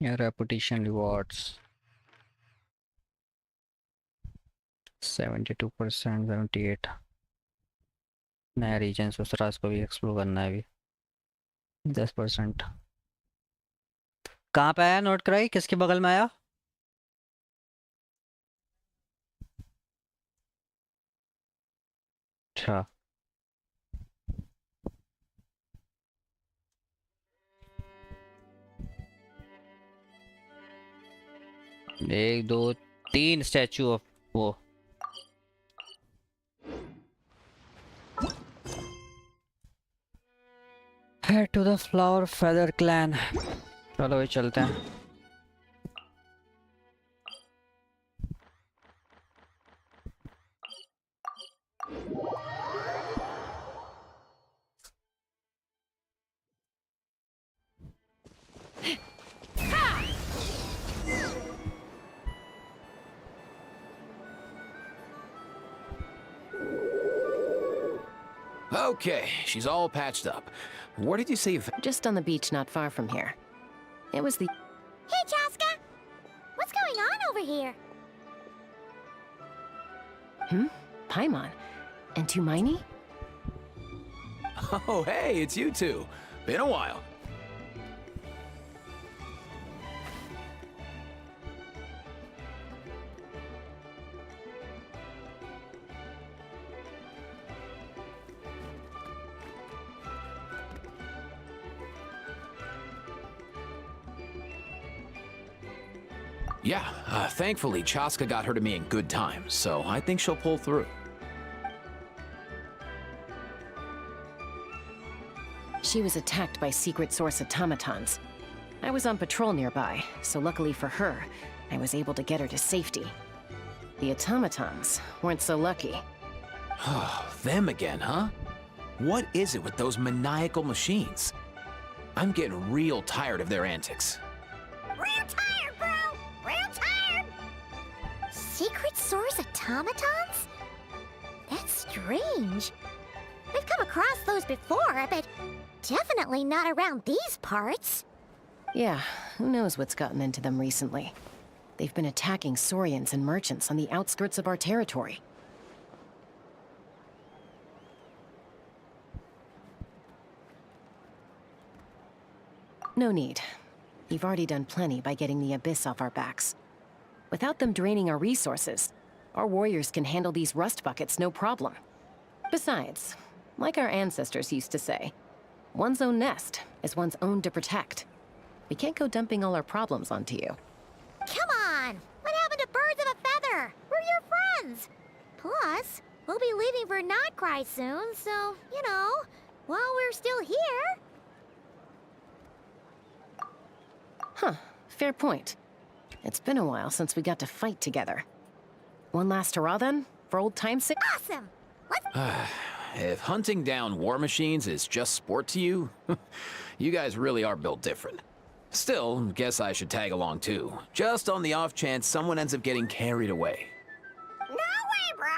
Yeah, reputation rewards 72%, 78। नया रीजन ससुराल को भी एक्सप्लोर करना है अभी। 10%। कहाँ पे आया नोट कराई? किसके बगल में आया? अच्छा, एक दो तीन स्टैचू ऑफ वो। Head to the flower feather clan. चलो भाई चलते हैं। Okay, she's all patched up. Where did you say you Just on the beach not far from here. It was the... Hey, Chaska! What's going on over here? Paimon. And Tumaini? Oh, hey, it's you two. Been a while. Yeah, thankfully Chaska got her to me in good time, so I think she'll pull through. She was attacked by secret source automatons. I was on patrol nearby, so luckily for her, I was able to get her to safety. The automatons weren't so lucky. Them again, huh? What is it with those maniacal machines? I'm getting real tired of their antics. Real tired, bro! Real tired! Secret source automatons? That's strange. We've come across those before, but definitely not around these parts. Yeah, who knows what's gotten into them recently. They've been attacking Saurians and merchants on the outskirts of our territory. No need. We've already done plenty by getting the Abyss off our backs. Without them draining our resources, our warriors can handle these rust buckets no problem. Besides, like our ancestors used to say, one's own nest is one's own to protect. We can't go dumping all our problems onto you. Come on! What happened to birds of a feather? We're your friends! Plus, we'll be leaving for Notcry soon, so, you know, while we're still here... Huh, fair point. It's been a while since we got to fight together. One last hurrah then, for old time's sake? Awesome! Let's... If hunting down war machines is just sport to you, you guys really are built different. Still, guess I should tag along too. Just on the off chance someone ends up getting carried away. No way, bro!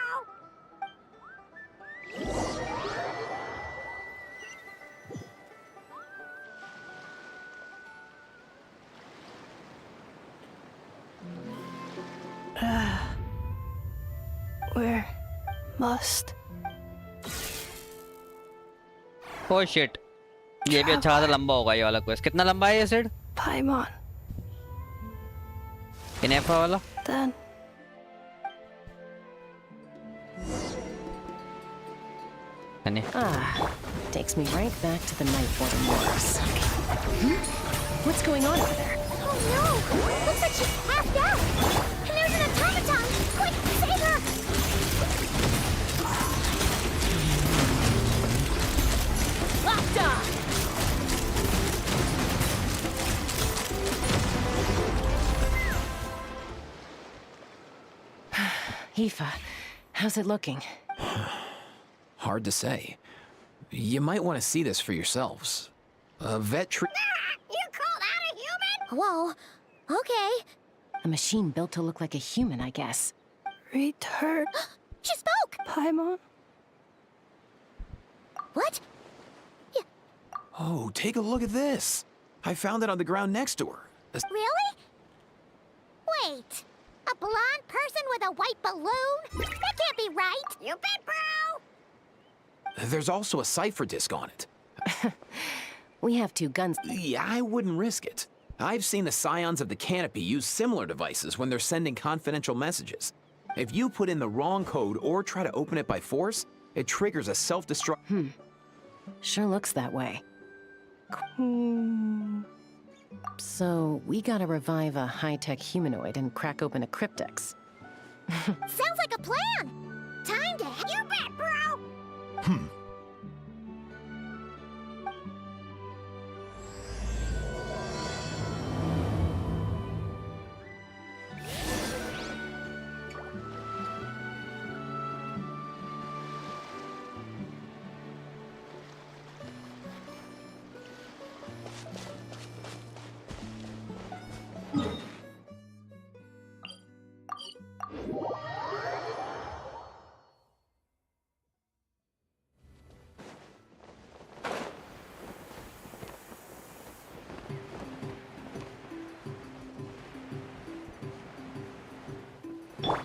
Where must Oh shit. ये भी अच्छा खासा लंबा होगा ये वाला quest. कितना लंबा है ये सिड? Paimon? इनेफा वाला? Then Takes me right back to the Nightborn Wars. What's going on over there? Oh no! Looks like she's half dead! And there's an automaton! Quick, save her! Locked on! Aoife, how's it looking? Hard to say. You might want to see this for yourselves. A vet tree. You call that a human? Whoa. Okay. A machine built to look like a human, I guess. return. She spoke! Paimon? What? Oh, take a look at this. I found it on the ground next to her. Really? Wait. A blonde person with a white balloon? That can't be right. You bet, bro! There's also a cipher disk on it. We have 2 guns. Yeah, I wouldn't risk it. I've seen the scions of the canopy use similar devices when they're sending confidential messages. If you put in the wrong code or try to open it by force, it triggers a self-destruct. Sure looks that way. So, we gotta revive a high-tech humanoid and crack open a cryptex. Sounds like a plan! Time to... You bet, bro!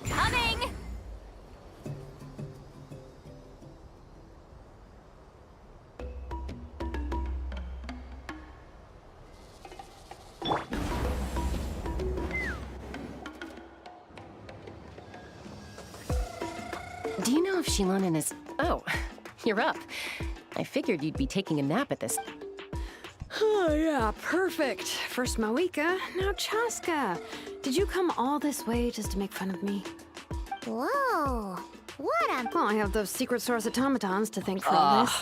Coming! Do you know if Shilonen is... Oh, you're up. I figured you'd be taking a nap at this... Oh, yeah, perfect. First Mawika, now Chaska. Did you come all this way just to make fun of me? Whoa. What a... Well, I have those secret source automatons to thank for all this.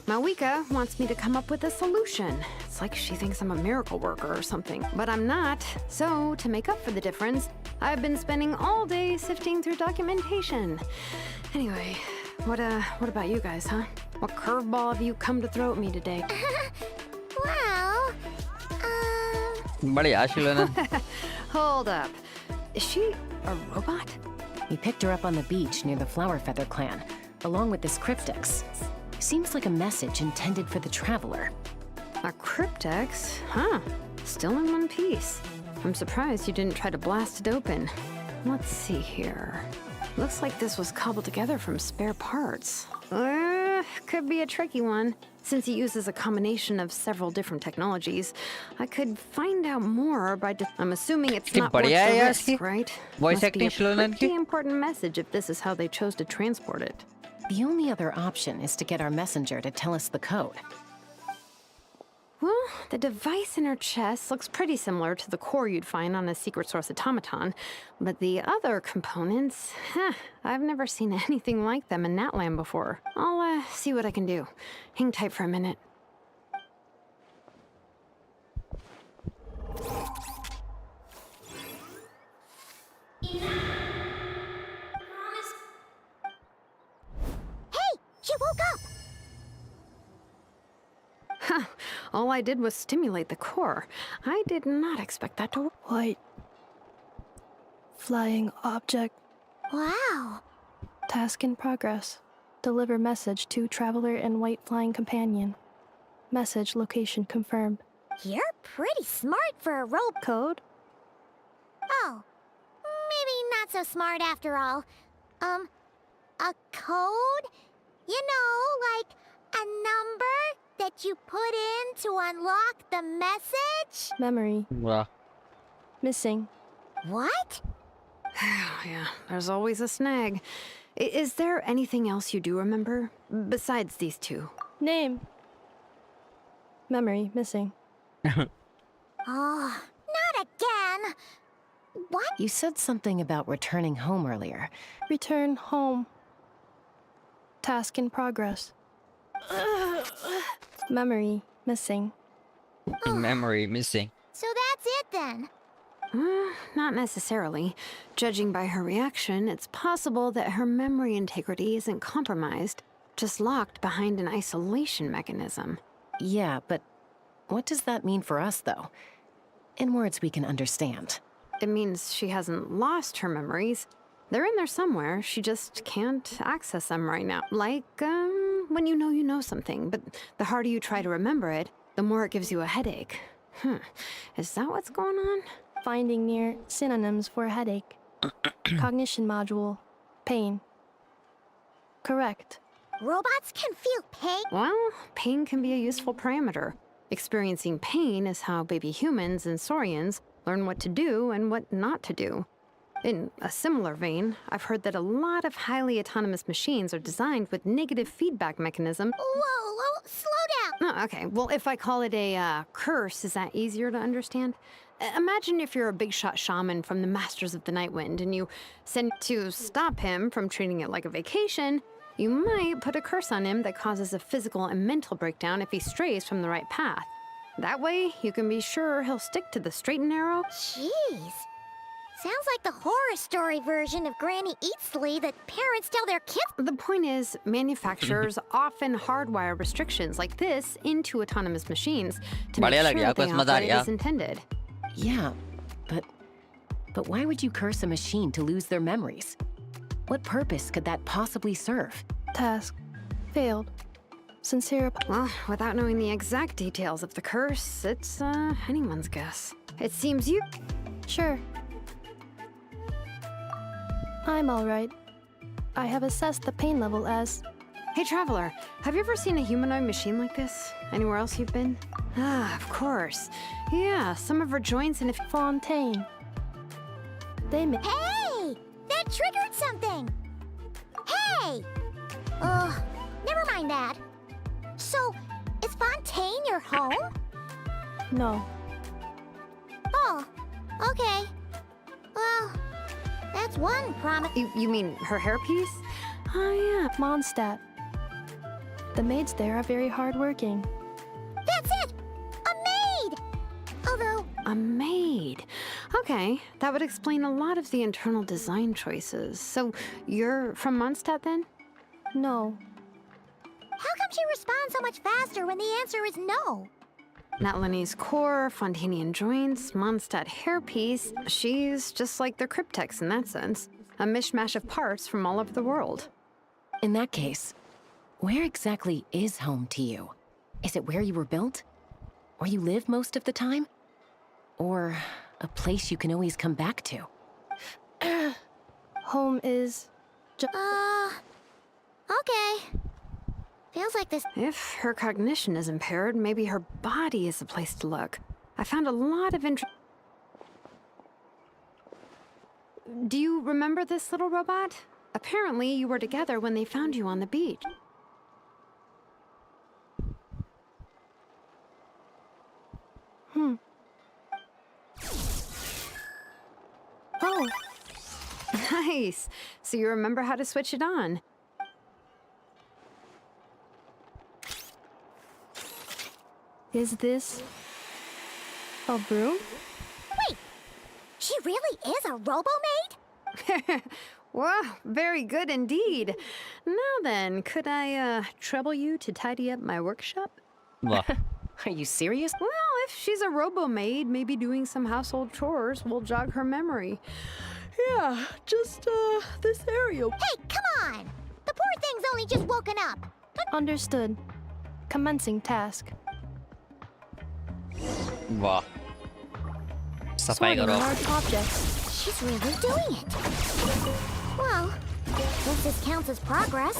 Mawika wants me to come up with a solution. It's like she thinks I'm a miracle worker or something, but I'm not. So, to make up for the difference, I've been spending all day sifting through documentation. Anyway, what about you guys, huh? What curveball have you come to throw at me today? Well... बढ़िया शिलोनन. Hold up. Is she a robot? We picked her up on the beach near the Flower Feather clan, along with this cryptex. Seems like a message intended for the traveler. A cryptex? Huh. Still in one piece. I'm surprised you didn't try to blast it open. Let's see here. Looks like this was cobbled together from spare parts. Could be a tricky one. Since it uses a combination of several different technologies, I could find out more by I'm assuming it's not worth the risk, right? Voice Must acting be a Shilonen pretty important message if this is how they chose to transport it. The only other option is to get our messenger to tell us the code. Well, the device in her chest looks pretty similar to the core you'd find on a secret source automaton, but the other components, I've never seen anything like them in Natland before. I'll see what I can do. Hang tight for a minute. Hey! She woke up! Huh, All I did was stimulate the core. I did not expect that to... White. Flying object. Wow. Task in progress. Deliver message to Traveler and White Flying Companion. Message location confirmed. You're pretty smart for a rope. Code? Oh. Maybe not so smart after all. A code? You know, like a number that you put in to unlock the message? Memory. Wow. Missing. What? Yeah, there's always a snag. Is there anything else you do remember? Besides these two? Name. Memory missing. Oh, not again. What? You said something about returning home earlier. Return home. Task in progress. Memory missing. Memory missing. So that's it then. Not necessarily. Judging by her reaction, it's possible that her memory integrity isn't compromised, just locked behind an isolation mechanism. Yeah, but what does that mean for us, though? In words we can understand. It means she hasn't lost her memories. They're in there somewhere, she just can't access them right now. Like, when you know something, but the harder you try to remember it, the more it gives you a headache. Is that what's going on? Finding near synonyms for headache. Cognition module. Pain. Correct. Robots can feel pain? Well, pain can be a useful parameter. Experiencing pain is how baby humans and saurians learn what to do and what not to do. In a similar vein, I've heard that a lot of highly autonomous machines are designed with negative feedback mechanism. Whoa, slow down! Oh, okay, well, if I call it a curse, is that easier to understand? Imagine if you're a big shot shaman from the Masters of the Nightwind and you send to stop him from treating it like a vacation. You might put a curse on him that causes a physical and mental breakdown if he strays from the right path. That way, you can be sure he'll stick to the straight and narrow. Jeez. Sounds like the horror story version of Granny Eatsley that parents tell their kids. The point is, manufacturers often hardwire restrictions like this into autonomous machines to make sure they operate as intended. Yeah, but why would you curse a machine to lose their memories? What purpose could that possibly serve? Task. Failed. Sincere. Well, without knowing the exact details of the curse, it's anyone's guess. It seems you... Sure. I'm alright. I have assessed the pain level as... Hey, Traveler, have you ever seen a humanoid machine like this? Anywhere else you've been? Ah, of course. Yeah, some of her joints and... Fontaine. They may... Hey! That triggered something! Hey! Never mind that. So, is Fontaine your home? No. Oh, okay. Well, that's one promise. You mean her hairpiece? Oh yeah, Mondstadt. The maids there are very hardworking. That's it! A maid! Although... A maid. Okay, that would explain a lot of the internal design choices. So, you're from Mondstadt then? No. How come she responds so much faster when the answer is no? Natlanese core, Fontanian joints, Mondstadt hairpiece. She's just like the Cryptex in that sense. A mishmash of parts from all over the world. In that case, where exactly is home to you? Is it where you were built? Where you live most of the time? Or a place you can always come back to? Home is... Okay. Feels like this... If her cognition is impaired, maybe her body is the place to look. I found a lot of Do you remember this little robot? Apparently, you were together when they found you on the beach. Oh. Nice. So you remember how to switch it on. Is this a broom? Wait, she really is a robo-maid? Wow, very good indeed. Now then, could I trouble you to tidy up my workshop? Wow. Are you serious? Well, if she's a robo-maid, maybe doing some household chores will jog her memory. Yeah, just, this area. Hey, come on! The poor thing's only just woken up. Understood. Commencing task. वाह सफाई Sorting करो large objects. She's really doing it. Well, guess this counts as progress.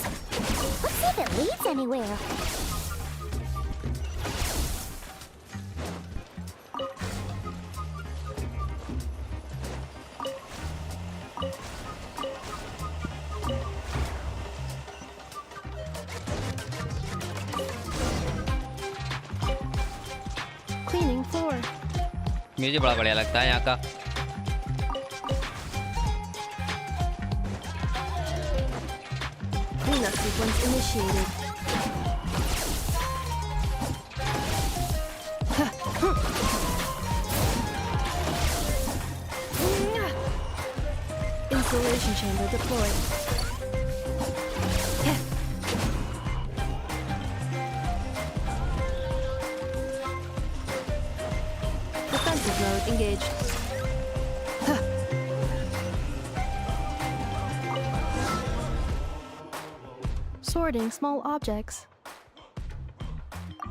Let's see if it leads anywhere. Cleaning floor. मुझे बड़ा बढ़िया लगता है यहाँ का Cleanup sequence initiated. Installation chamber deployed. Defensive mode engaged. Sorting small objects.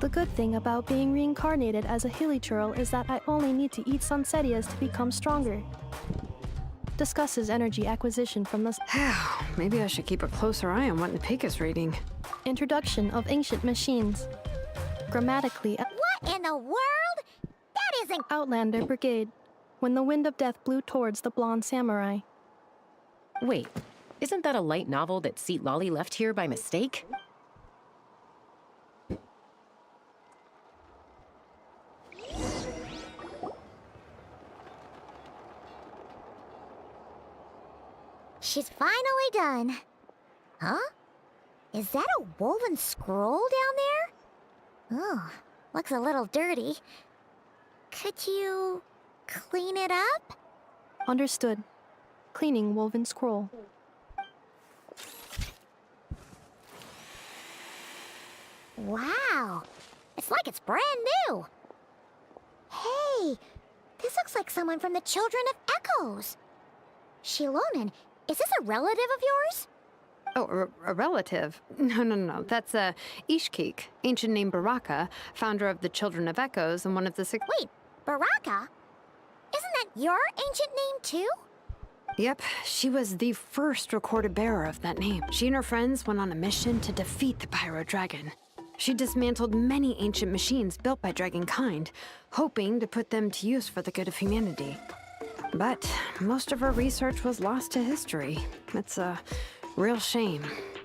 The good thing about being reincarnated as a hilichurl is that I only need to eat sunsetias to become stronger. Discusses energy acquisition from the Maybe I should keep a closer eye on what Nepik is reading. introduction of ancient machines. Grammatically, What in the world? That isn't... Outlander Brigade. When the wind of death blew towards the blonde samurai. Wait, isn't that a light novel that Seat Lolly left here by mistake? She's finally done. Huh? Is that a woven scroll down there? Oh, looks a little dirty. Could you clean it up? Understood. Cleaning woven scroll. Wow, it's like it's brand new. Hey, this looks like someone from the Children of Echoes. Shilonen, is this a relative of yours? Oh, a relative? No. That's Ishkik, ancient name Baraka, founder of the Children of Echoes and one of the six... Wait, Baraka? Isn't that your ancient name too? Yep, she was the first recorded bearer of that name. She and her friends went on a mission to defeat the Pyro Dragon. She dismantled many ancient machines built by Dragonkind, hoping to put them to use for the good of humanity. But most of her research was lost to history. It's a real shame.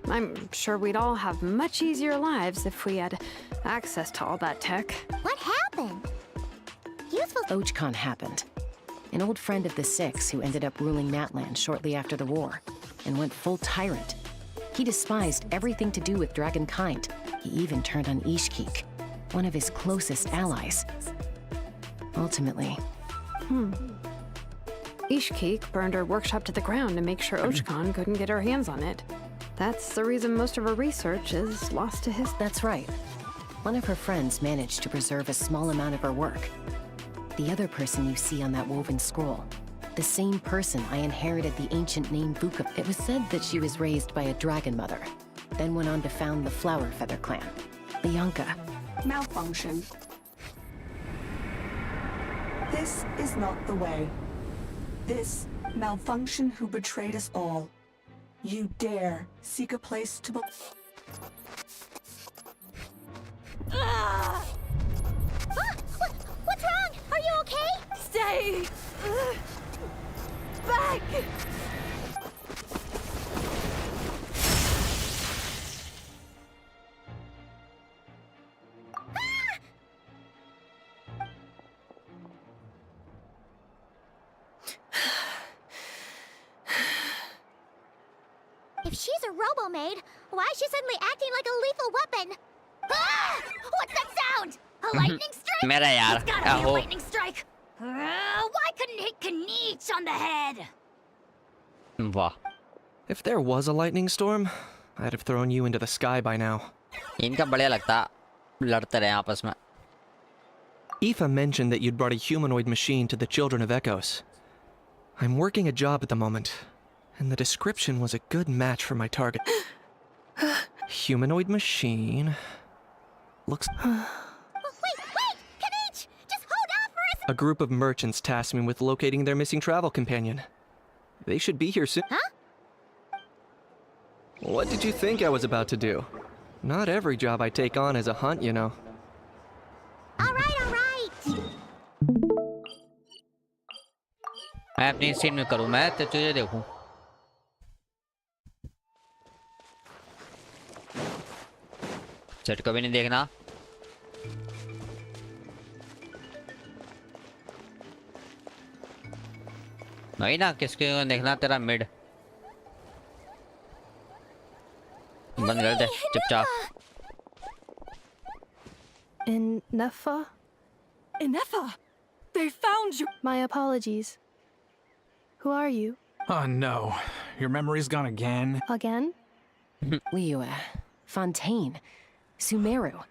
I'm sure we'd all have much easier lives if we had access to all that tech. What happened? Useful... OchKon happened. An old friend of the Six who ended up ruling Natlan shortly after the war, and went full tyrant. He despised everything to do with Dragonkind. He even turned on Ishkik, one of his closest allies. Ultimately... Ishkik burned her workshop to the ground to make sure OchKon couldn't get her hands on it. That's the reason most of her research is lost to history. That's right. One of her friends managed to preserve a small amount of her work. The other person you see on that woven scroll, the same person I inherited the ancient name Vuka. It was said that she was raised by a dragon mother, then went on to found the Flower Feather clan, the Yonka. Malfunction. This is not the way. This malfunction who betrayed us all. You dare seek a place to What's wrong? Are you okay? Stay back. If she's a robo-maid, why is she suddenly acting like a lethal weapon? Ah! What's that sound? A lightning strike? मेरा यार It's gotta be a lightning strike. Why couldn't it hit Kanich on the head? वाह If there was a lightning storm, I'd have thrown you into the sky by now. इनका बढ़िया लगता लड़ते रहे आपस में Aoife mentioned that you'd brought a humanoid machine to the Children of Echoes. I'm working a job at the moment, and the description was a good match for my target. Humanoid machine... looks... Wait! Kanich! Just hold off for us! A group of merchants tasked me with locating their missing travel companion. They should be here soon. Huh? What did you think I was about to do? Not every job I take on is a hunt, you know. Alright! मैं अपनी scene में करूँ, मैं तो तुझे देखूँ। Set कभी नहीं देखना। नहीं ना, किसके देखना तेरा मिड। बंद कर दे चुपचाप। Ineffa? Ineffa! They found you! My apologies. Who are you? Oh no. Your memory's gone again? Again? Liyue, Fontaine, Sumeru.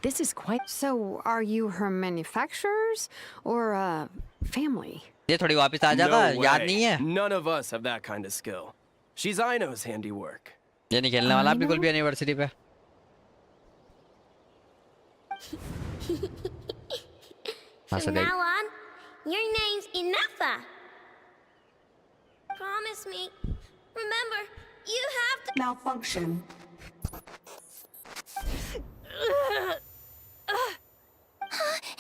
This is quite... So, are you her manufacturers or family? ये थोड़ी वापस आ जाएगा, याद नहीं है। None of us have that kind of skill. She's Aino's handiwork. ये नहीं खेलने वाला बिल्कुल भी एनिवर्सरी पे। From now on, your name's Ineffa. Promise me. Remember, you have to... Malfunction.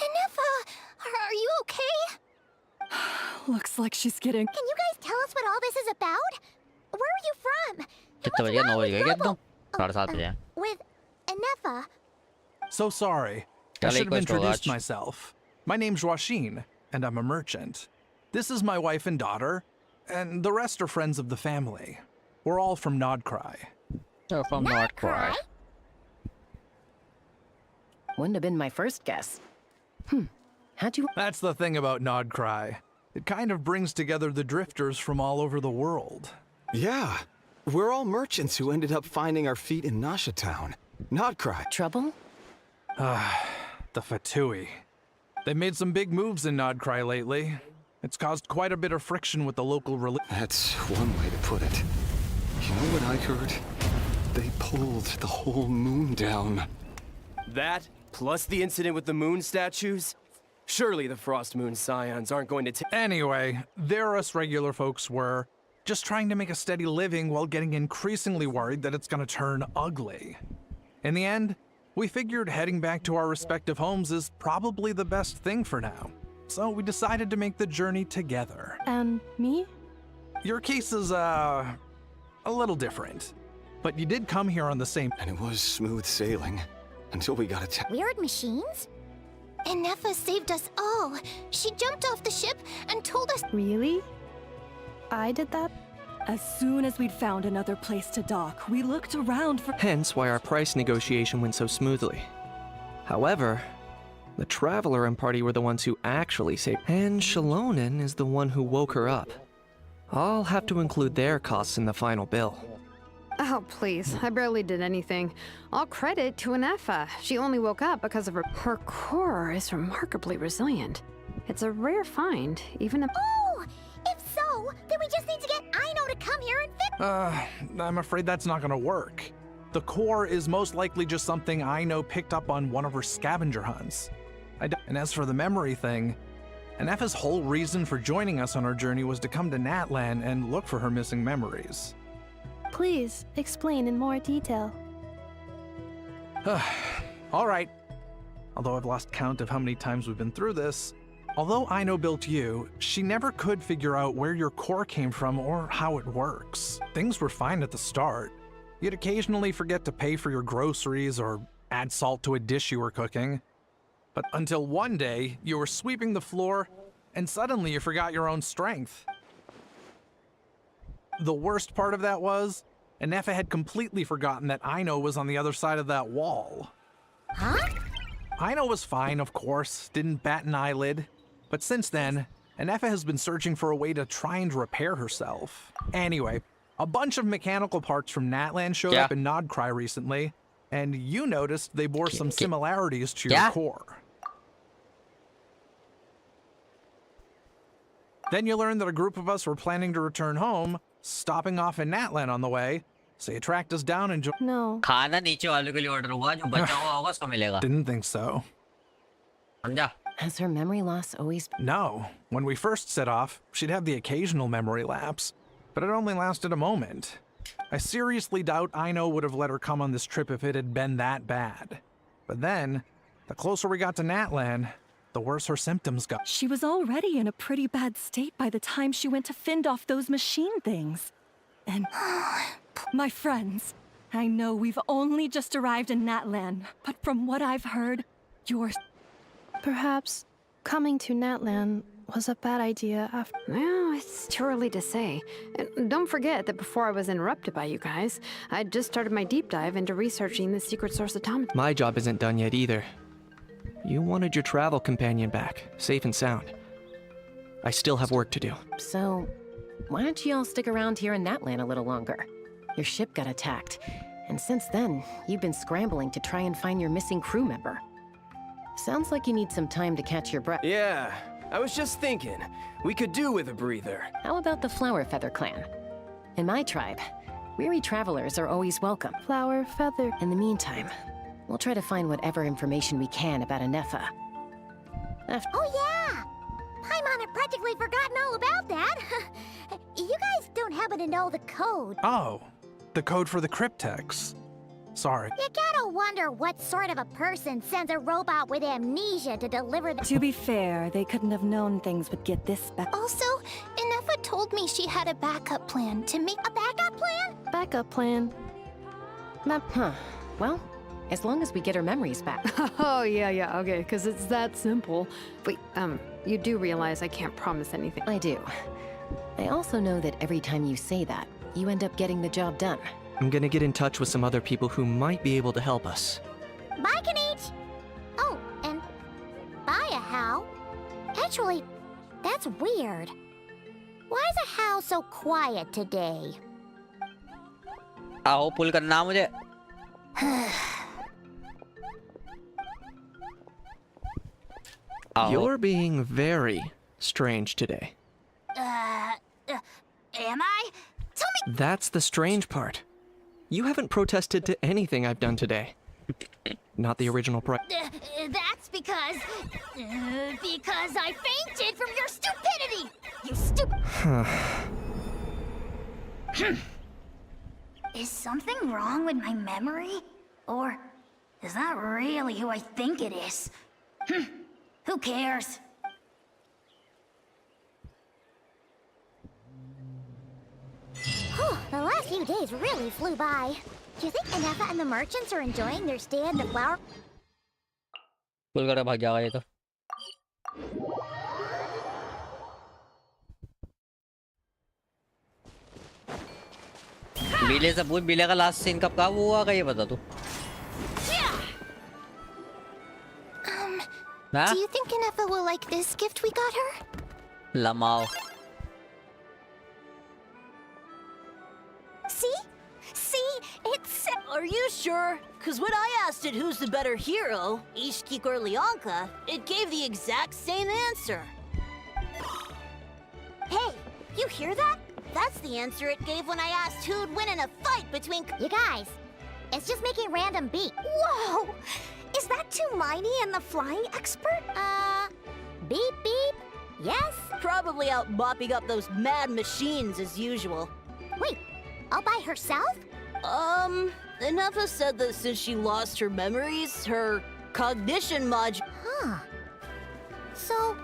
Ineffa! Are you okay? Looks like she's getting... Can you guys tell us what all this is about? Where are you from? कितने बजे? 9 बजे क्या एकदम? 7:30 बजे। With Ineffa. So sorry. I should have introduced myself. My name's Joachine, and I'm a merchant. This is my wife and daughter, and the rest are friends of the family. We're all from Nodcry. They're from Nodcry. Wouldn't have been my first guess. How'd you... That's the thing about Nodcry. It kind of brings together the drifters from all over the world. Yeah. We're all merchants who ended up finding our feet in Nasha Town. Nodcry. Trouble? The Fatui. They made some big moves in Nodcry lately. It's caused quite a bit of friction with the local religion. That's one way to put it. You know what I heard? They pulled the whole moon down. That, plus the incident with the moon statues? Surely the Frost Moon Scions aren't going to take... Anyway, there us regular folks were just trying to make a steady living while getting increasingly worried that it's gonna turn ugly. In the end, we figured heading back to our respective homes is probably the best thing for now. So we decided to make the journey together. And me? Your case is, a little different. But you did come here on the same... And it was smooth sailing until we got attacked. Weird machines? Ineffa saved us all. She jumped off the ship and told us... Really? I did that? As soon as we'd found another place to dock, we looked around for... Hence why our price negotiation went so smoothly. However, the Traveler and party were the ones who actually saved... And Shalonen is the one who woke her up. I'll have to include their costs in the final bill. Oh, please. I barely did anything. All credit to Ineffa. She only woke up because of her core is remarkably resilient. It's a rare find, even a... Oh! If so, then we just need to get Aino to come here and fix... I'm afraid that's not gonna work. The core is most likely just something Aino picked up on one of her scavenger hunts. And as for the memory thing, Ineffa's whole reason for joining us on our journey was to come to Natlan and look for her missing memories. Please, explain in more detail. All right. Although I've lost count of how many times we've been through this, although Aino built you, she never could figure out where your core came from or how it works. Things were fine at the start. You'd occasionally forget to pay for your groceries or add salt to a dish you were cooking. But until one day, you were sweeping the floor, and suddenly you forgot your own strength. The worst part of that was, Ineffa had completely forgotten that Aino was on the other side of that wall. Huh? Aino was fine, of course, didn't bat an eyelid. But since then, Ineffa has been searching for a way to try and repair herself. Anyway, a bunch of mechanical parts from Natlan showed up in Nodcry recently, and you noticed they bore some similarities to your core. Then you learn that a group of us were planning to return home, stopping off in Natlan on the way, so you tracked us down and No. खाना नीचे वाले के लिए order हुआ, जो बचा हुआ होगा उसको मिलेगा. Didn't think so. समझा? Has her memory loss always... No. When we first set off, she'd have the occasional memory lapse, but it only lasted a moment. I seriously doubt Aino would have let her come on this trip if it had been that bad. But then, the closer we got to Natlan, the worse her symptoms got. She was already in a pretty bad state by the time she went to fend off those machine things. And... my friends, I know we've only just arrived in Natlan, but from what I've heard, you're... Perhaps coming to Natlan was a bad idea after... Well, it's too early to say. And don't forget that before I was interrupted by you guys, I'd just started my deep dive into researching the secret source automaton. My job isn't done yet either. You wanted your travel companion back, safe and sound. I still have work to do. So, why don't you all stick around here in Natlan a little longer? Your ship got attacked, and since then, you've been scrambling to try and find your missing crew member. Sounds like you need some time to catch your breath. Yeah, I was just thinking. We could do with a breather. How about the Flower Feather clan? In my tribe, weary travelers are always welcome. Flower Feather. In the meantime, we'll try to find whatever information we can about Anefa. Oh yeah! Paimon had practically forgotten all about that. You guys don't happen to know the code. Oh, the code for the cryptex. Sorry. You gotta wonder what sort of a person sends a robot with amnesia to deliver the— To be fair, they couldn't have known things would get this bad. Also, Anefa told me she had a backup plan to make— A backup plan? Backup plan. Huh. Well, as long as we get her memories back. Oh, yeah, okay, because it's that simple. Wait, you do realize I can't promise anything. I do. I also know that every time you say that, you end up getting the job done. I'm gonna get in touch with some other people who might be able to help us. Bye, Kanich! Oh, and bye, a How. Actually, that's weird. Why is a How so quiet today? आओ पुल करना है मुझे. You're being very strange today. Am I? Tell me. That's the strange part. You haven't protested to anything I've done today. Not the original That's because I fainted from your stupidity. You stupid. Is something wrong with my memory? Or is that really who I think it is? Who cares? Whew, the last few days really flew by. Do you think Anefa and the merchants are enjoying their stay in the flower? पुल कर भाग जाएगा ये तो. बिले से पूछ, बिले का लास्ट सीन कब का हुआ ये बता तू. Do you think Anefa will like this gift we got her? लमाओ. See? It's... Are you sure? Because when I asked it who's the better hero, Ishkik or Leonka, it gave the exact same answer. Hey, you hear that? That's the answer it gave when I asked who'd win in a fight between... You guys, it's just making random beat. Whoa! Is that Tumaini and the flying expert? Beep beep? Yes? Probably out mopping up those mad machines as usual. Wait, all by herself? Anefa said that since she lost her memories, her cognition module... Huh. So,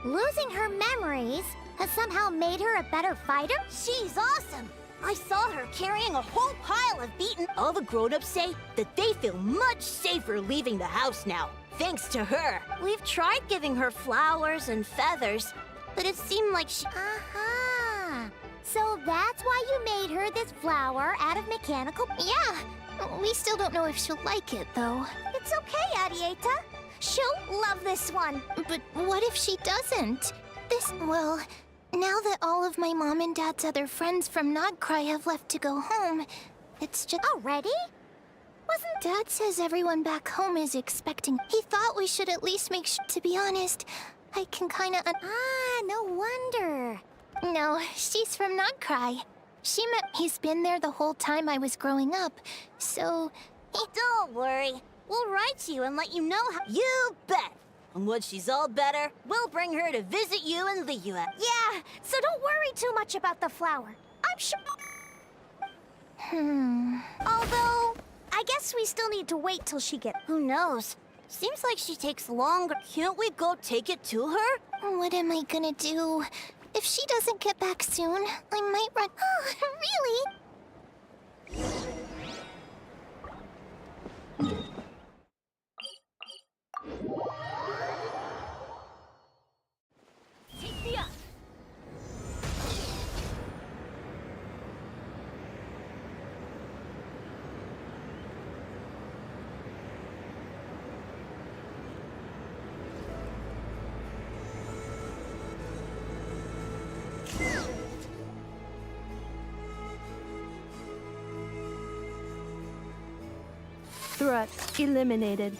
losing her memories has somehow made her a better fighter? She's awesome! I saw her carrying a whole pile of beaten... All the grown-ups say that they feel much safer leaving the house now, thanks to her. We've tried giving her flowers and feathers, but it seemed like she... Uh-huh. So that's why you made her this flower out of mechanical... Yeah, we still don't know if she'll like it, though. It's okay, Arieta. She'll love this one. But what if she doesn't? Well, now that all of my mom and dad's other friends from Nodcry have left to go home, it's just... Already? Dad says everyone back home is expecting... He thought we should at least make sure... To be honest, I can kinda no wonder. No, she's from Not Cry. She met. He's been there the whole time I was growing up, so... Don't worry. We'll write you and let you know how... You bet! And when she's all better, we'll bring her to visit you in the US. Yeah, so don't worry too much about the flower. I'm sure... Although, I guess we still need to wait till she gets... Who knows? Seems like she takes longer. Can't we go take it to her? What am I gonna do? If she doesn't get back soon, I might run... Oh, really? Threat eliminated.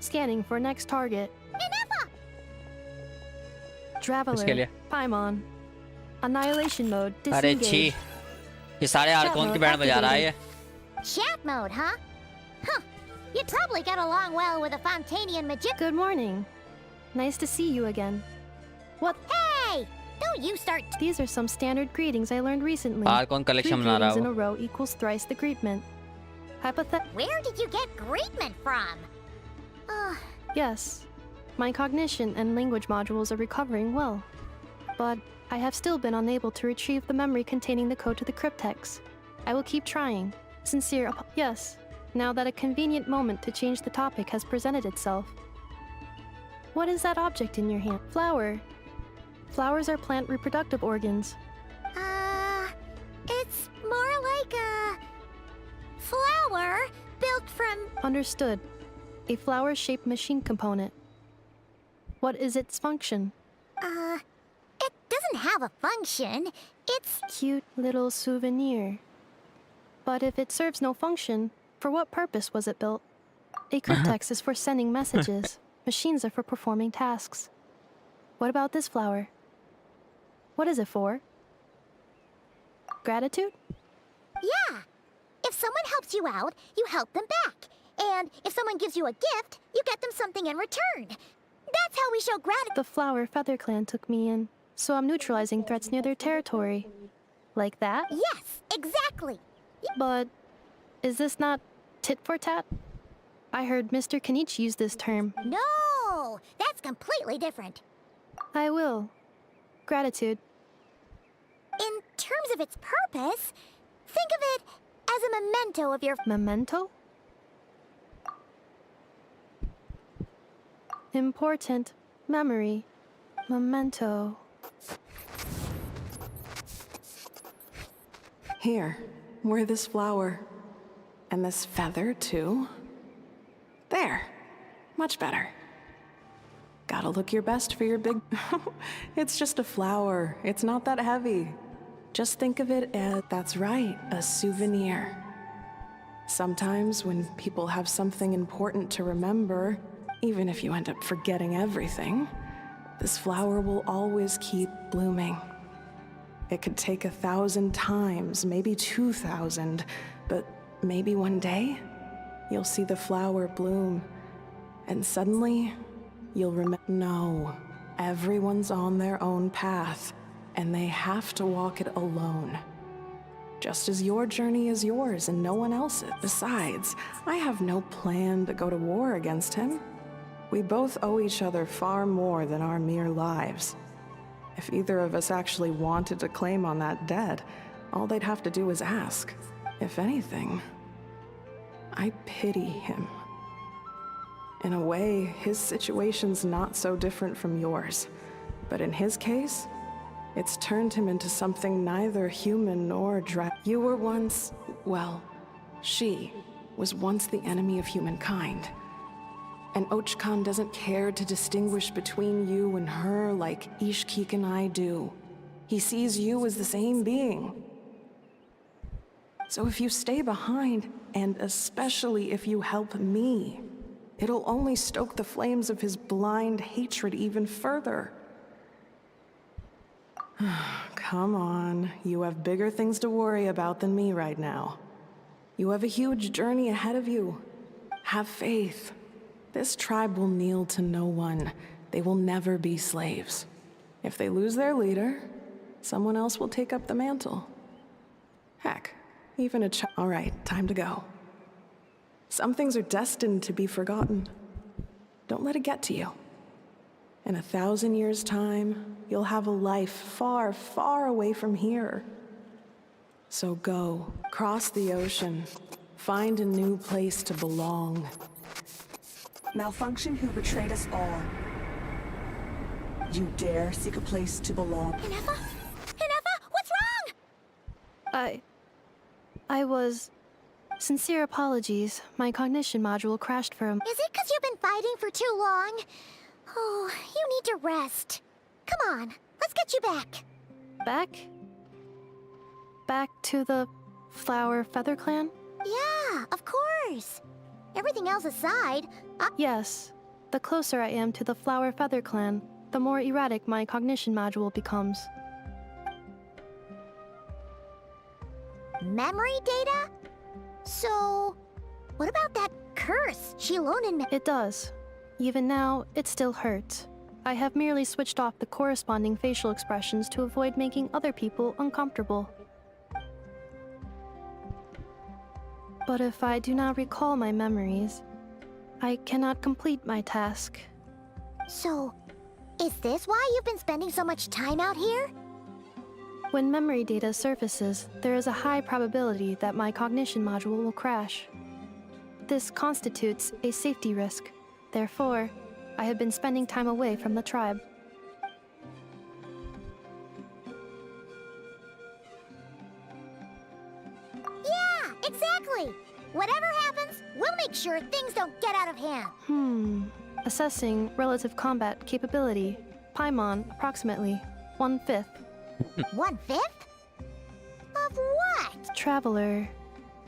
Scanning for next target. इसके Traveler. लिए Paimon. Annihilation mode. अरे छी Disengage. ये सारे आर्कोन की band बजा रहा है ये Chat mode, huh? Huh. You probably got along well with a Fontanian magician. Good morning. Nice to see you again. What? Hey! Don't you start... These are some standard greetings I learned recently. आर्कोन 3 collection बना रहा greetings in है a row equals thrice the greetment. Where did you get greetment from? Yes. My cognition and language modules are recovering well. But I have still been unable to retrieve the memory containing the code to the cryptex. I will keep trying. Sincere yes. Now that a convenient moment to change the topic has presented itself. What is that object in your hand? Flower. Flowers are plant reproductive organs. It's more like a... flower built from... Understood. A flower-shaped machine component. What is its function? It doesn't have a function. It's... Cute little souvenir. But if it serves no function, for what purpose was it built? A cryptex is for sending messages. Machines are for performing tasks. What about this flower? What is it for? Gratitude? Yeah. If someone helps you out, you help them back. And if someone gives you a gift, you get them something in return. That's how we show gratitude. The Flower Feather Clan took me in, so I'm neutralizing threats near their territory. Like that? Yes, exactly. But is this not tit for tat? I heard Mr. Kenichi use this term. No, that's completely different. I will. Gratitude. In terms of its purpose, think of it as a memento of your... Memento? Important memory. Memento. Here, wear this flower. And this feather, too. There. Much better. Gotta look your best for your big... It's just a flower. It's not that heavy. Just think of it as... That's right, a souvenir. Sometimes when people have something important to remember, even if you end up forgetting everything, this flower will always keep blooming. It could take 1,000 times, maybe 2,000, but maybe one day, you'll see the flower bloom, and suddenly, you'll remember. No, everyone's on their own path, and they have to walk it alone. Just as your journey is yours and no one else's. Besides, I have no plan to go to war against him. We both owe each other far more than our mere lives. If either of us actually wanted to claim on that debt, all they'd have to do is ask. If anything, I pity him. In a way, his situation's not so different from yours. But in his case, it's turned him into something neither human nor You were once, well, she was once the enemy of humankind. And Ochkan doesn't care to distinguish between you and her like Ishkik and I do. He sees you as the same being. So if you stay behind, and especially if you help me, It'll only stoke the flames of his blind hatred even further. Come on, you have bigger things to worry about than me right now. You have a huge journey ahead of you. Have faith. This tribe will kneel to no one. They will never be slaves. If they lose their leader, someone else will take up the mantle. Heck, even a child. All right, time to go. Some things are destined to be forgotten. Don't let it get to you. In 1,000 years' time, you'll have a life far, far away from here. So go, cross the ocean, find a new place to belong. Malfunction who betrayed us all. You dare seek a place to belong. Hinefa? Hinefa, what's wrong? I was... Sincere apologies. My cognition module crashed for a... Is it because you've been fighting for too long? Oh, you need to rest. Come on, let's get you back. Back? Back to the Flower Feather Clan? Yeah, of course. Everything else aside, Yes. The closer I am to the Flower Feather Clan, the more erratic my cognition module becomes. Memory data? So, what about that curse Shilonen? It does. Even now, it still hurts. I have merely switched off the corresponding facial expressions to avoid making other people uncomfortable. But if I do not recall my memories, I cannot complete my task. So, is this why you've been spending so much time out here? When memory data surfaces, there is a high probability that my cognition module will crash. This constitutes a safety risk. Therefore, I have been spending time away from the tribe. Yeah, exactly! Whatever happens, we'll make sure things don't get out of hand. Assessing relative combat capability. Paimon, approximately 1/5. 1/5? Of what? Traveler.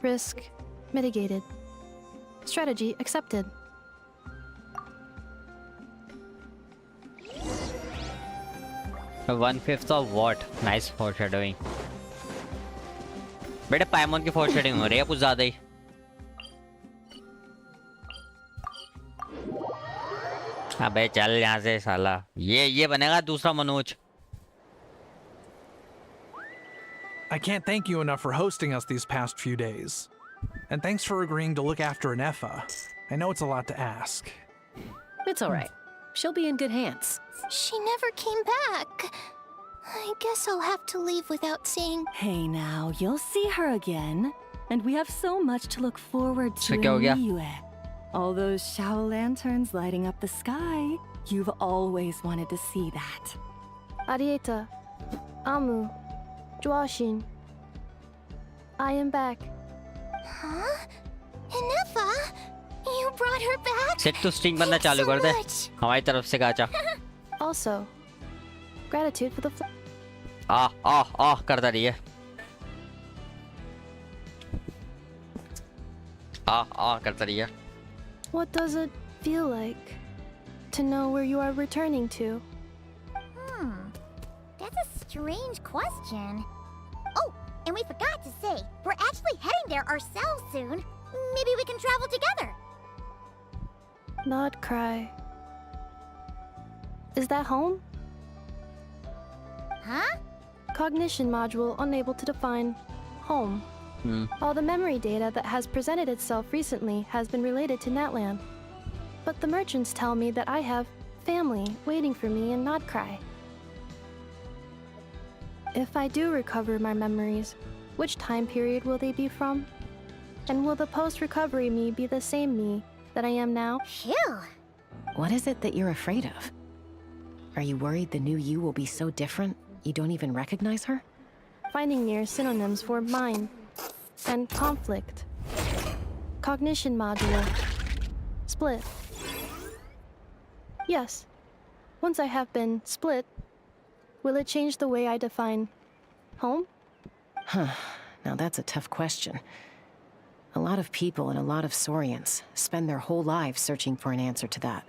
Risk mitigated. Strategy accepted. One-fifth of what? Nice foreshadowing. बेटे पाइमोन की foreshadowing हो रही है कुछ ज़्यादा ही. अबे चल यहाँ से साला. ये बनेगा दूसरा Manoj. I can't thank you enough for hosting us these past few days. And thanks for agreeing to look after Anefa. I know it's a lot to ask. It's all right. She'll be in good hands. She never came back. I guess I'll have to leave without seeing... Hey now, you'll see her again. And we have so much to look forward to in क्या हो गया? Liyue. All those Shao lanterns lighting up the sky. You've always wanted to see that. Arieta. Amu. Joashin. I am back. Huh? Hinefa? You brought her back? Set तो string बनना चालू कर दे हमारी तरफ से गाचा. Also, gratitude for the करता रही है. करता रही है. What does it feel like to know where you are returning to? That's a strange question. Oh, and we forgot to say, we're actually heading there ourselves soon. Maybe we can travel together. Not cry. Is that home? Huh? Cognition module unable to define home. All the memory data that has presented itself recently has been related to Natlan. But the merchants tell me that I have family waiting for me in Notcry. If I do recover my memories, which time period will they be from? And will the post-recovery me be the same me that I am now? Phew! What is it that you're afraid of? Are you worried the new you will be so different you don't even recognize her? Finding near synonyms for mine and conflict. Cognition module. Split. Yes. Once I have been split, will it change the way I define home? Huh. Now that's a tough question. A lot of people and a lot of Saurians spend their whole lives searching for an answer to that.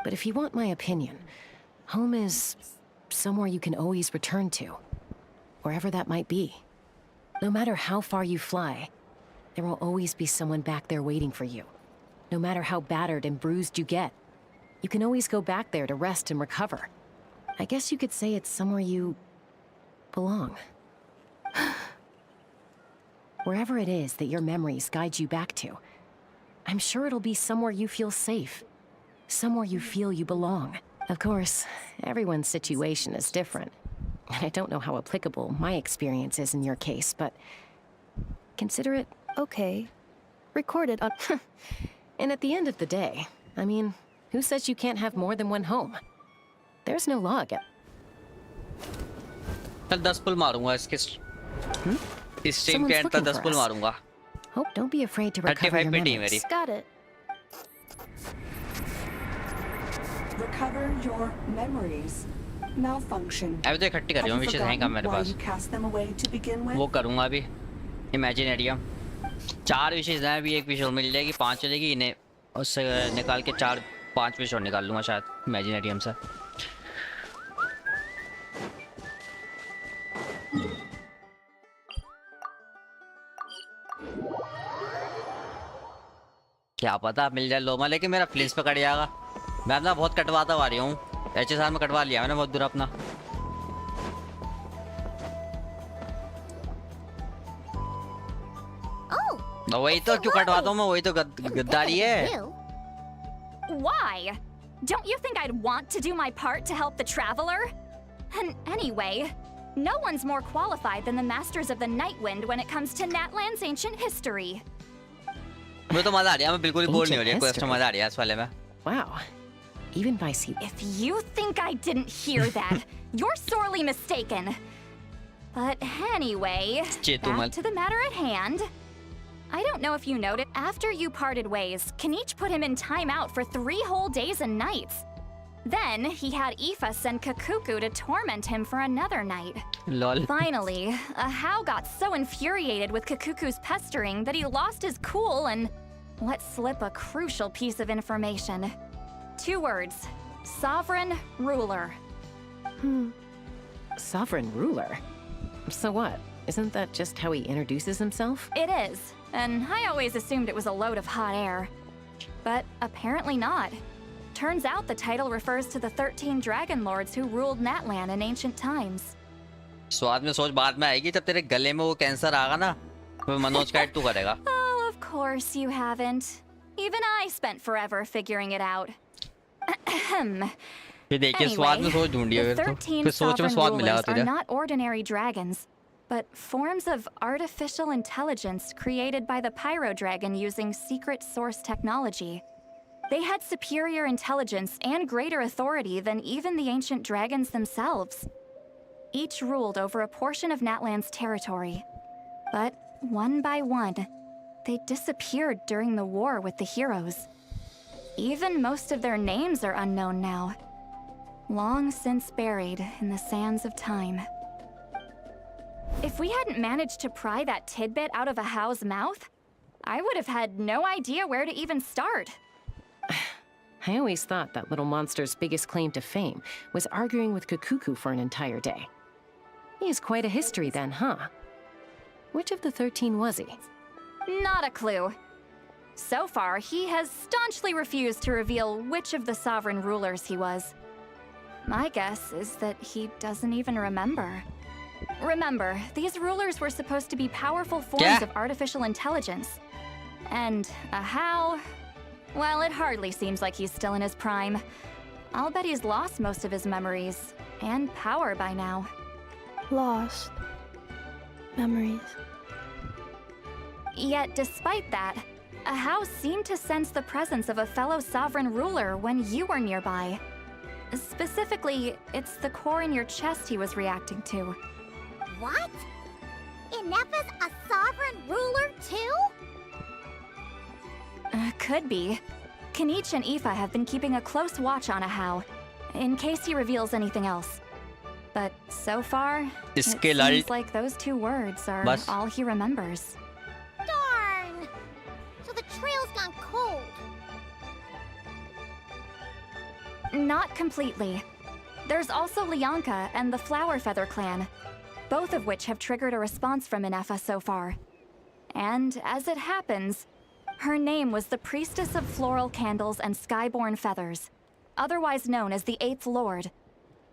But if you want my opinion, home is somewhere you can always return to, wherever that might be. No matter how far you fly, there will always be someone back there waiting for you. No matter how battered and bruised you get, you can always go back there to rest and recover. I guess you could say it's somewhere you belong. Wherever it is that your memories guide you back to, I'm sure it'll be somewhere you feel safe. Somewhere you feel you belong. Of course, everyone's situation is different. And I don't know how applicable my experience is in your case, but consider it okay. Recorded on... And at the end of the day, I mean, who says you can't have more than one home? There's no law against... कल 10 पुल मारूंगा इसके इस stream के and तक 10 पुल मारूंगा. Hope don't be afraid to recover your memories. Got it. Recover your memories. Malfunction. अभी तो इकट्ठी कर रही हूँ विशेष हैं का मेरे पास. वो करूँगा अभी. इमेजिनेरियम 4 विशेष हैं अभी. एक विशेष मिल जाएगी 5 हो जाएगी. इन्हें उससे निकाल के 4-5 विशेष निकाल लूँगा शायद इमेजिनेरियम से. क्या पता मिल जाए लोमा, लेकिन मेरा फ्लिंस पे कट जाएगा. मैं अपना बहुत कटवाता आ रही हूँ. HSR में कटवा लिया मैंने बहुत दूर अपना. वही तो क्यों कटवाता हूँ मैं. वही तो गद्दारी है. Why? Don't you think I'd want to do my part to help the traveler? And anyway, no one's more qualified than the masters of the Night Wind when it comes to Natland's ancient history. मुझे तो मजा आ रहा है. मैं बिल्कुल भी bore नहीं हो रही है. क्वेश्चन मजा आ रहा है इस वाले में. Wow. Even by sea. If you think I didn't hear that, you're sorely mistaken. But anyway, back to the matter at hand. I don't know if you noticed, after you parted ways, Kanichi put him in timeout for 3 whole days and nights. Then he had Aoife send Kakuku to torment him for another night. Lol. Finally, Ahau got so infuriated with Kakuku's pestering that he lost his cool and let slip a crucial piece of information. 2 words. Sovereign ruler. Sovereign ruler? So what? Isn't that just how he introduces himself? It is, and I always assumed it was a load of hot air. But apparently not. Turns out the title refers to the 13 dragon lords who ruled Natland in ancient times. स्वाद में सोच बाद में आएगी. जब तेरे गले में वो कैंसर आएगा ना, वो मनोज का तू करेगा. Oh, of course you haven't. Even I spent forever figuring it out. ये देखिए स्वाद में सोच ढूंढी है. The 13 sovereign rulers are not ordinary dragons, but forms of artificial intelligence created by the Pyro Dragon using secret source technology. They had superior intelligence and greater authority than even the ancient dragons themselves. Each ruled over a portion of Natland's territory. But one by one, they disappeared during the war with the heroes. Even most of their names are unknown now, long since buried in the sands of time. If we hadn't managed to pry that tidbit out of Ahau's mouth, I would have had no idea where to even start. I always thought that little monster's biggest claim to fame was arguing with Kakuku for an entire day. He has quite a history then, huh? Which of the 13 was he? Not a clue. So far, he has staunchly refused to reveal which of the sovereign rulers he was. My guess is that he doesn't even remember. Remember, these rulers were supposed to be powerful forms of artificial intelligence. And Ahau... well, it hardly seems like he's still in his prime. I'll bet he's lost most of his memories and power by now. Lost memories. Yet, despite that, Ahau seemed to sense the presence of a fellow sovereign ruler when you were nearby. Specifically, it's the core in your chest he was reacting to. What? Inepa's a sovereign ruler too? Could be. Kanichi and Aoife have been keeping a close watch on Ahau, in case he reveals anything else. But so far, it seems like those 2 words are all he remembers. Darn! Not completely. There's also Lianka and the Flower Feather clan, both of which have triggered a response from Inefa so far. And as it happens, her name was the Priestess of Floral Candles and Skyborn Feathers, otherwise known as the Eighth Lord.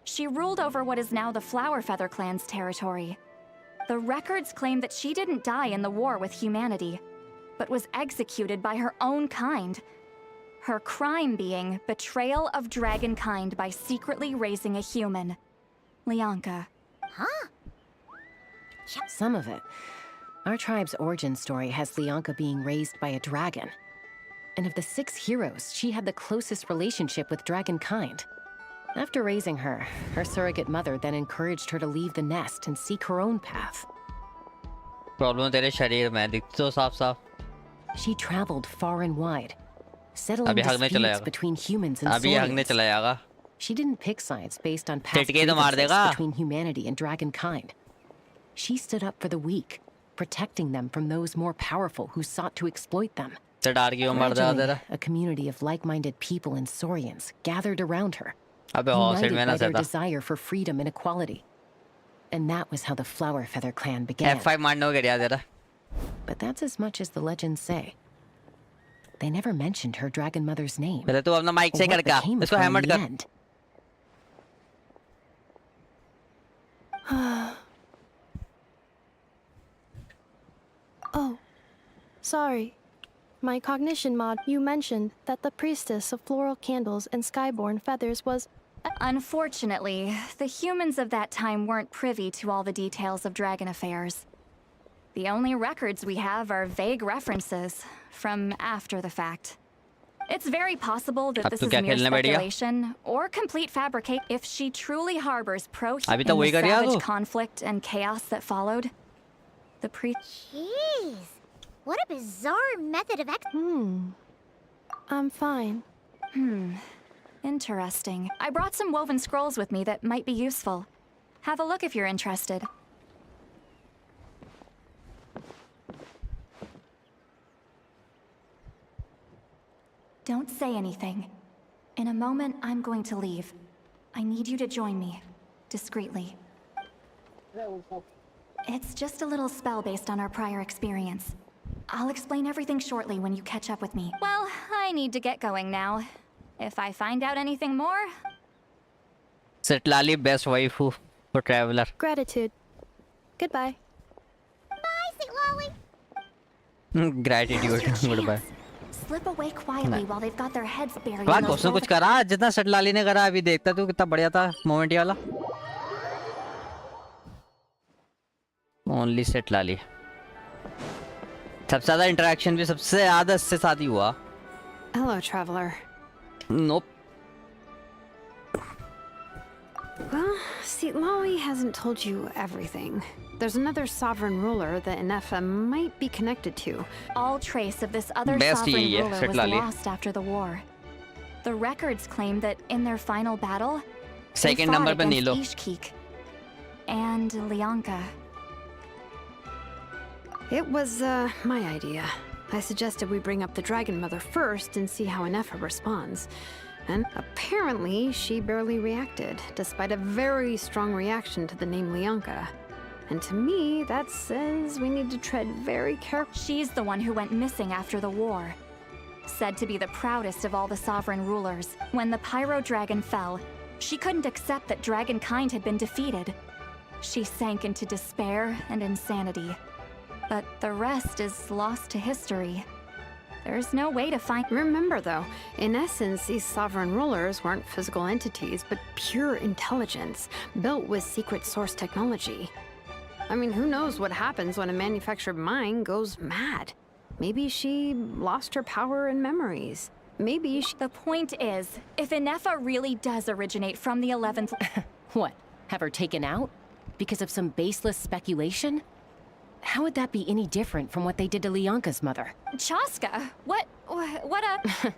She ruled over what is now the Flower Feather clan's territory. The records claim that she didn't die in the war with humanity, but was executed by her own kind. Her crime being betrayal of dragonkind by secretly raising a human. Lianka. Huh? Some of it. Our tribe's origin story has Lianka being raised by a dragon. And of the 6 heroes, she had the closest relationship with dragonkind. After raising her, her surrogate mother then encouraged her to leave the nest and seek her own path. Problem तेरे शरीर में दिखती तो साफ-साफ. She traveled far and wide, settling अभी हगने चला disputes जाएगा. between humans and अभी हगने Saurians. चला जाएगा. She didn't pick sides based on past टिटके तो मार grievances देगा. between humanity and dragonkind. She stood up for the weak, protecting them from those more powerful who sought to exploit them. तो डार क्यों मार देगा Gradually, तेरा? a community of like-minded people and Saurians gathered around her, अबे hostel united में by ना their सेटा. desire for freedom and equality. And that was how the Flower Feather clan began. F5 मारने को क्या तेरा? But that's as much as the legends say. They never mentioned her dragon mother's name. पहले तू अपना mic or से what कर का. became of इसको her in हैमर the कर. end. Oh, sorry. My cognition mod, you mentioned that the Priestess of Floral Candles and Skyborn Feathers was... Unfortunately, the humans of that time weren't privy to all the details of dragon affairs. The only records we have are vague references from after the fact. It's very possible that अब this तू is क्या mere खेलने बैठ गया? speculation or complete fabricate. If she truly harbors pro-human अभी in तो the वही कर रही है savage तू. conflict and chaos that followed, the Jeez. What a bizarre method of I'm fine. Interesting. I brought some woven scrolls with me that might be useful. Have a look if you're interested. Don't say anything. In a moment, I'm going to leave. I need you to join me, discreetly. It's just a little spell based on our prior experience. I'll explain everything shortly when you catch up with me. Well, I need to get going now. If I find out anything more... Setlali best waifu for traveler. Gratitude. Goodbye. Bye, sweet lolly. Gratitude. Goodbye. Slip away quietly while they've got their heads buried वाह in those उसने कुछ करा जितना सेटलाली ने करा अभी देखता तू कितना बढ़िया था मोमेंट वाला. Only सेटलाली. सबसे ज़्यादा इंटरेक्शन भी सबसे ज़्यादा इससे साथ ही हुआ. Hello, traveler. Nope. Well, see, Lolly hasn't told you everything. There's another sovereign ruler that Inefa might be connected to. All trace of this other Best sovereign ही है, ruler was सेटलाली. lost after the war. The records claim that in their final battle, they Second fought number पे against नीलो. Ishkik and Lianka. It was, my idea. I suggested we bring up the Dragon Mother first and see how Inefa responds. And apparently, she barely reacted, despite a very strong reaction to the name Lianka. And to me, that says we need to tread very carefully. She's the one who went missing after the war. Said to be the proudest of all the sovereign rulers. When the Pyro Dragon fell, she couldn't accept that dragonkind had been defeated. She sank into despair and insanity. But the rest is lost to history. There's no way to find... Remember, though, in essence, these sovereign rulers weren't physical entities, but pure intelligence, built with secret source technology. I mean, who knows what happens when a manufactured mind goes mad? Maybe she lost her power and memories. Maybe she... The point is, if Inefa really does originate from the 11th... What? Have her taken out? Because of some baseless speculation? How would that be any different from what they did to Lianka's mother? Chaska? What a...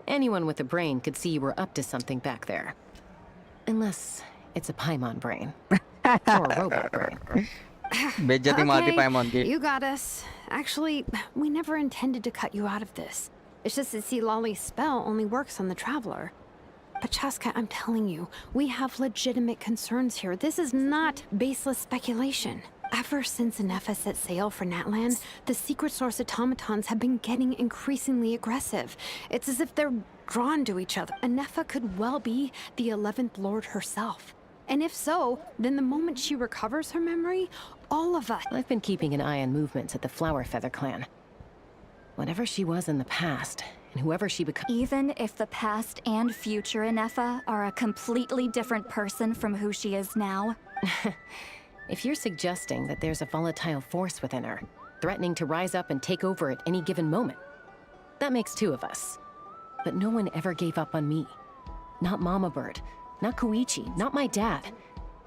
Anyone with a brain could see you were up to something back there. Unless it's a Paimon brain. Or a robot brain. बेइज्जती मारती पाइमॉन की. You got us. Actually, we never intended to cut you out of this. It's just that see, Lolly's spell only works on the Traveler. But Chaska, I'm telling you, we have legitimate concerns here. This is not baseless speculation. Ever since Anefa set sail for Natlan, the secret source automatons have been getting increasingly aggressive. It's as if they're drawn to each other. Anefa could well be the 11th Lord herself. And if so, then the moment she recovers her memory, all of us... I've been keeping an eye on movements at the Flower Feather clan. Whatever she was in the past, and whoever she becomes... Even if the past and future Anefa are a completely different person from who she is now? If you're suggesting that there's a volatile force within her, threatening to rise up and take over at any given moment, that makes two of us. But no one ever gave up on me. Not Mama Bird, not Koichi, not my dad.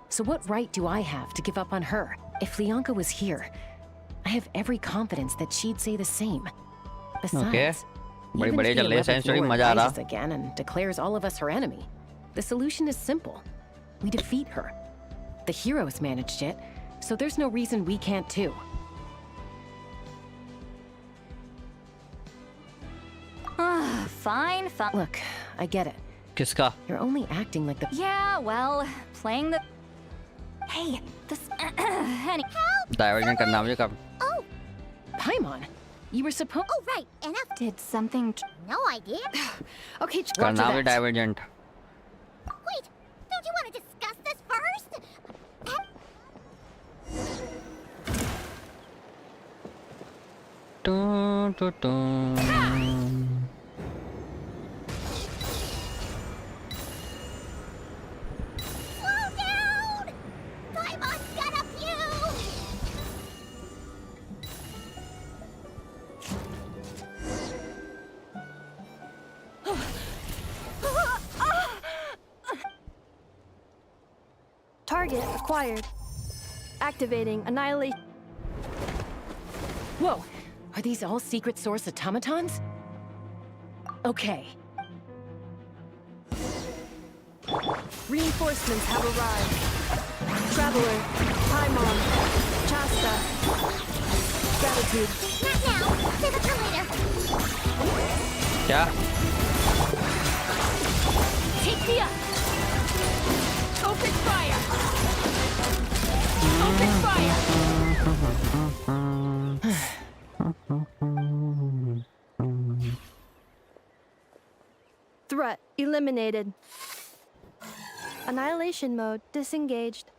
So what right do I have to give up on her? If Lianka was here, I have every confidence that she'd say the same. Besides, even if the 11th Lord rises again and declares all of us her enemy, the solution is simple. We defeat her. The heroes managed it, so there's no reason we can't too. Fine. Look, I get it. Kiska? You're only acting like the... Yeah, well, playing the... Hey, this... Henny... Divergent करना मुझे कब? Oh! Paimon, you were supposed... Oh, right, enough. Did something... No idea. Okay, करना भी divergent. Wait, don't you want to discuss this first? Dun, dun, dun. Slow down! Paimon's got a few! Target acquired. Activating annihilation. Whoa! Are these all secret source automatons? Okay. Reinforcements have arrived. Traveler, Paimon, Chasta. Gratitude. Not now. Save it for later. क्या? Take me up! Open fire! Open fire! Threat eliminated. Annihilation mode disengaged.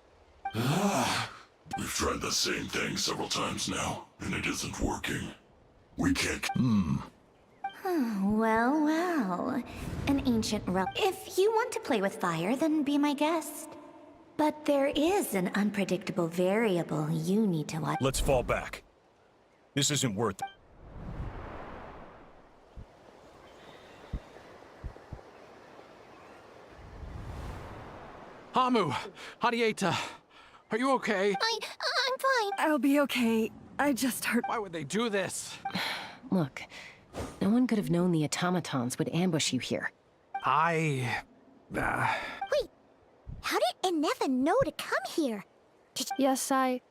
We've tried the same thing several times now, and it isn't working. We can't... Well. An ancient relic. If you want to play with fire, then be my guest. But there is an unpredictable variable you need to watch. Let's fall back. This isn't worth it. Hamu, Hadieta, are you okay? I'm fine. I'll be okay. I just heard... Why would they do this? Look, no one could have known the automatons would ambush you here. Wait, how did Anefa know to come here? Yes, I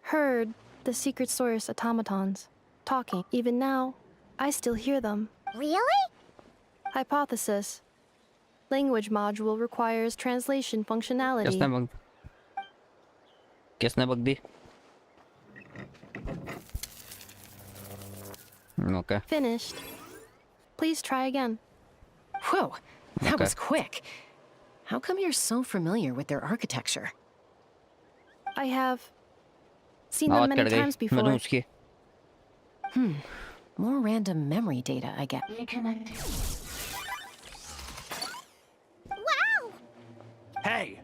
heard the secret source automatons talking. Even now, I still hear them. Really? Hypothesis. Language module requires translation functionality. किसने bug the? Okay. Finished. Please try again. Whoa, that Okay. was quick. How come you're so familiar with their architecture? I have seen them many times before. More random memory data, I get. Wow! Hey,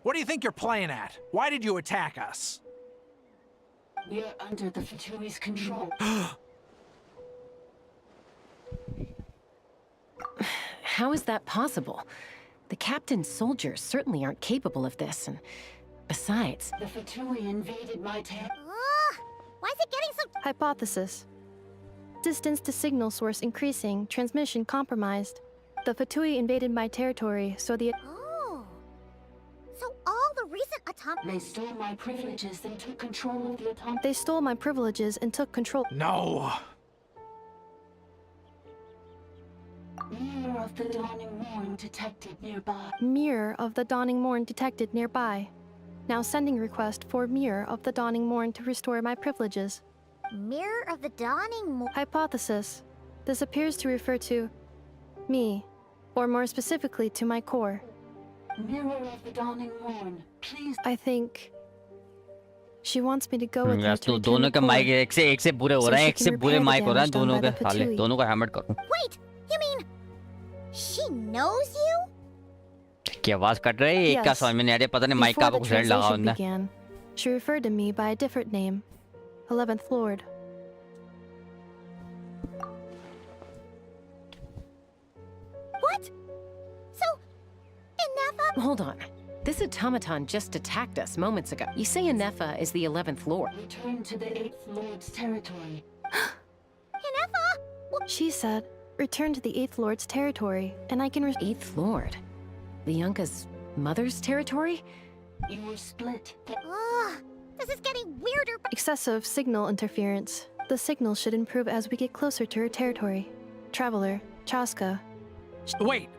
what do you think you're playing at? Why did you attack us? We're under the Fatui's control. How is that possible? The captain's soldiers certainly aren't capable of this, and besides... The Fatui invaded my town. Why is it getting so... Hypothesis. Distance to signal source increasing, transmission compromised. The Fatui invaded my territory, so the... Oh. So all the recent They stole my privileges, they took control of the atomic... They stole my privileges and took control... No! Mirror of of the dawning morn detected nearby. Mirror of the Dawning Morn detected nearby. Now sending request for Mirror of the Dawning Morn to restore my privileges. Mirror of the Dawning Morn. Hypothesis. This appears to refer to me, or more specifically to my core. Mirror of the Dawning Morn, please. I think she wants me to go with her यार to तो return दोनों the के core, mic एक से बुरे हो so रहे हैं, she एक can से बुरे repair the माइक हो रहे हैं damage done दोनों by के the साले, Patui. दोनों को हैमर करो। Wait, you mean she knows you? की आवाज कट रही है, एक का Yes. समझ में नहीं आ रहा, पता नहीं माइक का Before the आपको हेड लगा translation होना। began, she referred to me by a different name, 11th Lord. What? So, Inefa? Hold on. This automaton just attacked us moments ago. You say Inefa is the 11th Lord. Return to the 8th Lord's territory. Inefa? She said, return to the 8th Lord's territory, and I can 8th Lord? Lianka's mother's territory? You were split. Ugh, this is getting weirder. Excessive signal interference. The signal should improve as we get closer to her territory. Traveler, Chaska. Wait,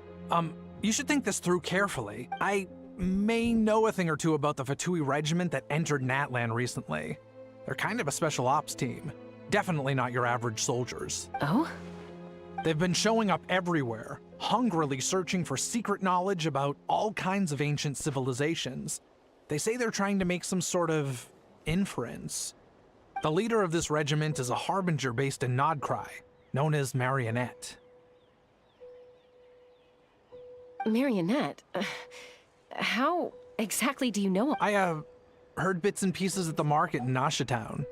you should think this through carefully. I may know a thing or two about the Fatui regiment that entered Natlan recently. They're kind of a special ops team. Definitely not your average soldiers. Oh? They've been showing up everywhere, hungrily searching for secret knowledge about all kinds of ancient civilizations. They say they're trying to make some sort of inference. The leader of this regiment is a harbinger based in Nodcry, known as Marionette. Marionette? How exactly do you know? I, heard bits and pieces at the market in Nasha Town,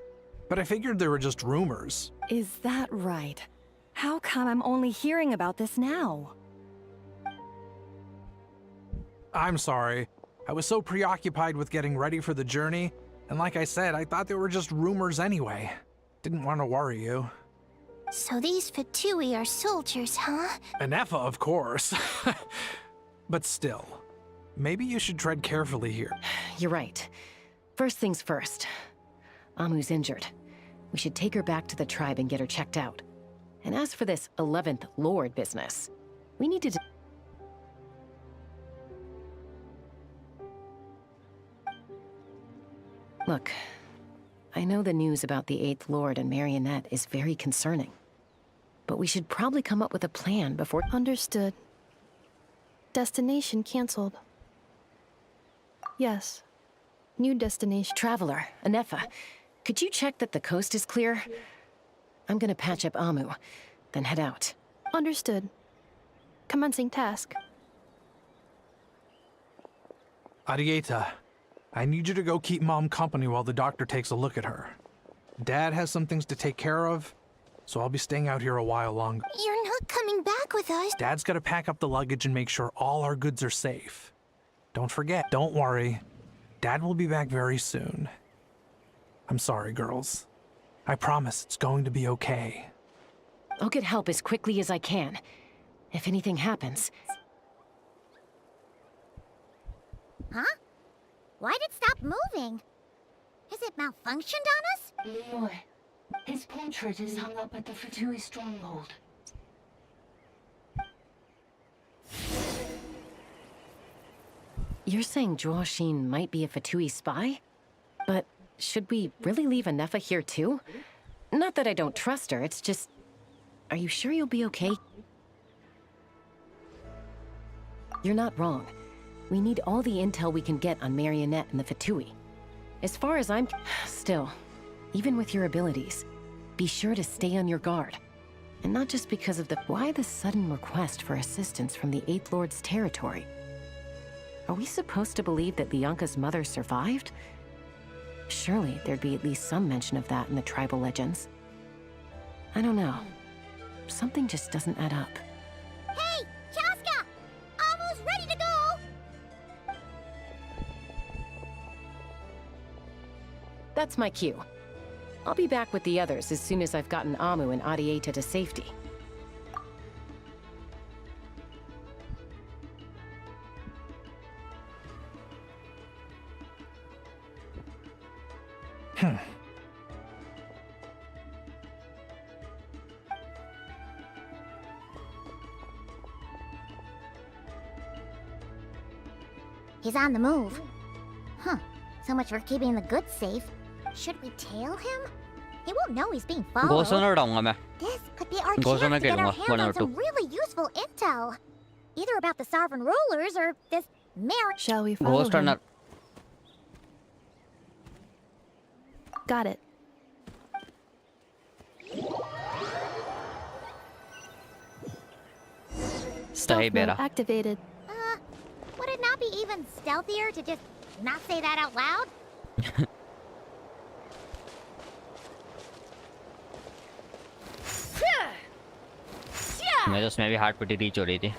but I figured they were just rumors. Is that right? How come I'm only hearing about this now? I'm sorry. I was so preoccupied with getting ready for the journey, and like I said, I thought they were just rumors anyway. Didn't want to worry you. So these Fatui are soldiers, huh? Inefa, of course. But still, maybe you should tread carefully here. You're right. First things first. Amu's injured. We should take her back to the tribe and get her checked out. And as for this 11th Lord business, we need to... Look, I know the news about the 8th Lord and Marionette is very concerning. But we should probably come up with a plan before... Understood. Destination cancelled. Yes. New destination. Traveler, Inefa, could you check that the coast is clear? I'm gonna patch up Amu, then head out. Understood. Commencing task. Arieta, I need you to go keep Mom company while the doctor takes a look at her. Dad has some things to take care of, so I'll be staying out here a while longer. You're not coming back with us. Dad's gotta pack up the luggage and make sure all our goods are safe. Don't forget, don't worry. Dad will be back very soon. I'm sorry, girls. I promise it's going to be okay. I'll get help as quickly as I can. If anything happens... Huh? Why'd it stop moving? Has it malfunctioned on us? Leroy, his portrait is hung up at the Fatui stronghold. You're saying Zhuo Xin might be a Fatui spy? But should we really leave Inefa here too? Not that I don't trust her, it's just... Are you sure you'll be okay? You're not wrong. We need all the intel we can get on Marionette and the Fatui. As far as I'm... Still, even with your abilities, be sure to stay on your guard. And not just because of the... Why the sudden request for assistance from the 8th Lord's territory? Are we supposed to believe that Lianka's mother survived? Surely there'd be at least some mention of that in the tribal legends. I don't know. Something just doesn't add up. Hey, Chaska! Almost ready to go! That's my cue. I'll be back with the others as soon as I've gotten Amu and Arieta to safety. He's on the move. Huh. So much for keeping the goods safe. Should we tail him? He won't know he's being followed. Ghost owner उठाऊंगा मैं. This could be our ghost chance owner to get our खेलूंगा hands 1 on और 2. some really useful intel. Either about the sovereign rulers or this mayor. Shall we follow ghost him? Owner. Got it. Stealth mode activated. Would it not be even stealthier to just not say that out loud? मैं तो उसमें भी heart पिटी reach हो रही थी.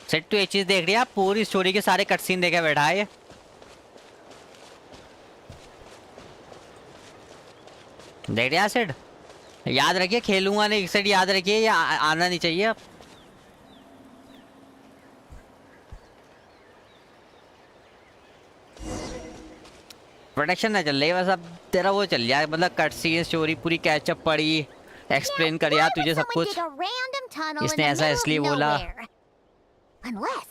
Set तो ये चीज देख रही है, पूरी स्टोरी के सारे कट सीन देखे बैठा है ये. देख रहे हैं सेट. याद रखिए, खेलूंगा नहीं सेट, याद रखिए, ये आना नहीं चाहिए अब. प्रोडक्शन ना चल रही बस, अब तेरा वो चल जाए, मतलब कट सीन स्टोरी पूरी कैचअप पड़ी, एक्सप्लेन कर यार तुझे सब कुछ. इसने ऐसा इसलिए बोला. Unless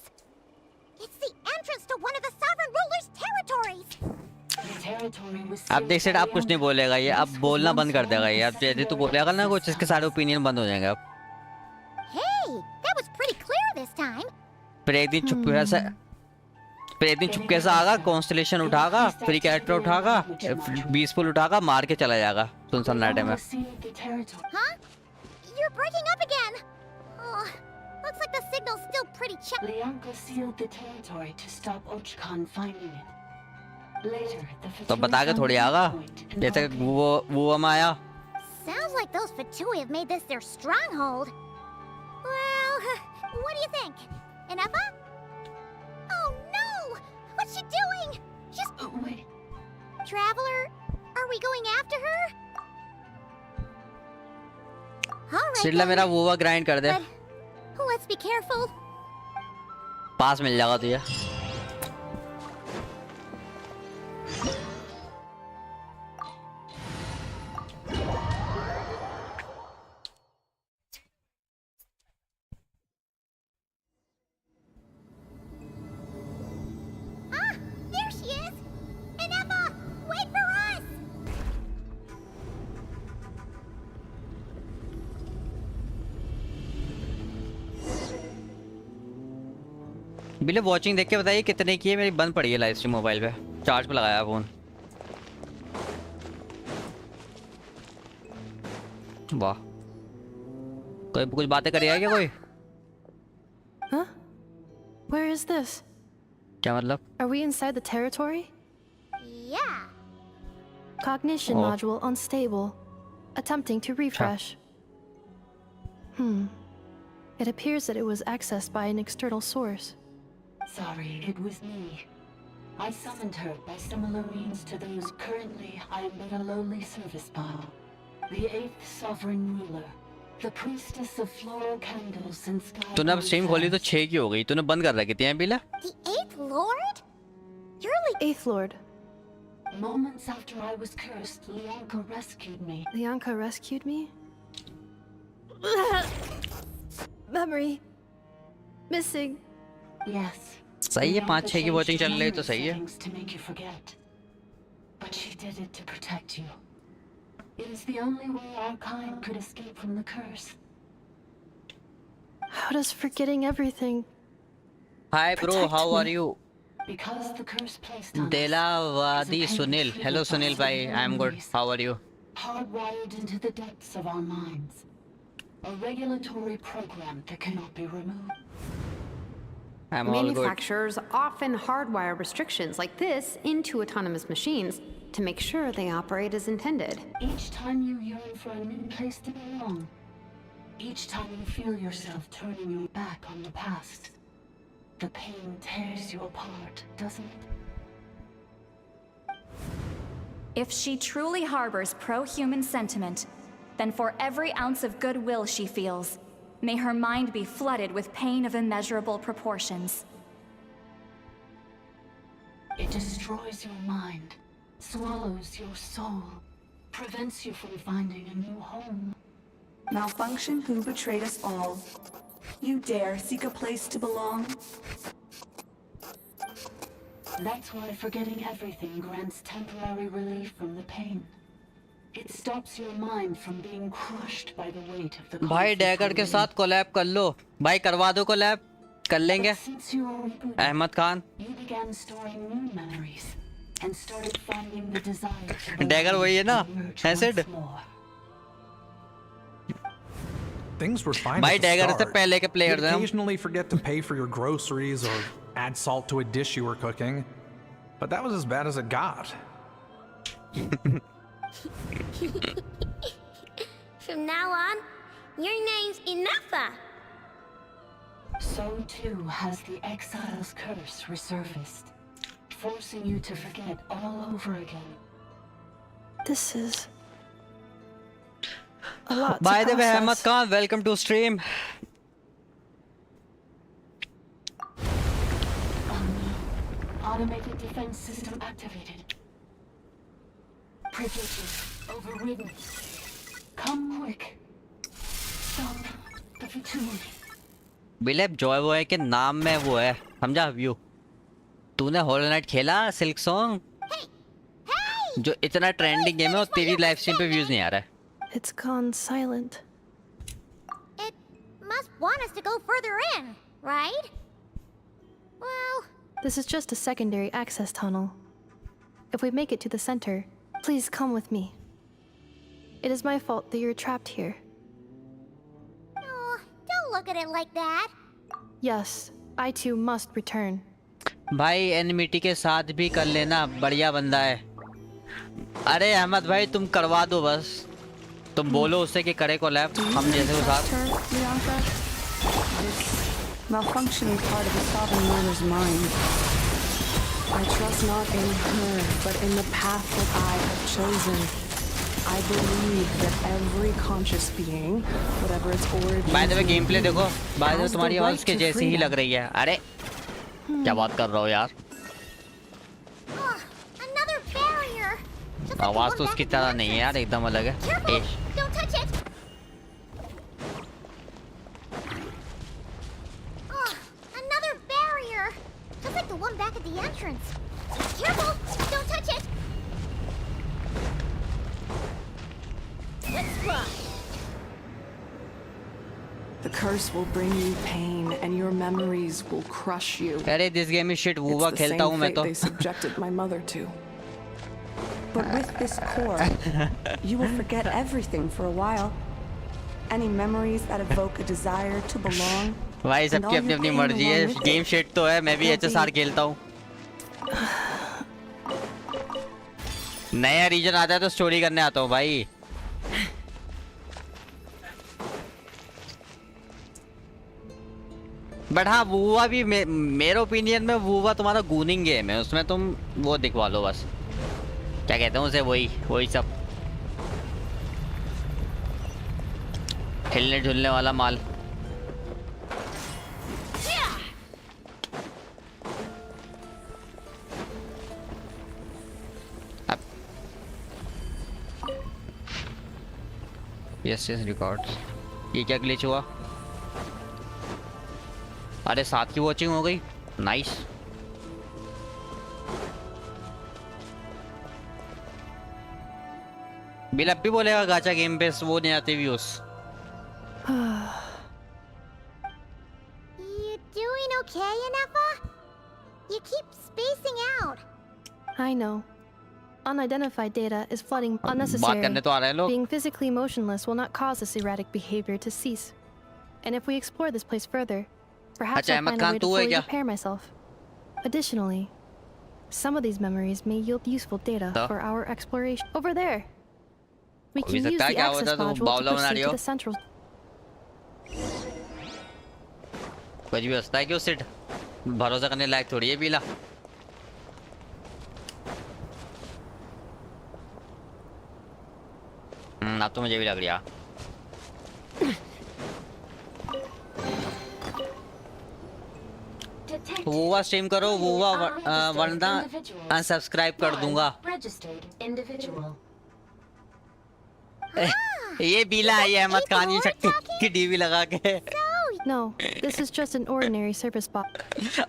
it's the entrance to one of the sovereign rulers' territories. अब देख सेट, अब कुछ नहीं बोलेगा ये, अब बोलना बंद कर देगा ये. अब जैसे तू बोलेगा ना कुछ, इसके सारे ओपिनियन बंद हो जाएंगे अब. Hey, that was pretty clear this time. फिर एक दिन चुपके से आगा, कॉन्स्टलेशन उठागा, फ्री कैरेक्टर उठागा, 20 फुल उठागा, मार के चला जाएगा सुनसान नाटे में. Huh? You're breaking up again. Oh, looks like the signal's still pretty Lianka sealed the territory to stop Ochkan finding it. Later, the तो बता के थोड़ी आगा, जैसे वो हम आया. Sounds like those Fatui have made this their stronghold. Well, what do you think? Enough? Oh no! What's she doing? She's... Wait. Traveler, are we going after her? Alright सिडला मेरा वो ग्राइंड कर दे. Let's be careful. पास मिल जाएगा तुझे. There she is! Inepa, wait for us! बिले watching देख के बताइए कितने की है. मेरी बंद पड़ी है लाइव स्ट्रीम मोबाइल पे, चार्ज पे लगाया फोन. वाह, कोई कुछ बातें करेगा क्या कोई? Huh? Where is this? क्या मतलब? Are we inside the territory? Yeah. Cognition Oh. module unstable. Attempting to refresh. It appears that it was accessed by an external source. Sorry, it was me. I summoned her by similar means to those currently I am but a lowly service bot. The 8th sovereign ruler, the priestess of floral candles and sky. तूने अब stream खोली तो 6 की हो गई. तूने बंद कर रखी थी हैं बिला? The 8th Lord? You're like 8th Lord. Moments after I was cursed, Lianka rescued me. Lianka rescued me? Memory. Missing. Yes. सही है, 5-6 की वॉचिंग चल रही तो सही है. Things to make you forget. But she did it to protect you. It is the only way our kind could escape from the curse. How does forgetting everything? Hi bro, how are you? Because the curse placed on us Delavadi is a Sunil. painful Hello Sunil bhai, I am good. memories. How are you? Hardwired into the depths of our minds. A regulatory program that cannot be removed. I'm all good. Manufacturers often hardwire restrictions like this into autonomous machines to make sure they operate as intended. Each time you yearn for a new place to belong, each time you feel yourself turning your back on the past, the pain tears you apart, doesn't it? If she truly harbors pro-human sentiment, then for every ounce of goodwill she feels, may her mind be flooded with pain of immeasurable proportions. It destroys your mind, swallows your soul, prevents you from finding a new home. Malfunction who betrayed us all. You dare seek a place to belong? That's why forgetting everything grants temporary relief from the pain. It stops your mind from being crushed by the weight of the भाई dagger के साथ collab कर लो भाई, करवा दो collab, कर लेंगे। Ahmad Khan dagger वही है ना, एसिड Things were fine भाई at the डैगर से start. पहले के You'd प्लेयर्स हैं हम। occasionally forget to pay for your groceries or add salt to a dish you were cooking, but that was as bad as it got. From now on, your name's Inafa. So too has the exile's curse resurfaced, forcing you to forget all over again. This is a lot to By the way, Ahmad process. Khan, welcome to stream. Automated defense system activated. Privileges overridden. Come quick. Stop the futility. बिलेब जॉयबॉय के नाम में वो है, समझा view? तूने hollow night खेला silk song? जो इतना ट्रेंडिंग गेम है और तेरी लाइव स्ट्रीम पे व्यूज नहीं आ रहा है। It's gone silent. It must want us to go further in, right? Well, This is just a secondary access tunnel. If we make it to the center, please come with me. It is my fault that you're trapped here. oh, don't look at it like that. Yes, I too must return. भाई एनिमिटी के साथ भी कर लेना, बढ़िया बंदा है। अरे अहमद भाई तुम करवा दो बस, तुम बोलो उससे कि करे कोलैब हम जैसे वो साथ। Malfunction is part of the sovereign ruler's mind. I trust not in her, but in the path that I have chosen. I believe that every conscious being, whatever its origin, by the way game play देखो, by the way तुम्हारी आवाज उसके जैसी ही लग रही है। अरे क्या बात कर रहे हो यार, Another barrier. आवाज तो उसकी तरह नहीं है यार, एकदम अलग है। Careful! Don't touch it! Another barrier! Just like the one back at the entrance. Careful! Don't touch it! Let's fly! the curse will bring you pain, and your memories will crush you. अरे this game is shit, It's वूवा the खेलता हूँ same मैं fate तो। they subjected my mother to. But with this core, you will forget everything for a while. Any memories that evoke a desire to belong. भाई and all सबकी अपनी your अपनी pain मर्जी है, along with game it. Shit तो है, मैं भी Will HSR be- खेलता हूँ। नया रीजन आता है तो स्टोरी करने आता हूँ भाई। बट हाँ वूवा भी मेरे ओपिनियन में वूवा तुम्हारा गूनिंग गेम है, उसमें तुम वो दिखवा लो बस, क्या कहते हैं उसे, वही सब हिलने झुलने वाला माल। यस रिकॉर्ड्स, ये क्या ग्लिच हुआ? अरे 7 की वॉचिंग हो गई, नाइस। बिल अब भी बोलेगा गाचा गेम पे वो नहीं आते views. You doing okay, Inefa? You keep spacing out. I know. Unidentified data is flooding बात unnecessary. करने तो आ रहे हैं लोग। Being physically motionless will not cause this erratic behavior to cease. And if we explore this place further, perhaps अच्छा, I'll Ahmad find a Khan way to तू है fully क्या? repair myself. Additionally, some of these memories may yield useful data तो? for our exploration. Over there! We हो भी can use सकता है the क्या access होता तो module to बावला बना proceed रही to हो। the central. कुछ भी होता है क्यों सिट, भरोसा करने लायक थोड़ी है पीला। अब तो मुझे भी लग रहा। वूवा स्ट्रीम करो वूवा, वरना अनसब्सक्राइब कर दूंगा। ये बीला है, ये अहमद खान ये शक्ति की डीपी लगा के। No, this is just an ordinary service bot.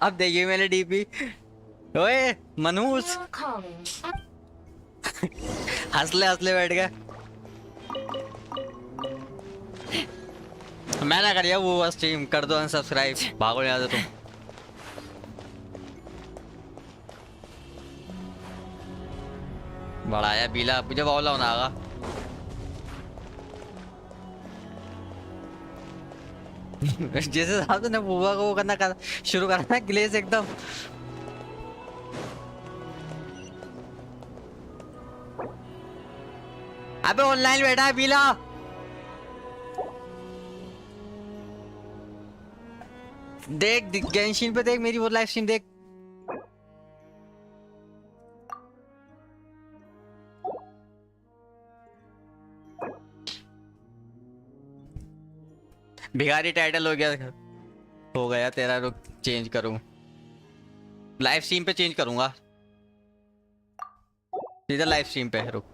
अब देखिए मैंने डीपी। ओए मनहूस हंसले हंसले बैठ गए। मैंने कर दिया वो स्ट्रीम, कर दो अनसब्सक्राइब, भागो यहाँ से तुम। बढ़ाया बीला, मुझे बावला होना आगा। जिस हिसाब से ना बुआ को वो करना शुरू करना ग्लेस एकदम। अबे ऑनलाइन बैठा है बीला। देख गेंशिन पे देख मेरी वो लाइव स्ट्रीम देख। भिखारी टाइटल हो गया तेरा। रुक चेंज करूं, लाइव स्ट्रीम पे चेंज करूंगा सीधा लाइव स्ट्रीम पे। रुक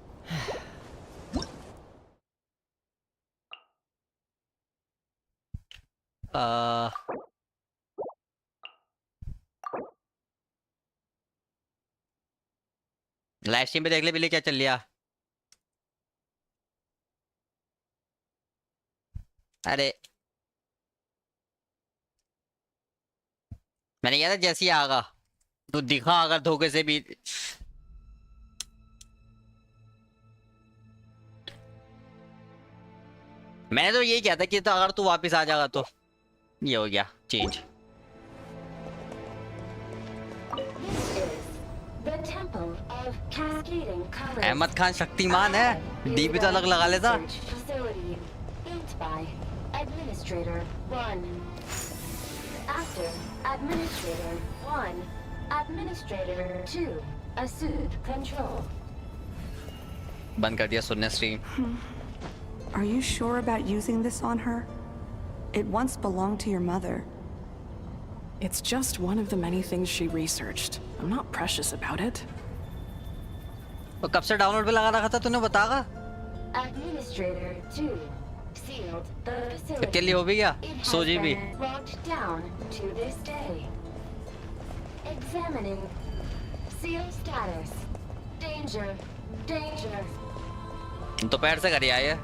लाइव स्ट्रीम पे देख ले बिल्ली क्या चल लिया। अरे मैंने कहा था जैसे ही आगा तो दिखा अगर धोखे से भी। मैंने तो यही किया था कि तो अगर तू वापस आ जाएगा तो ये हो गया चेंज। अहमद खान शक्तिमान है, डीपी तो अलग लगा लेता। Administrator 1, Administrator 2, assumed control. बंद कर दिया सुनने stream. Are you sure about using this on her? It once belonged to your mother. It's just one of the many things she researched. I'm not precious about it. तो कब से download पे लगा रखा था तूने बतागा? Administrator 2, sealed the facility. कितने लिए हो भी गया? 100 GB. Locked down to this day. Examining. Seal status. Danger. Danger. तो पैर से करिए आए।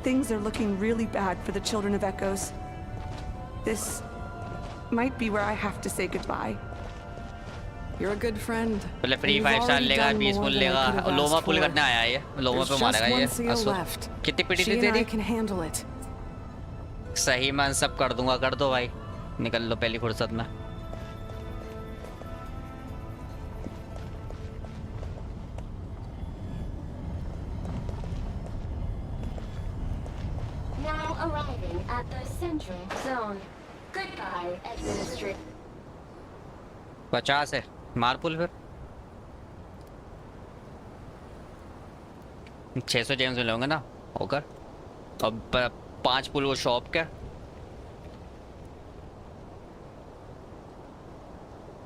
Things are looking really bad for the children of Echoes. This might be where I have to say goodbye. You're a good friend. पहले free 5 star लेगा, 20 पुल लेगा, लोमा पुल करने आया है ये, लोमा पे मारेगा ये। कितनी पिटी थी तेरी? सही मैं सब कर दूंगा, कर दो भाई, निकल लो पहली फुर्सत में। Now arriving at the central zone. Goodbye, Administrator. 50 है, मार पुल फिर। 600 जेम्स मिलेंगे ना होकर। अब 5 पुल वो शॉप का।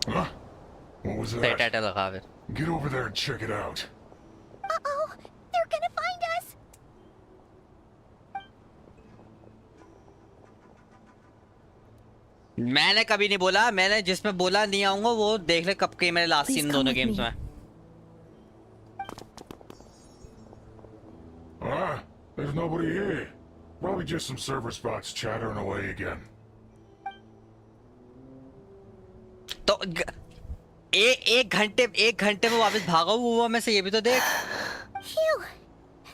Huh? What was that? Title लगा फिर। Get over there and check it out. Uh-oh, they're gonna find us. मैंने कभी नहीं बोला, मैंने जिसमें बोला नहीं आऊंगा वो देख ले कब के मेरे लास्ट सीन दोनों गेम्स में। There's nobody here. Probably just some server spots chattering away again. तो एक घंटे में वापस भागा हुआ में से ये भी तो देख। Phew,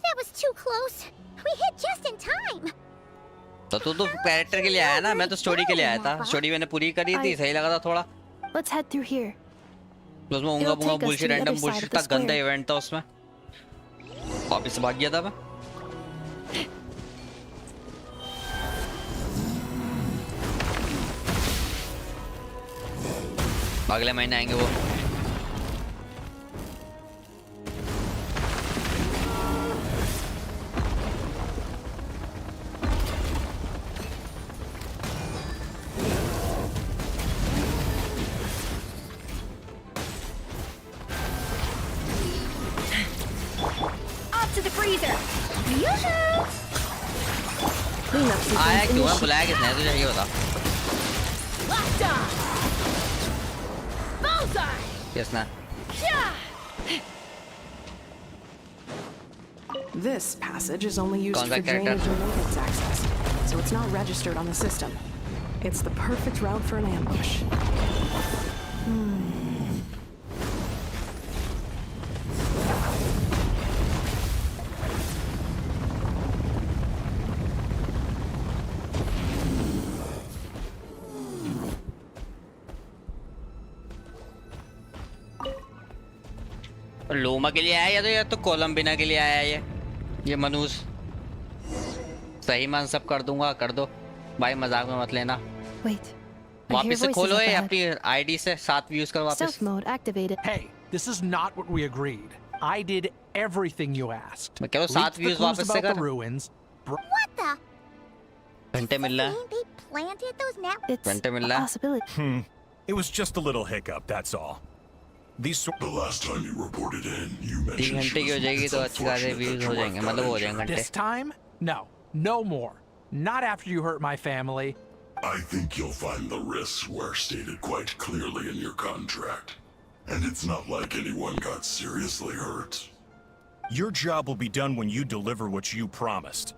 that was too close. We hit just in time. तो तू तो कैरेक्टर के लिए आया ना, मैं तो स्टोरी के लिए आया था। स्टोरी मैंने पूरी करी थी, सही लगा था थोड़ा। Let's head through here. उसमें उंगा बुंगा बुलशिट रैंडम बुलशिट था, गंदा इवेंट था उसमें। वापस भाग गया था मैं। अगले महीने आएंगे वो। laser. आया क्यों है? बुलाया किसने? तुझे ये बता। किसने? This passage is only used कौन सा for character? drainage and maintenance access, so it's not registered on the system. It's the perfect route for an ambush. लोमा के लिए आया या तो कोलंबिना के लिए आया ये मनूस। सही मन सब कर दूंगा, कर दो भाई, मजाक में मत लेना। Wait. वापस से खोलो ये अपनी आईडी से 7 व्यूज कर वापस। Stealth mode activated. Hey, this is not what we agreed. I did everything you asked. मैं कह रहा हूँ 7 व्यूज वापस से कर। What the? घंटे मिल रहा है। They planted those now? घंटे मिल रहा है। It was just a little hiccup, that's all. The last time you reported in, you mentioned 3 घंटे की हो जाएगी तो अच्छी खासी व्यूज हो जाएंगे, मतलब हो जाएंगे घंटे। This time? No. No more. Not after you hurt my family. I think you'll find the risks were stated quite clearly in your contract. And it's not like anyone got seriously hurt. Your job will be done when you deliver what you promised.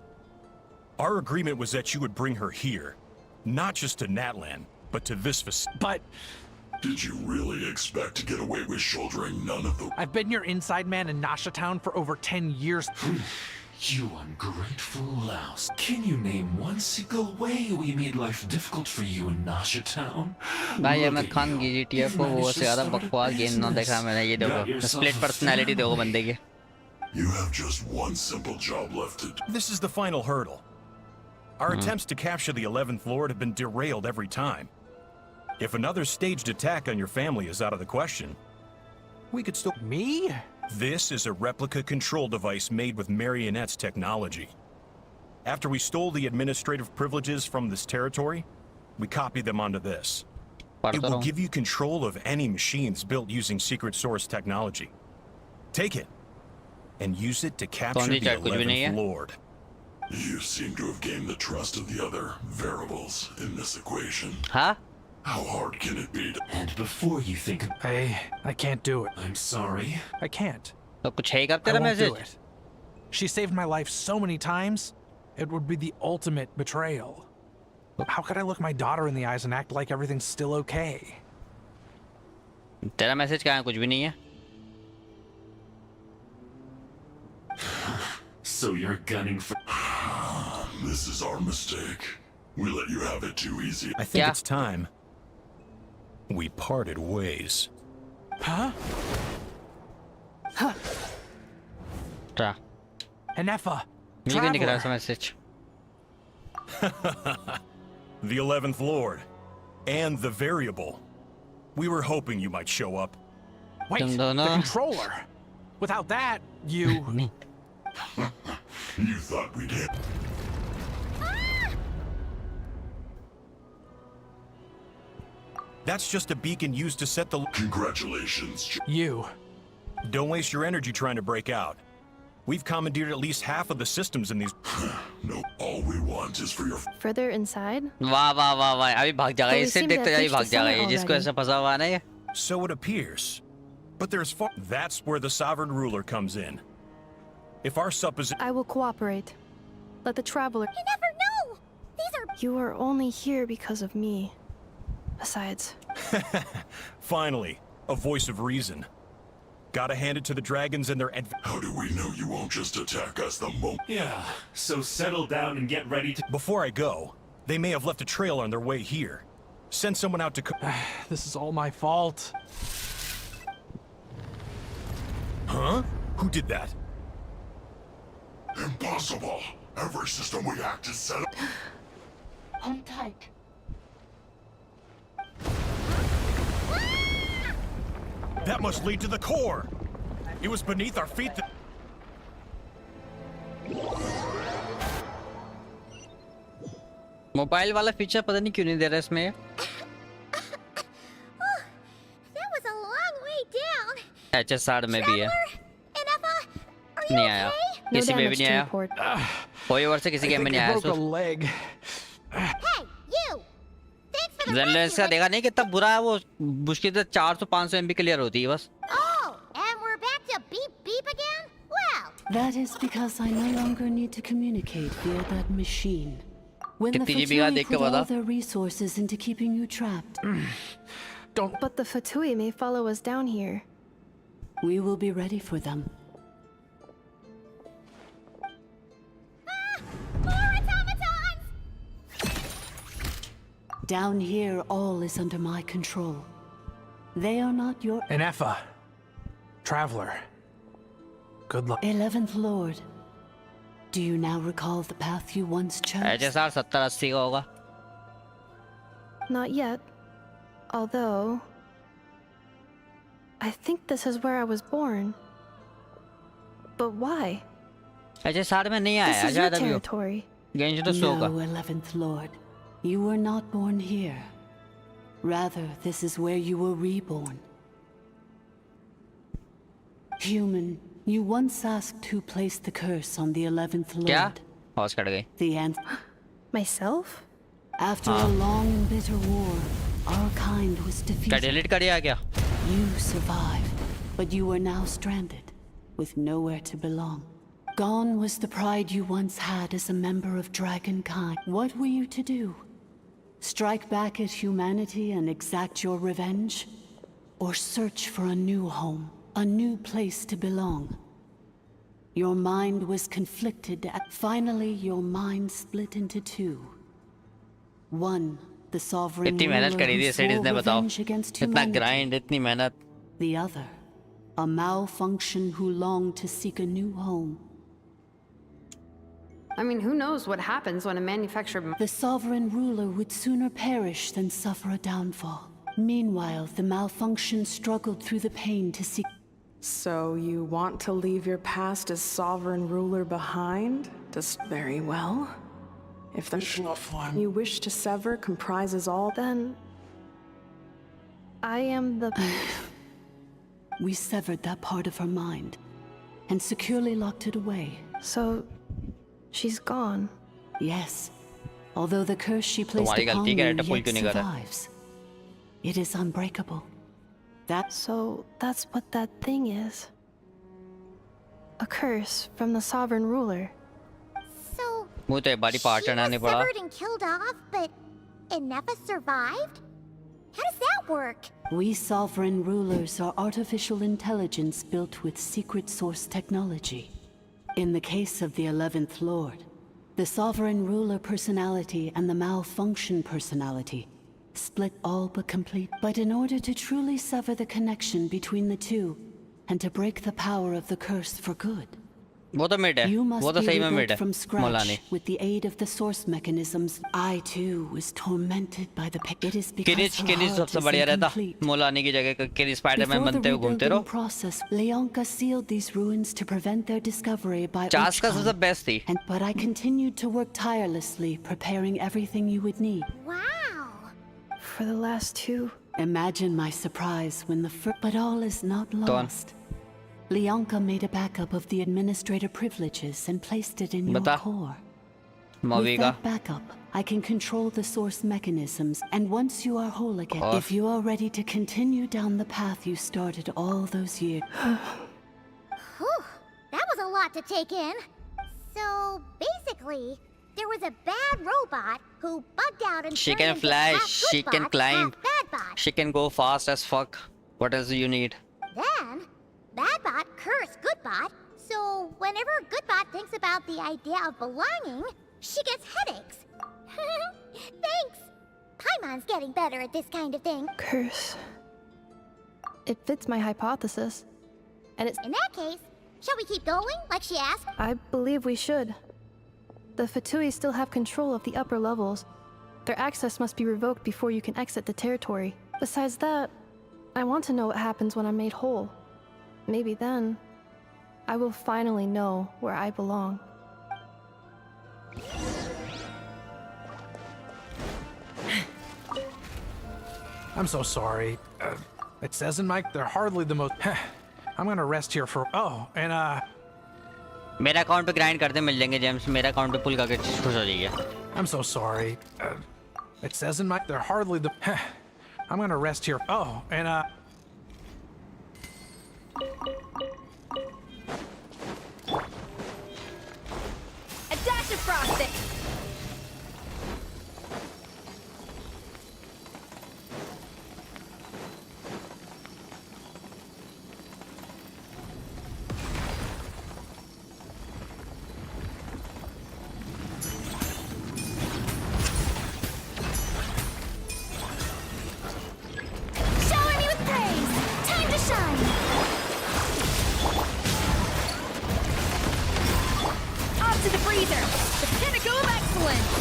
Our agreement was that you would bring her here, not just to Natlan, but to this facility. But did you really expect to get away with shouldering none of the... I've been your inside man in Nasha Town for over 10 years. You ungrateful louse. Can you name one single way we made life difficult for you in Nasha Town? भाई अहमद खान की GTF को वो से ज़्यादा बकवास game ना देखा मैंने। ये देखो स्प्लिट पर्सनालिटी देखो बंदे की। You have just one simple job left to do. This is the final hurdle. Our attempts to capture the 11th Lord have been derailed every time. If another staged attack on your family is out of the question, we could still... Me? This is a replica control device made with Marionette's technology. After we stole the administrative privileges from this territory, we copied them onto this. It will give you control of any machines built using secret source technology. Take it, and use it to capture the 11th Lord. You seem to have gained the trust of the other variables in this equation. Huh? How hard can it be to... And before you think... I can't do it. I'm sorry. I can't. तो कुछ है क्या I तेरा won't do message? it. She saved my life so many times, it would be the ultimate betrayal. How could I look my daughter in the eyes and act like everything's still okay? तेरा message क्या है? कुछ भी नहीं है। So you're gunning for... This is our mistake. We let you have it too easy. I think it's time we parted ways. Huh? Huh. क्या? Enefa. मुझे भी दिख रहा है message. The 11th Lord and the variable. We were hoping you might show up. Wait, the controller. Without that, you... You thought we did. That's just a beacon used to set the... Congratulations. You. Don't waste your energy trying to break out. We've commandeered at least half of the systems in these... No, all we want is for your... Further inside? वाह वाह वाह वाह, अभी भाग जाएगा इससे, देखते जाइए भाग जाएगा ये, जिसको ऐसा फंसा हुआ है। So it appears. But there's far... That's where the sovereign ruler comes in. If our supposition... I will cooperate. Let the traveler... You never know! These are... You are only here because of me. Besides... Finally, a voice of reason. Gotta hand it to the dragons and their... How do we know you won't just attack us the moment? Yeah, so settle down and get ready to... Before I go, they may have left a trail on their way here. Send someone out to... This is all my fault. Huh? Who did that? Impossible. Every system we hacked is set up. Hold tight. That must lead to the core. It was beneath our feet that... mobile वाला feature पता नहीं क्यों नहीं दे रहा इसमें। That was a long way down. HSR में भी है। नहीं आया। No किसी में भी damage नहीं to आया report. कोई और से किसी गेम में नहीं आया broke a leg. Hey, you! जेनलेंस का देखा नहीं कितना बुरा है वो मुश्किल से 400-500 MB क्लियर होती है बस Oh, and we're back to beep beep again? Well, That is because I no longer need to communicate via that machine. When the कितनी जीबी का Fatui देख के put all बता their resources into keeping you trapped, But the Fatui may follow us down here. we will be ready for them. more automatons! Down here, all is under my control. They are not your... Inefa. Traveler. Good luck. 11th Lord. Do you now recall the path you once chose? HSR 70-80 का होगा Not yet. Although, I think this is where I was born. But why? HSR में नहीं आया This is your शायद अभी हो territory. Genshin तो 100 No, का 11th Lord. You were not born here. Rather, this is where you were reborn. Human, you once asked who placed the curse on the 11th Lord. क्या house cut गई The answer... Myself? After a long and bitter war, our kind was क्या defeated. Delete कर दिया क्या You survived, but you are now stranded, with nowhere to belong. Gone was the pride you once had as a member of Dragonkind. What were you to do? Strike back at humanity and exact your revenge? Or search for a new home, a new place to belong? Your mind was conflicted. Finally, your mind split into two. One, the sovereign इतनी मेहनत ruler करी थी who cities swore ने बताओ revenge against इतना humanity. Grind इतनी मेहनत The other, a malfunction who longed to seek a new home. I mean, who knows what happens when a manufacturer... The sovereign ruler would sooner perish than suffer a downfall. Meanwhile, the malfunction struggled through the pain to seek... So you want to leave your past as sovereign ruler behind? Just very well. If the you wish to sever comprises all, then I am the... We severed that part of her mind and securely locked it away. So, she's gone. Yes. Although the curse she placed तुम्हारी upon गलती you क्या yet है पुल क्यों नहीं कर रहा survives. It is unbreakable. So, that's what that thing is. A curse from the sovereign ruler. So, मुझे बड़ी पार्ट आने पड़ा severed and killed off, but Inefa survived? How does that work? We sovereign rulers are artificial intelligence built with secret source technology. In the case of the 11th Lord, the sovereign ruler personality and the malfunction personality split all but complete. But in order to truly sever the connection between the two, and to break the power of the curse for good, वो तो mid है you वो must तो be सही में mid rebuilt है from Maulani scratch with the aid of the source mechanisms. I too was tormented by the pain. It is because her किरिच heart सबसे is बढ़िया रहता incomplete. मौलानी की जगह किरिच स्पाइडरमैन Before the बनते हुए घूमते rebuilding रहो process, Leonka sealed these ruins to prevent their discovery by Chas का Ochkan. सबसे बेस्ट थी But I continued to work tirelessly, preparing everything you would need. Wow. For the last two. Imagine my surprise when the first... But all is not lost. Leonka made a backup of the administrator privileges and placed it in your बता core. Movie With का that backup, I can control the source mechanisms, and once you are whole again, और if you are ready to continue down the path you started all those years... Whew, that was a lot to take in. So, basically, there was a bad robot who bugged out and she turned can into fly half she good can bot, climb half bad bot. she can go fast as fuck what else do you need Then, Badbot cursed Goodbot, so whenever Goodbot thinks about the idea of belonging, she gets headaches. Thanks! Paimon's getting better at this kind of thing. Curse. It fits my hypothesis. And it's... In that case, shall we keep going, like she asked? I believe we should. The Fatui still have control of the upper levels. Their access must be revoked before you can exit the territory. Besides that, I want to know what happens when I'm made whole. Maybe then, I will finally know where I belong. I'm so sorry. It says in Mike they're hardly the most... I'm gonna rest here for... Oh, and मेरा account पे grind करते मिल जाएंगे James, मेरा account पे पुल करके खुश हो जाइए। I'm so sorry. It says in my... They're hardly the... I'm gonna rest here. Oh, and A dash of frosting! Shower me with praise! Time to shine! Off to the freezer! The pinnacle of excellence!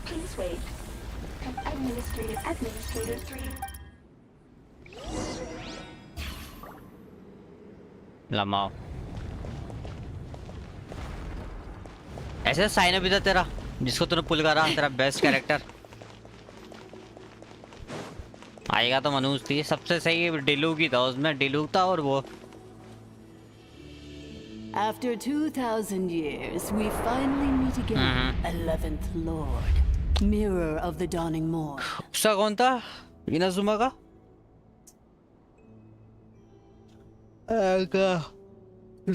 Please wait. Administrator 3. लमाओ ऐसे sign भी था तेरा जिसको तूने पुल करा, तेरा best character आएगा तो मनूज थी सबसे सही, डिलूक ही था उसमें, डिलूक था और वो After 2,000 years, we finally meet again, 11th Lord, Mirror of the Dawning Morn. उसका कौन था? इनाजुमा का?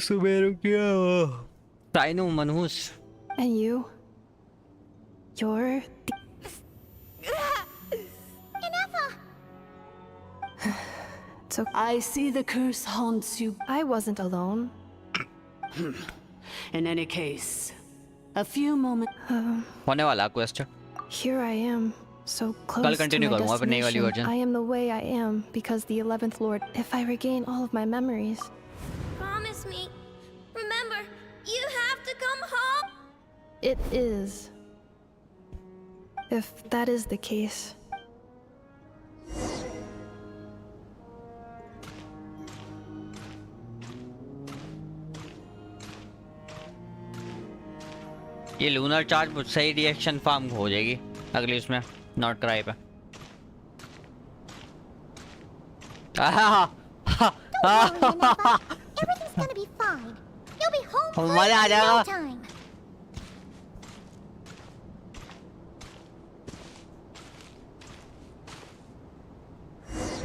सुबेरो क्या वो? साइनो मनहूस. And you? You're... So I see the curse haunts you. I wasn't alone. In any case, a few moments. होने वाला quest. Here I am, so close कल to कंटिन्यू my करूंगा फिर नई वाली destination. Version. I am the way I am because the 11th Lord. If I regain all of my memories, Promise me. Remember, you have to come home. it is. If that is the case. ये lunar charge सही reaction farm हो जाएगी अगली उसमें not cry पे. Everything's gonna be fine. You'll be home मजा आ in no जाएगा. time.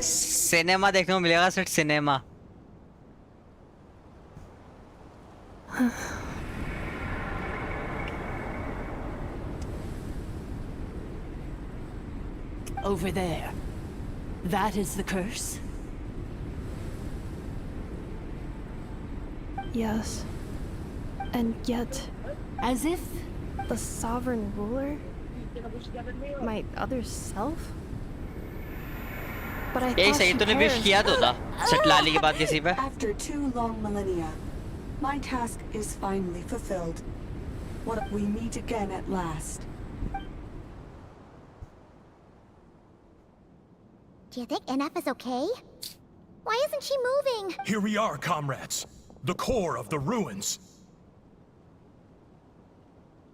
Cinema देखने को मिलेगा, सिर्फ cinema. Over there. That is the curse? Yes. And yet... As if... The sovereign ruler? My other self? But I यही thought सही she तूने wish perished. किया तो था सटलाली के बाद किसी पे. After 2 long millennia, my task is finally fulfilled. What we meet again at last. Do you think NF is okay? Why isn't she moving? Here we are, comrades. The core of the ruins.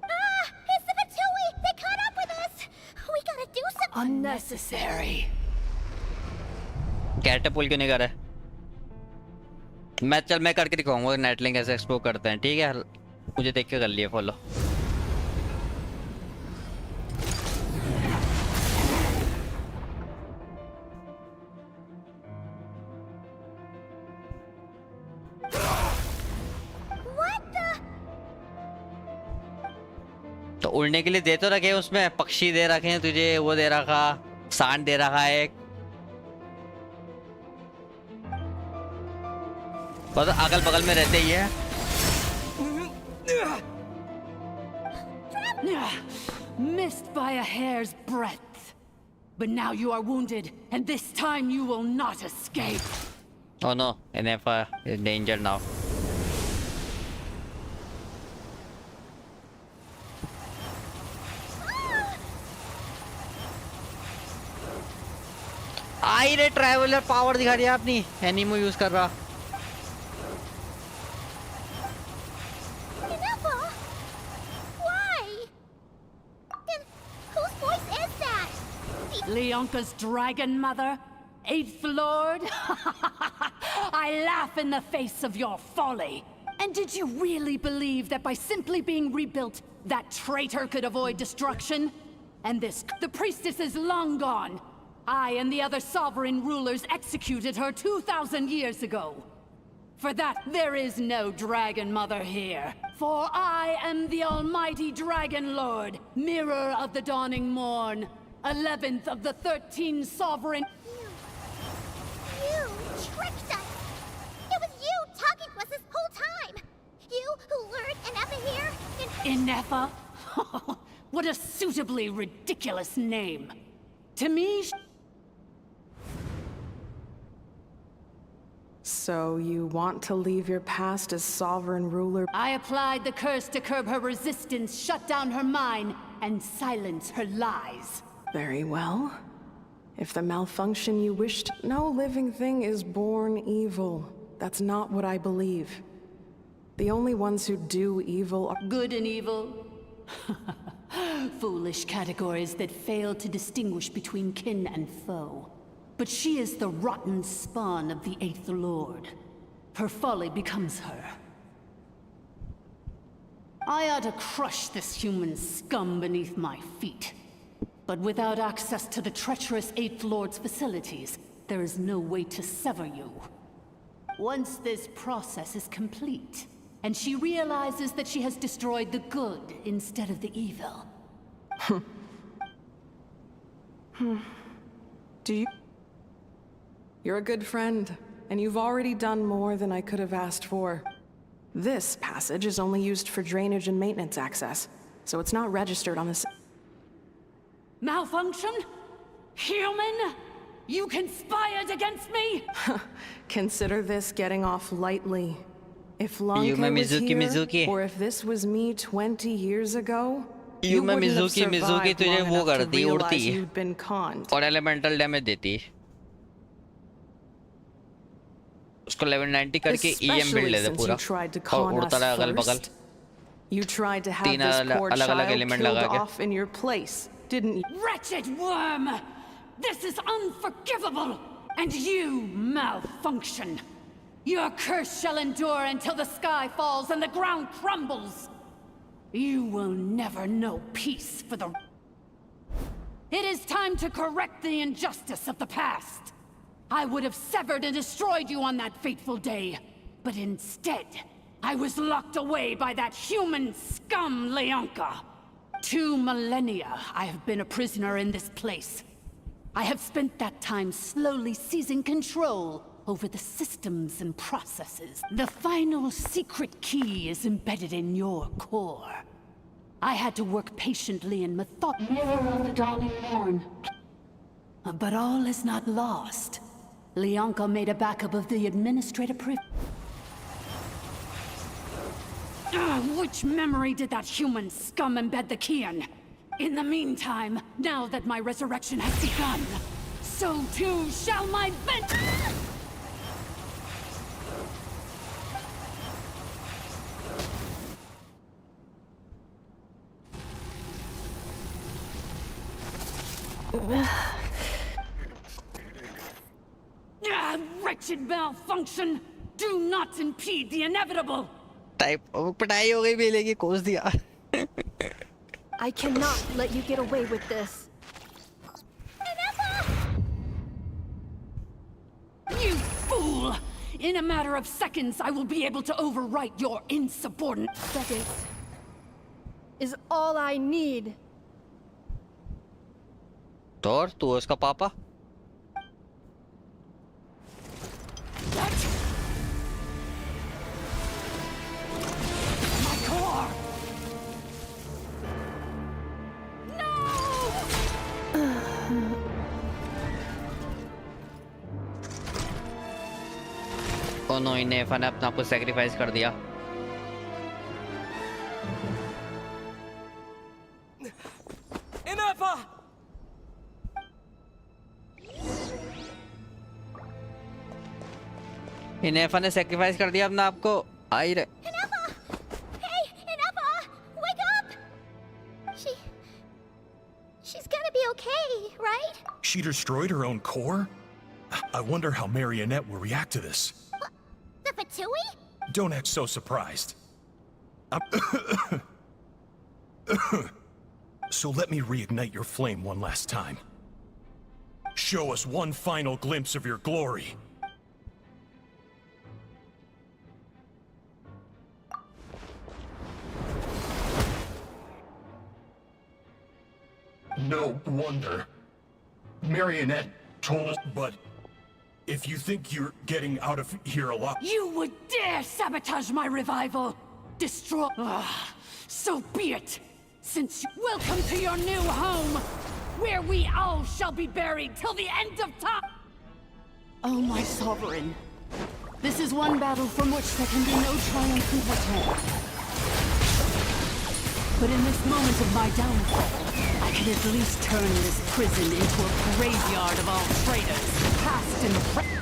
Ah! It's the Fatui! They caught up with us! We gotta do something! Unnecessary. Character pull क्यों नहीं कर रहा? मैं करके दिखाऊंगा नेटलिंक ऐसे explore करते हैं, ठीक है? मुझे देख के कर लिए फॉलो. तो उड़ने के लिए दे तो रखे उसमें, पक्षी दे रखे हैं तुझे, वो दे रखा, सांड दे रखा है एक. बस अगल बगल में रहते ही है. Missed by a hair's breadth. But now you are wounded, and this time you will not escape. Oh no, NF is in danger now. आई रे ट्रैवलर पावर दिखा रही है अपनी, एनिमो यूज कर रहा. Leonka's dragon mother? Eighth Lord? I laugh in the face of your folly. And did you really believe that by simply being rebuilt, that traitor could avoid destruction? And the priestess is long gone. I and the other sovereign rulers executed her 2,000 years ago. For that, there is no Dragon Mother here. For I am the almighty Dragon Lord, Mirror of the Dawning Morn, 11th of the 13 sovereign... You tricked us! It was you talking to us this whole time! You who lured Inefa here Inefa? What a suitably ridiculous name. To me... So you want to leave your past as sovereign ruler? I applied the curse to curb her resistance, shut down her mind, and silence her lies. Very well. If the malfunction you wished... No living thing is born evil. That's not what I believe. The only ones who do evil are... Good and evil? Foolish categories that fail to distinguish between kin and foe. But she is the rotten spawn of the Eighth Lord. Her folly becomes her. I ought to crush this human scum beneath my feet. But without access to the treacherous Eighth Lord's facilities, there is no way to sever you. Once this process is complete, and she realizes that she has destroyed the good instead of the evil. Do you... You're a good friend, and you've already done more than I could have asked for. This passage is only used for drainage and maintenance access, so it's not registered on this... Malfunction? Human? You conspired against me? Consider this getting off lightly. If Lanka was here, or if this was me 20 years ago, you wouldn't have survived long enough to realize you'd been conned. और elemental damage देती उसको level 90 करके EM build लेते पूरा और उड़ता रहा अगल बगल You tried to have this poor child killed off in your place, didn't you? Wretched worm! This is unforgivable! And you malfunction! Your curse shall endure until the sky falls and the ground crumbles! You will never know peace for the... It is time to correct the injustice of the past! I would have severed and destroyed you on that fateful day, but instead, I was locked away by that human scum, Leonka. 2 millennia I have been a prisoner in this place. I have spent that time slowly seizing control over the systems and processes. The final secret key is embedded in your core. I had to work patiently and methodically. Mirror of the Dawning Morn. But all is not lost. Leonka made a backup of the administrative which memory did that human scum embed the key in? In the meantime, now that my resurrection has begun, so too shall my vengeance! Wretched malfunction! Do not impede the inevitable! Type पिटाई हो गई बेलेगी कोस दिया I cannot let you get away with this. You fool! In a matter of seconds, I will be able to overwrite your insubordinate... Seconds is all I need. तो और तू उसका पापा no इन्हें फन अपना आपको सैक्रिफाइस कर दिया इन्हें फन ने सैक्रिफाइस कर दिया अपना आपको आई रे Hey, Inefa! Wake up! She's gonna be okay. Fatui, right? She destroyed her own core? I wonder how Marionette will react to this. The Fatui? Don't act so surprised. So let me reignite your flame one last time. Show us one final glimpse of your glory. No wonder. Marionette told us, but if you think you're getting out of here alive... You would dare sabotage my revival! Destroy... so be it! Since welcome to your new home, where we all shall be buried till the end of time! Oh, my sovereign. This is one battle from which there can be no triumphant return. But in this moment of my downfall, I can at least turn this prison into a graveyard of all traitors, past and present.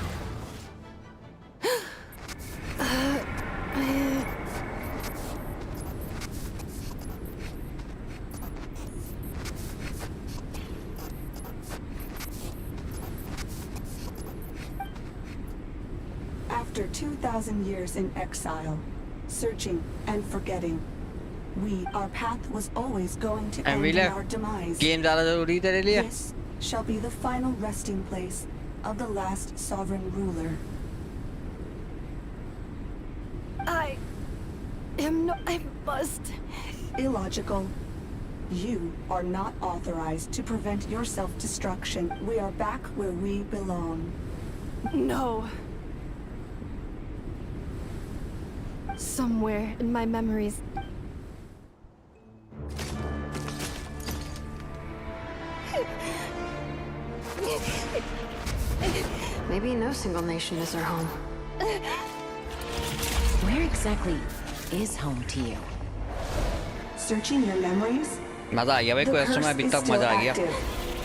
After 2,000 years in exile, searching and forgetting, our path was always going to end in our demise. This shall be the final resting place of the last sovereign ruler. I must. Illogical. You are not authorized to prevent your self-destruction. We are back where we belong. No. Somewhere in my memories, Maybe no single nation is our home. Where exactly is home to you? Searching your memories? मजा आ गया भाई quest में अभी तक मजा आ गया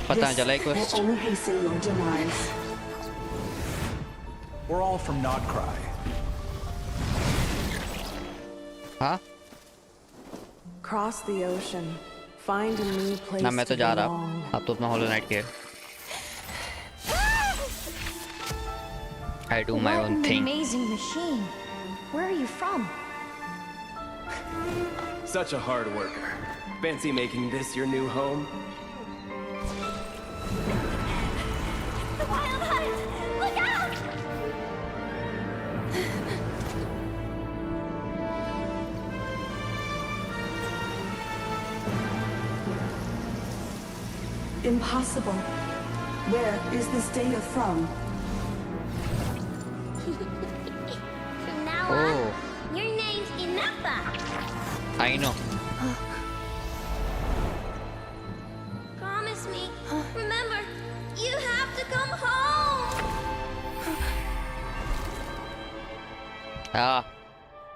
पता नहीं चला quest only hasten your demise. We're all from Nodcry. हाँ Cross the ocean. Find a new place ना मैं तो to जा रहा belong. अब तो अपना होलो नाइट के I do my own thing. What an amazing machine. Where are you from? Such a hard worker. Fancy making this your new home? The Wild Hunt! Look out! Impossible. Where is this data from? From now on, your name's Inafa. I know. Promise me. Remember, you have to come home. हाँ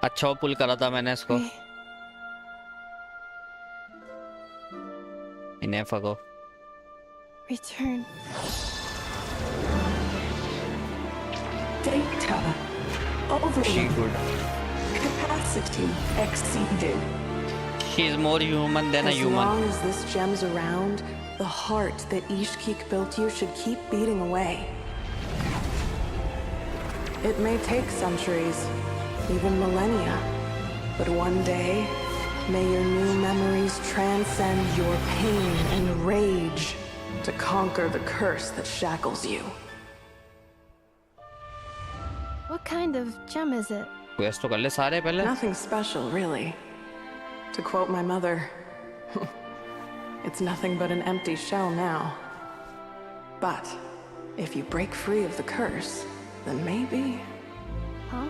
अच्छा पुल करा था मैंने इसको इन्हें फगो Return. Data. Overload. Capacity exceeded. She's more human than a human. As long as this gem's around, the heart that Ishkik built you should keep beating away. It may take centuries, even millennia, but one day, may your new memories transcend your pain and rage to conquer the curse that shackles you. What kind of gem is it? Quest तो कर ले सारे पहले Nothing special, really. To quote my mother, it's nothing but an empty shell now. But if you break free of the curse, then maybe... Huh?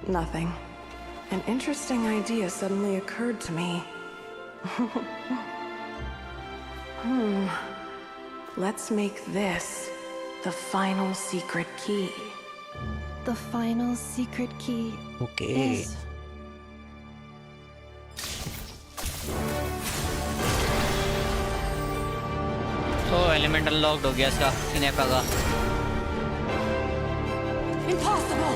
Nothing. An interesting idea suddenly occurred to me. Let's make this the final secret key. The final secret key Okay. is... तो element unlocked हो गया इसका इनेफा का Impossible!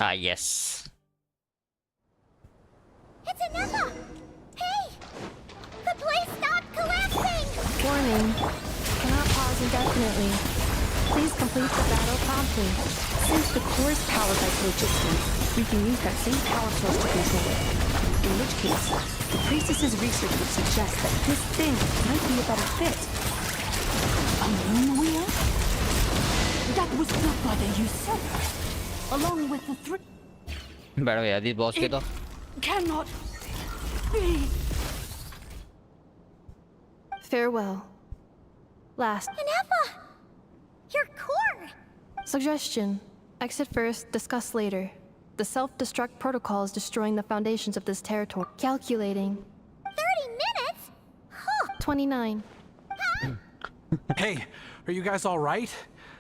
Ah, yes. It's Anessa! Hey! The place stopped collapsing! Warning. Cannot pause indefinitely. Please complete the battle promptly. Since the core is powered by phlogiston, we can use that same power source to control it. In which case, the priestess's research would suggest that this thing might be a better fit. A moon wheel? That was built by the usurper, along with the three. बैठो यार इस boss के तो Cannot be. Farewell. Last. Anessa! Your core! Suggestion. Exit first, discuss later. The self-destruct protocol is destroying the foundations of this territory. Calculating. 30 minutes? Huh. 29. Hey, are you guys all right?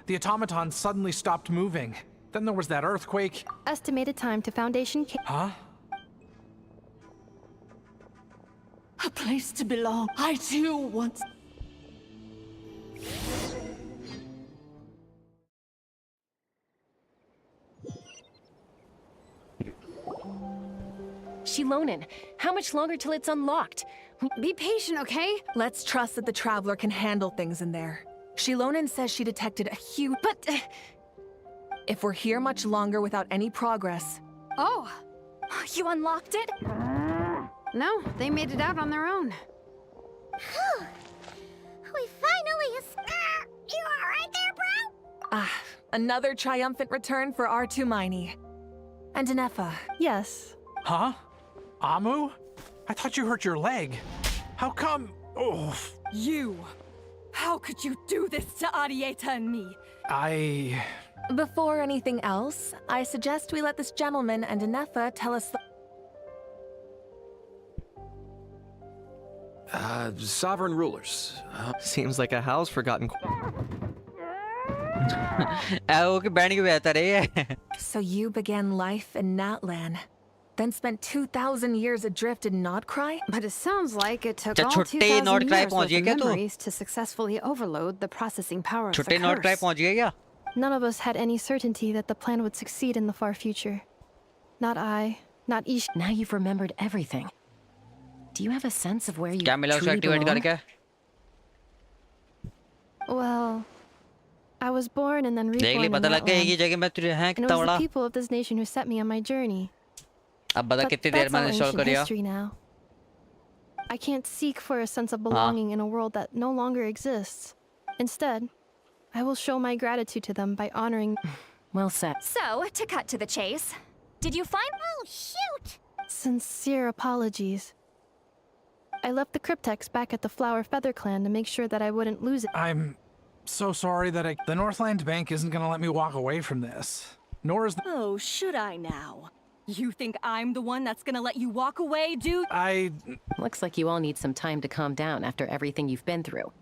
The automaton suddenly stopped moving. Then there was that earthquake. Estimated time to foundation. Huh? A place to belong. I too once. Shilonin, how much longer till it's unlocked? Be patient, okay? Let's trust that the Traveler can handle things in there. Shilonin says she detected a huge... But... if we're here much longer without any progress... Oh! You unlocked it? No, they made it out on their own. We finally... You alright there, bro? Ah, another triumphant return for R2 Miney. And Anessa. Yes. Huh? Amu? I thought you hurt your leg. How come? Oh. You! How could you do this to Arieta and me? Before anything else, I suggest we let this gentleman and Anessa tell us the... Sovereign rulers. Seems like a house forgotten. So you began life in Natlan, then spent 2,000 years adrift in Nodcry? But it sounds like it took all 2,000 years worth of memories to successfully overload the processing power of the curse. None of us had any certainty that the plan would succeed in the far future. Not I, not Ish. Now you've remembered everything. Do you have a sense of where you truly belong? Well, I was born and then reborn in that land. And it was the people of this nation who set me on my journey. But that's all ancient history now. I can't seek for a sense of belonging in a world that no longer exists. Instead, I will show my gratitude to them by honoring... Well said. So, to cut to the chase, did you find... Oh, shoot! Sincere apologies. I left the cryptex back at the Flower Feather Clan to make sure that I wouldn't lose it. I'm so sorry that the Northland Bank isn't gonna let me walk away from this. Nor is the... Oh, should I now? You think I'm the one that's gonna let you walk away, dude? Looks like you all need some time to calm down after everything you've been through.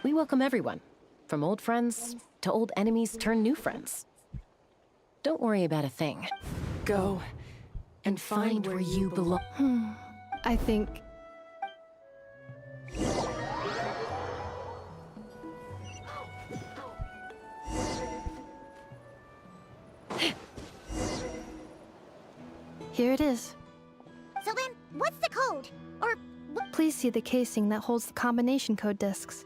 We welcome everyone, from old friends to old enemies turned new friends. Don't worry about a thing. Go and find where you belong. I think... Here it is. So then, what's the code? Or... Please see the casing that holds the combination code discs.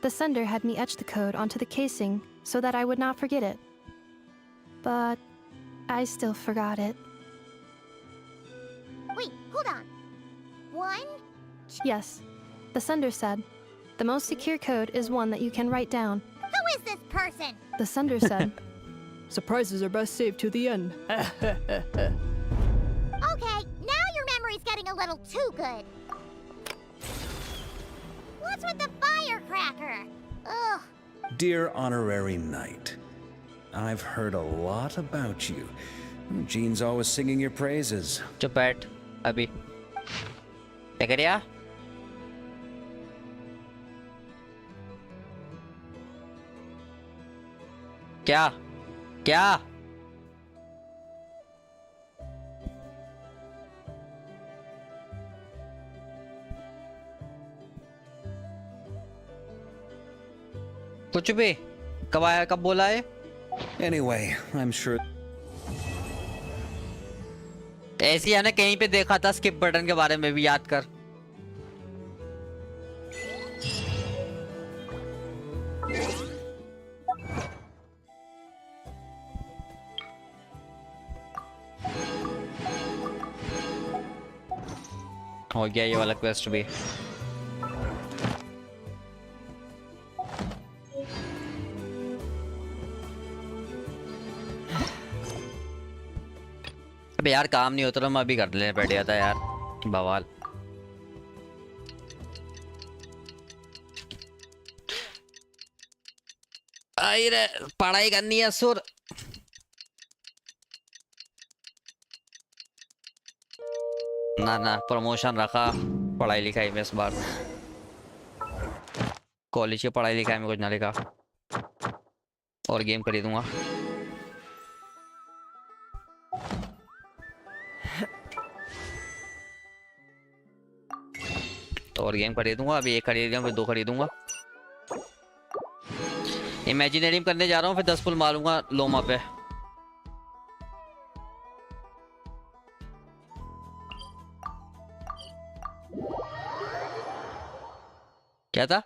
The sender had me etch the code onto the casing so that I would not forget it. But I still forgot it. Wait, hold on. 1? Yes. The sender said, the most secure code is one that you can write down. Who is this person? The sender said, surprises are best saved to the end. Okay, now your memory's getting a little too good. What's with the firecracker? Ugh. Dear Honorary Knight, I've heard a lot about you. Jean's always singing your praises. Chupet, Abhi. Tekariya? क्या? क्या? कुछ भी कब आया कब बोला है Anyway, I'm sure ऐसी हमने कहीं पे देखा था, स्किप बटन के बारे में भी याद कर। हो गया ये वाला क्वेस्ट भी। अबे यार काम नहीं होता तो मैं अभी कर लेने बैठ गया था यार, बवाल। आई रे पढ़ाई करनी है सुर। ना ना प्रमोशन रखा पढ़ाई लिखाई में इस बार, कॉलेज की पढ़ाई लिखाई में कुछ ना लिखा। और गेम खरीदूंगा। और गेम खरीदूंगा, अभी एक खरीदूंगा फिर 2 खरीदूंगा। इमेजिनेरियम करने जा रहा हूँ, फिर 10 पुल मारूंगा लोमा पे। क्या था?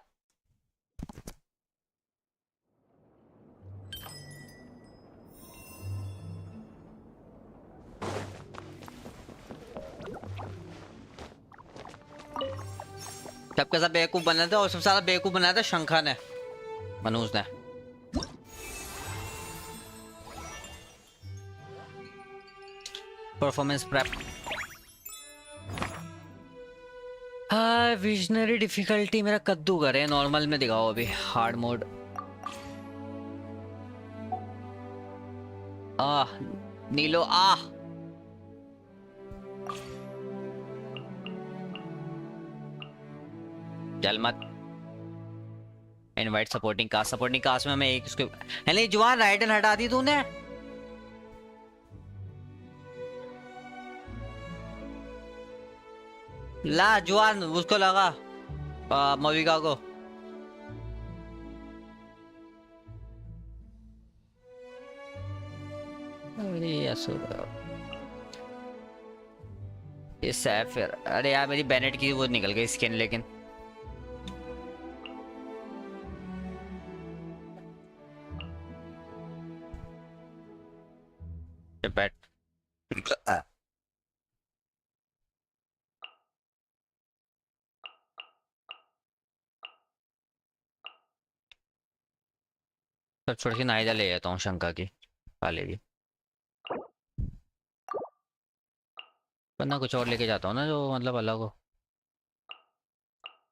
सबके सब बेवकूफ बना था और सबसे सारा बेवकूफ बनाया था शंखा ने, मनोज ने। Performance prep. हाँ विजनरी डिफिकल्टी मेरा कद्दू करे, नॉर्मल में दिखाओ अभी, हार्ड मोड। नीलो चल मत। इनवाइट सपोर्टिंग कास्ट में मैं एक उसके नहीं जुआन राइट एंड हटा दी तूने। ला जुआन उसको लगा मविका को। ये सैफिर, अरे यार मेरी बेनेट की वो निकल गई स्किन, लेकिन बैट छोड़ के नाइजा ले जाता हूँ, शंका की खा लेगी, वरना कुछ और लेके जाता हूँ ना जो मतलब अलग हो।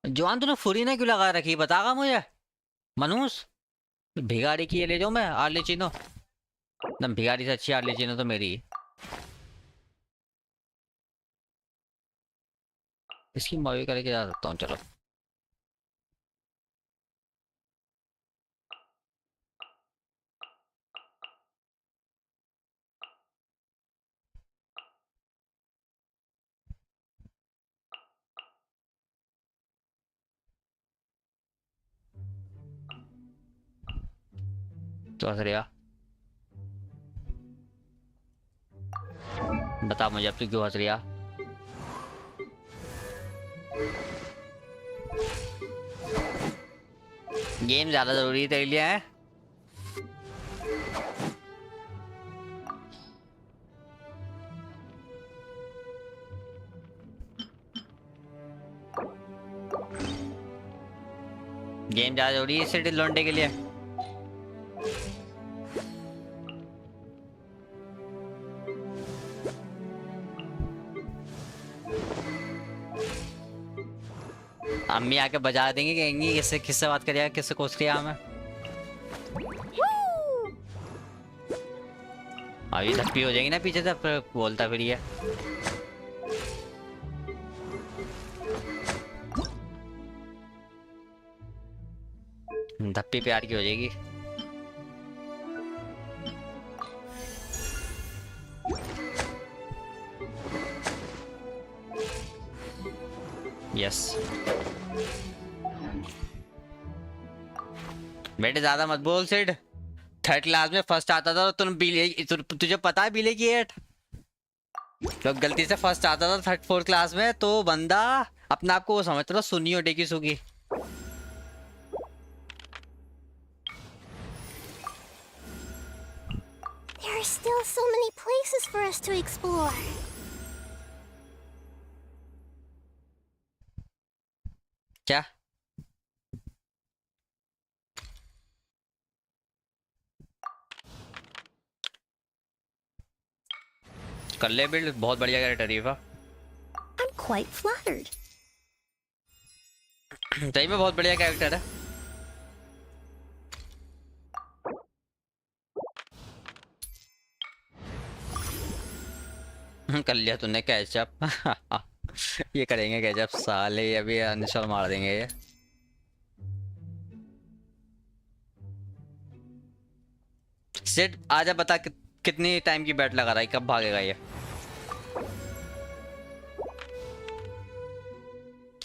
जवान तूने फुरी ने क्यों लगा रखी बतागा मुझे मनूस। भिगारी की ये ले जाऊँ मैं आर्ले चीनो, ना भिगारी से अच्छी आर्ले चीनो तो मेरी। इसकी मवी करके जा सकता हूँ, चलो तो हंस रहा। बता मुझे अब तू क्यों हंस रहा। गेम ज्यादा जरूरी है तेरे लिए है। गेम ज्यादा जरूरी है सिटी लौंडे के लिए। अम्मी आके बजा देंगे, कहेंगी किससे किससे बात करिए, किससे कोस किया मैं। अभी धप्पी हो जाएगी ना पीछे से, फिर बोलता फिर ये धप्पी प्यार की हो जाएगी। यस बेटे ज्यादा मत बोल सिड। 3rd क्लास में फर्स्ट आता था तुझे पता है बीले की 8। तो गलती से फर्स्ट आता था थर्ड फोर्थ क्लास में तो बंदा अपने आप को वो समझता था सुनी और टेकी Swiggy. There are still so many places for us to explore. क्या? कर ले बिल्ड, बहुत बढ़िया कैरेक्टर है। I'm quite flattered. सही में बहुत बढ़िया कैरेक्टर है। कर लिया तूने कैचअप। ये करेंगे कैचअप साले, अभी अनइंस्टॉल मार देंगे ये। सिड आजा, बता कितनी टाइम की बैट लगा रहा है, कब भागेगा ये?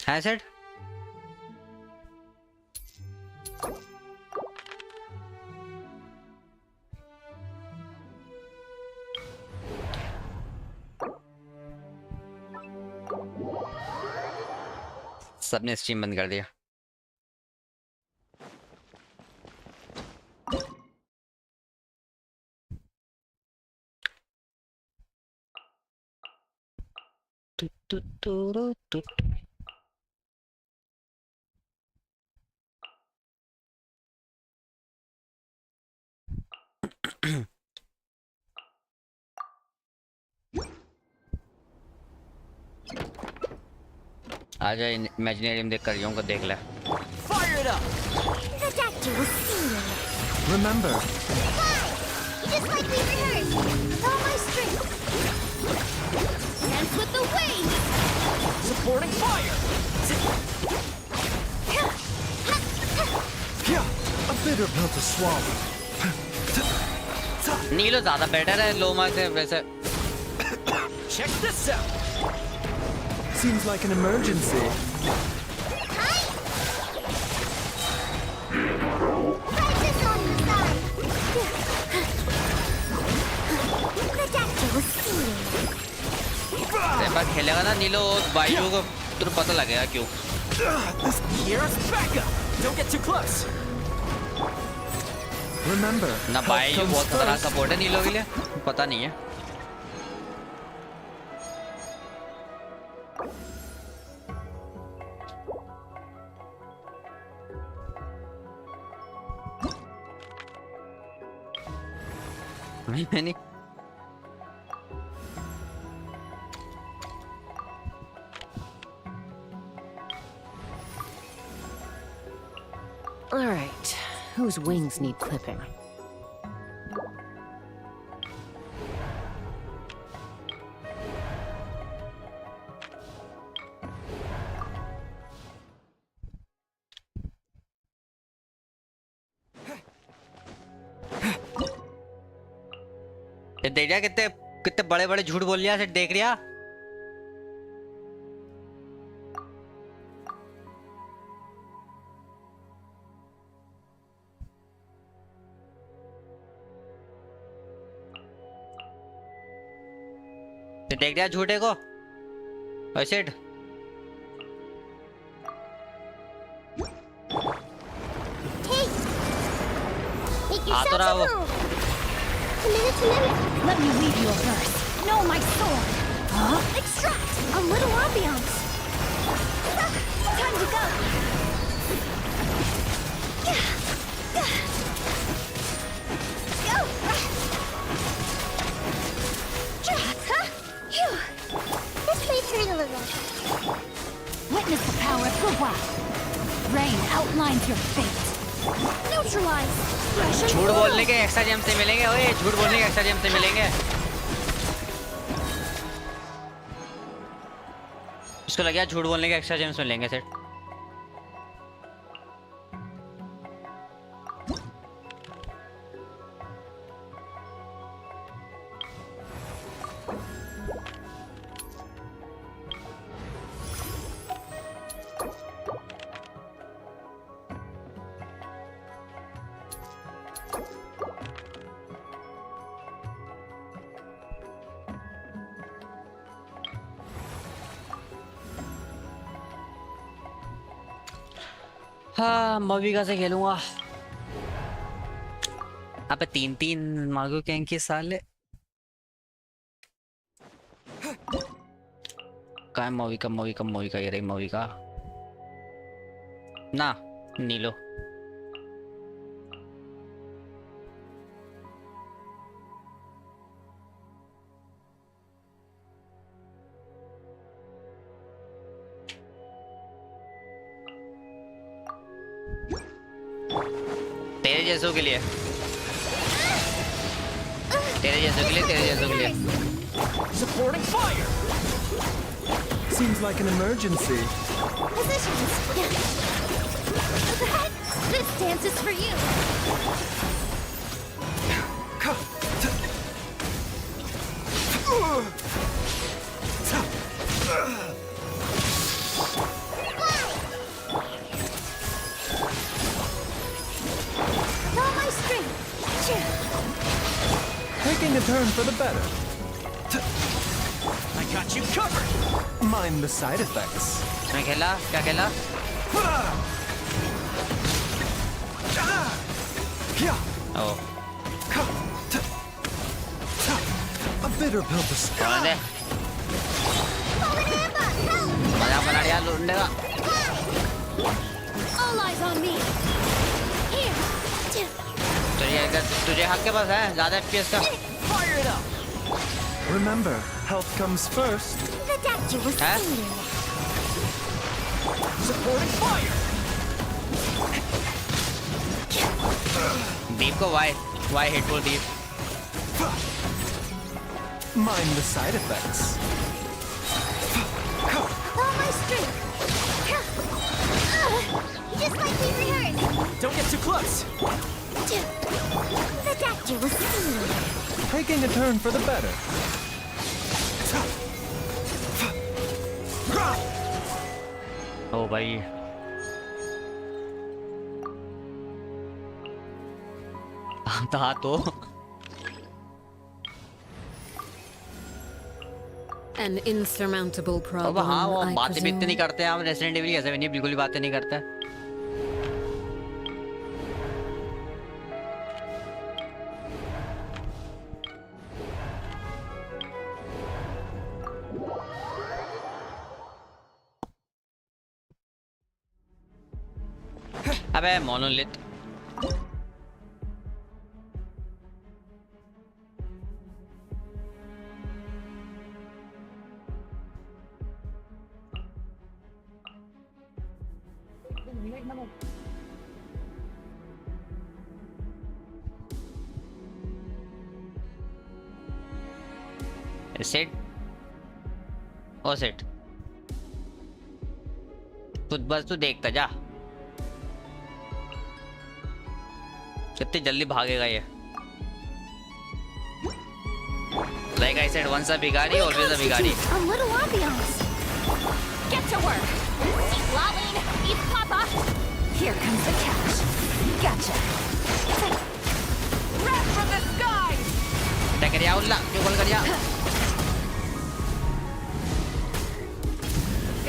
है सिड? सबने स्ट्रीम बंद कर दिया। आजा, इमेजिनेरियम देख कर यूं को देख ले। Fire it up! Projector will see you. Remember. Just like we rehearsed. With all my strength. Dance with the waves. Supporting fire! Yeah, a bitter pill to swallow. नीलो ज्यादा बेटर है लो मार्क से वैसे। Check this out. Seems like an emergency. बार खेलेगा ना नीलो बाइजू को तुझे पता लगेगा क्यों। Remember, ना बाइजू बहुत खतरनाक सपोर्ट है नीलो के लिए, पता नहीं है। मैंने All right, whose wings need clipping? देख रहा कितने कितने बड़े बड़े झूठ बोल लिया, देख रहा। देख रहा झूठे को वैसे आ तो रहा वो। Let me leave you a verse. Know my sword. Huh? Extract a little ambiance. Time to go. Go. This may hurt a little. Witness the power of the wow. Rain outlines your fate. Neutralize. झूठ बोलने के extra GeM से मिलेंगे, ओए झूठ बोलने के extra GeM से मिलेंगे। इसको लगा झूठ बोलने के एक्स्ट्रा जेम्स मिलेंगे सेट। हाँ मोविका से खेलूंगा। अबे 3-3 मार्गो कैंक के साले। कहाँ है मोविका ये रही मोविका ना नीलो। तेरे जैसों के लिए Supporting fire. Seems like an emergency. Positions. This dance is for you. Draw my string. Taking a turn for the better. I got you covered. Mind the side effects. मैं खेला क्या खेला? Oh. A bitter pill to swallow. मजा बना लिया लूटने का। All eyes on me. Here. तुझे हक के पास है ज़्यादा FPS का। Fire it up. Remember, health comes first. The doctor was singing. Supporting fire. दीप को why hitful Deep? Mind the side effects. All my string. Just like we rehearsed. Don't get too close. The doctor was singing. Taking a turn for the better. ओ भाई था तो An insurmountable अब problem. हाँ वो I बातें भी इतनी presume. नहीं करते हैं हम रेसिडेंट एविल ऐसे भी नहीं बिल्कुल भी बातें नहीं करते। अबे मोनोलिथ सेट ओ सेट तू बस तू देखता जा कितनी जल्दी भागेगा ये। Like I said, once a bigari, always a bigari. A little ambiance. Get to work. Lolling, eat Papa. Here comes the catch. Gotcha. Wrath from the sky. क्या करिया उल्ला क्यों बोल करिया?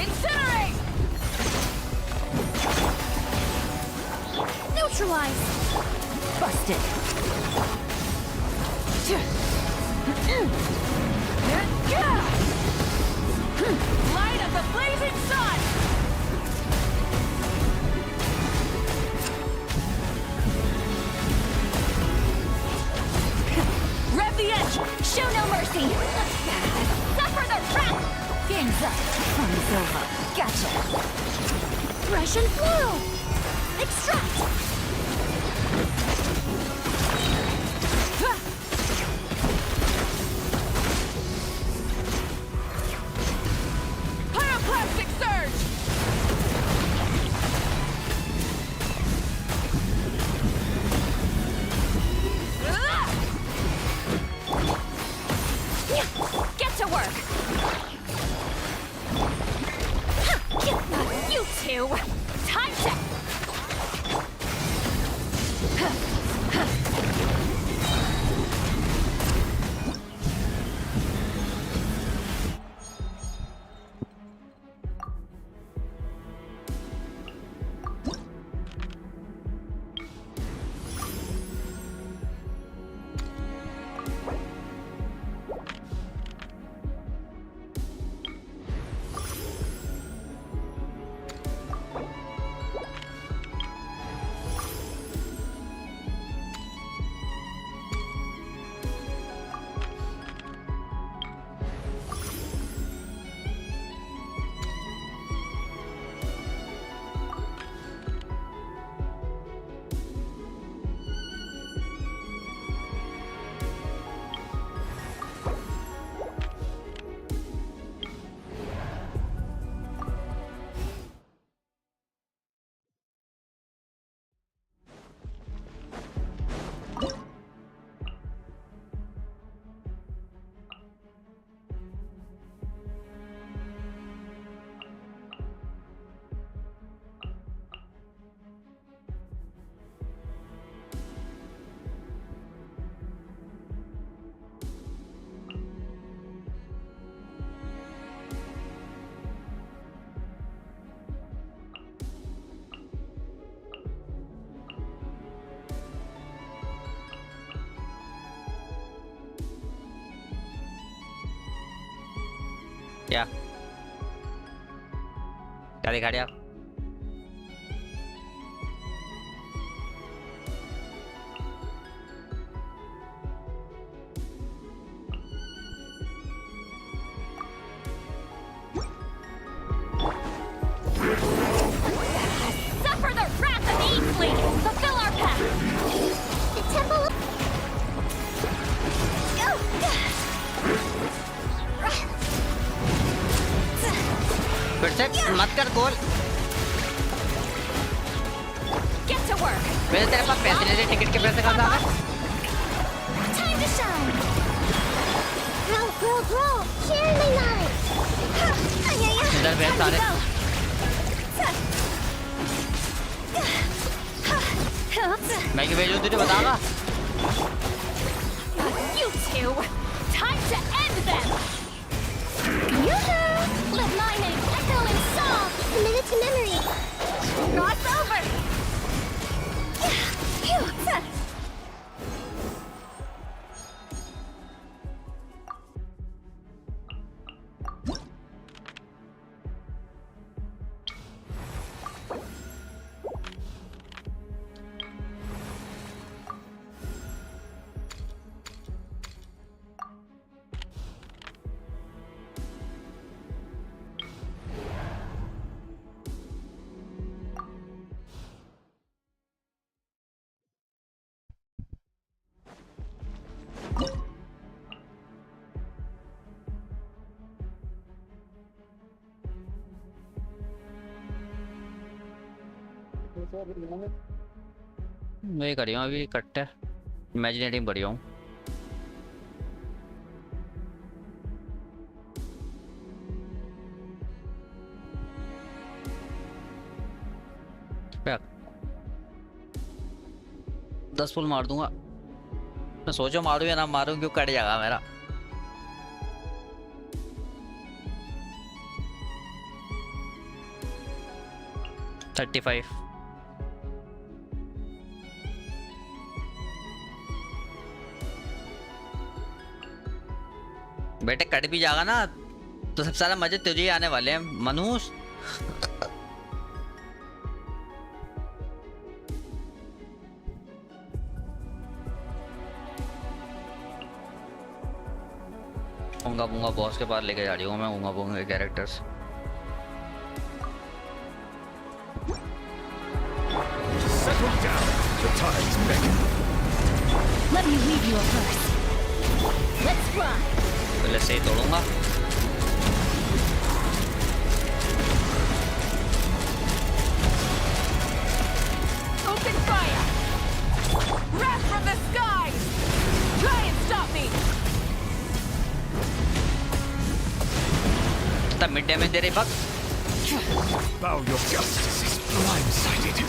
Incinerate. Neutralize. Busted. Light of the blazing sun. Rev the edge. Show no mercy. Suffer the wrath. Game's up. Fun's over. Gotcha. Russian flu. Extract. Pyroclastic surge. Get to work. You two. Time check. क्या क्या दिखा रहे आप? Suffer the wrath of Ainsley! Fulfill our path! The temple of... फिर से मत कर गोल। Get to work! मेरे तेरे पास पैसे नहीं थे, टिकट के पैसे कहाँ से आ गए? Time to shine! Grow! Share my knowledge! इधर भेज सारे। मैं क्यों भेजूँ तुझे बताऊँगा? You two! Time to end them! Yoo-hoo! Let my name echo in song! Committed to memory! Cross over! मैं कर रही हूँ अभी कट्टे इमेजिनेटिंग बढ़िया हूँ। क्या 10 फुल मार दूंगा। मैं सोचो मारूं या ना मारूं, क्यों कट जाएगा मेरा। $35 बेटे कट भी जाएगा ना तो सबसे ज्यादा मजे तुझे ही आने वाले हैं मनुष्य। ऊँगा बूंगा बॉस के पास लेके जा रही हूँ मैं ऊँगा बूंगा के characters. Settle down. The tide's beckoning. Let me leave you a verse. Let's fly! पहले से ही तोड़ूंगा। Open fire! Wrath from the skies! Try and stop me! कितना मिड डैमेज दे रही bug. Bow your justice is blindsided.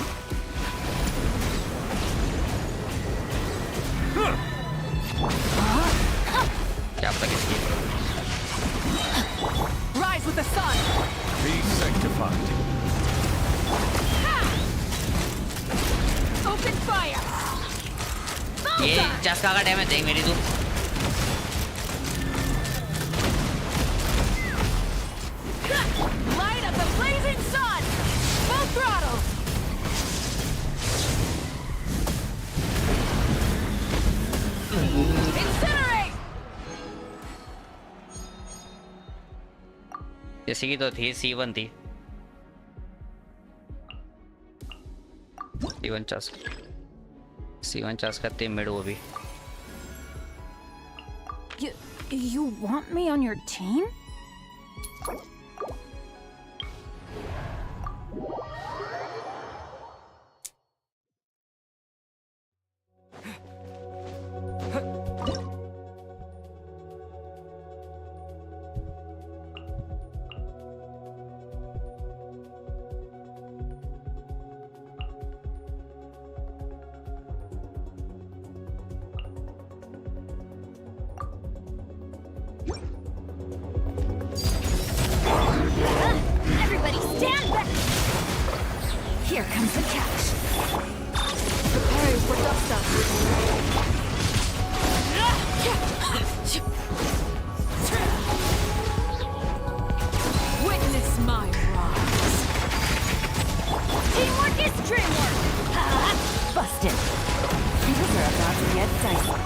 क्या पता किसकी। Rise with the sun! Be sanctified. Open fire! ये चस्का का डैमेज देख मेरी तू। Light up the blazing sun! Full throttle! Incinerate! जैसे की तो थी C1 थी। C1 चस्का थी मिड वो भी। You want me on your team? Everybody stand back! Here comes the catch. Preparing for dust-up. is my rise. Teamwork is dreamwork! Busted. Things are about to get dicey.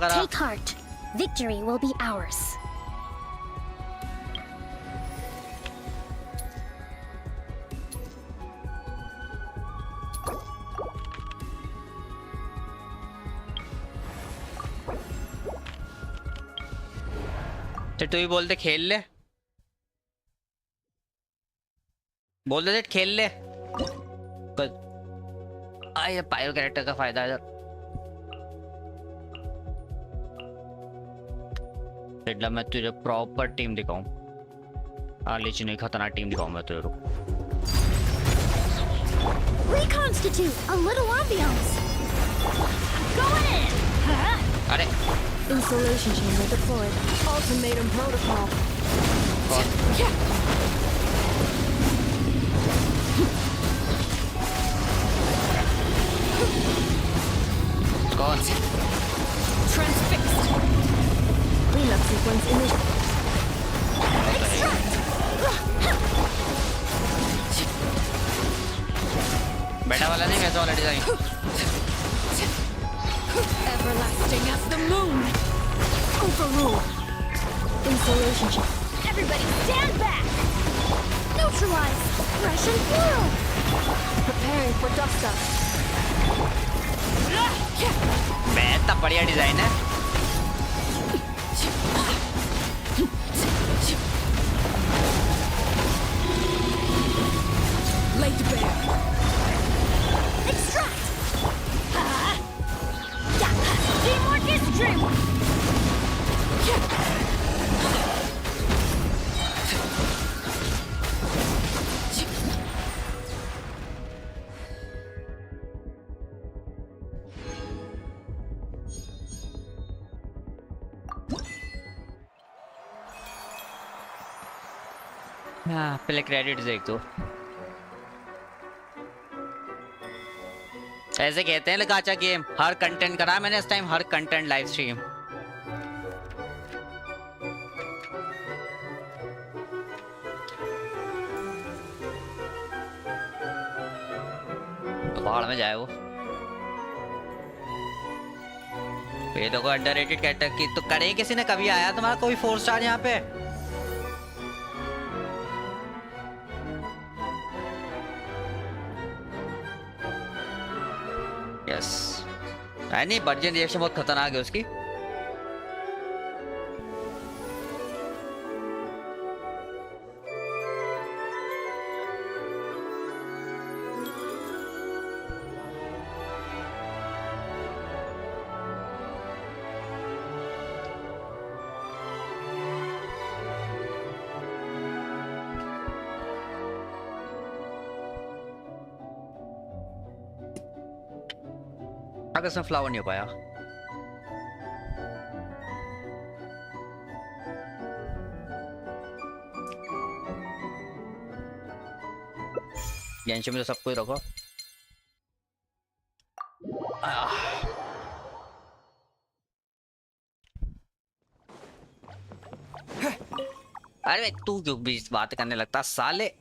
Take heart. Victory will be ours. तो तू ही बोल दे खेल ले, बोल दे खेल ले। ये पायो कैरेक्टर का फायदा है इधर। मैं तुझे प्रॉपर टीम दिखाऊं, लेकिन नहीं खतरनाक टीम दिखाऊं मैं तुझे। Reconstitute a little ambiance. Going in. अरे Installation chamber deployed. Ultimatum protocol. कौन? Transfixed. Cleanup sequence initiated. बेटा वाला नहीं, वैसा वाला design. Everlasting as the moon. Overrule. Installation chamber. Everybody stand back. Neutralize. Fresh and through. Preparing for dust up. बेहद बढ़िया design है। Laid bare. Extract. Teamwork is dreamwork. हाँ, पहले क्रेडिट देख दो। ऐसे कहते हैं गाचा गेम, हर कंटेंट करा मैंने इस टाइम, हर कंटेंट लाइव स्ट्रीम। तो पहाड़ में जाए वो। ये देखो अंडररेटेड कैरेक्टर की तो करे किसी ने, कभी आया तुम्हारा कोई 4 स्टार यहाँ पे? यस, नहीं बर्जन रिएक्शन बहुत खतरनाक है उसकी। अगर इसमें फ्लावर नहीं हो पाया। गेंशिन में तो सब कुछ रखो। अरे तू क्यों बीच बात करने लगता साले?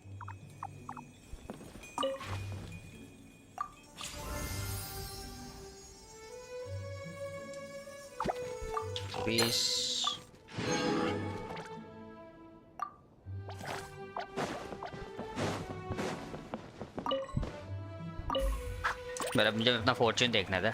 मेरा मुझे अपना फॉर्च्यून देखना था।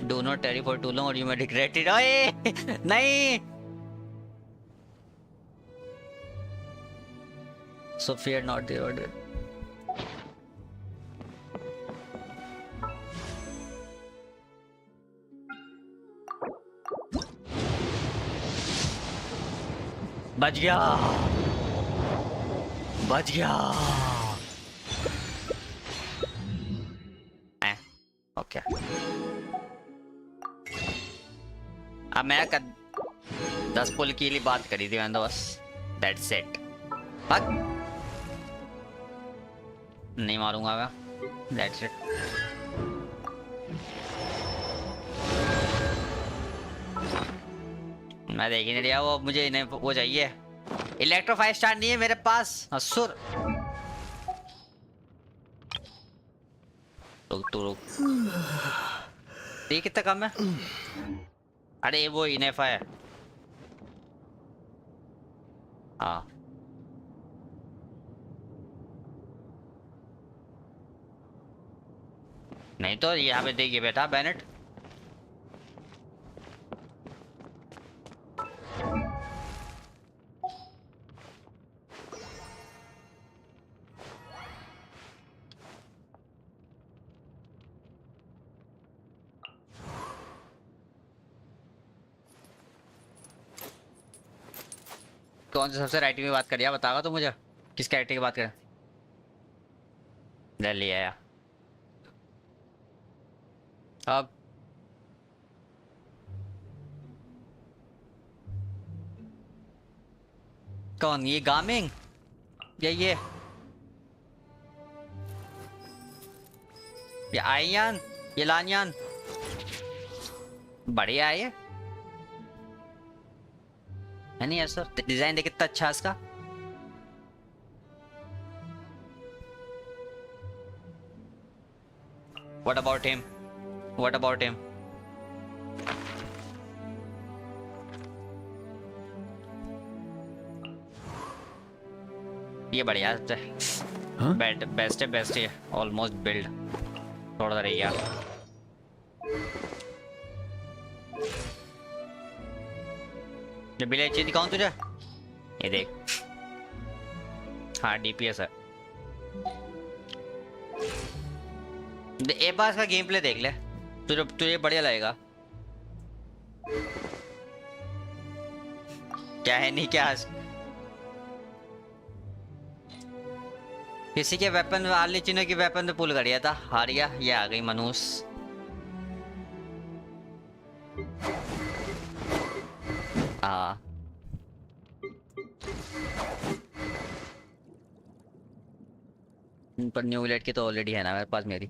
Do not tarry for too long or you may regret it. ओए नहीं। So fear not the order. बच गया, बच गया। ओके अब मैं 10 पुल के लिए बात करी थी मैंने तो बस, दैट्स इट। नहीं मारूंगा मैं, दैट्स इट। मैं देख ही नहीं रहा वो, मुझे इन्हें वो चाहिए। इलेक्ट्रो 5 स्टार नहीं है मेरे पास, असुर। रुक तू रुक, ये कितना कम है? अरे वो इनेफा है। हाँ नहीं तो यहाँ पे देखिए बेटा बैनेट, कौन से सबसे राइटिंग में बात करिए बताओ तो मुझे, किस कैरेक्टर की बात करें? ले लिया यार। अब कौन, ये गामिंग या ये आयान, ये लानियान, बढ़िया है ये, है नहीं सर? डिजाइन देख कितना अच्छा है इसका। What about him? What about him? ये बढ़िया है, बेस्ट है, बेस्ट है, ऑलमोस्ट बिल्ड थोड़ा सा रह गया। ये बिले चीज दिखाऊं तुझे, ये देख। हाँ डीपीएस है। एक बार इसका गेम प्ले देख ले, तुझे बढ़िया लगेगा। क्या है नहीं क्या, किसी के वेपन आर्ली चिन्ह की वेपन पे पुल कर दिया था, हार गया। ये आ गई मनूस। हाँ पर न्यू विलेट की तो ऑलरेडी है ना मेरे पास मेरी।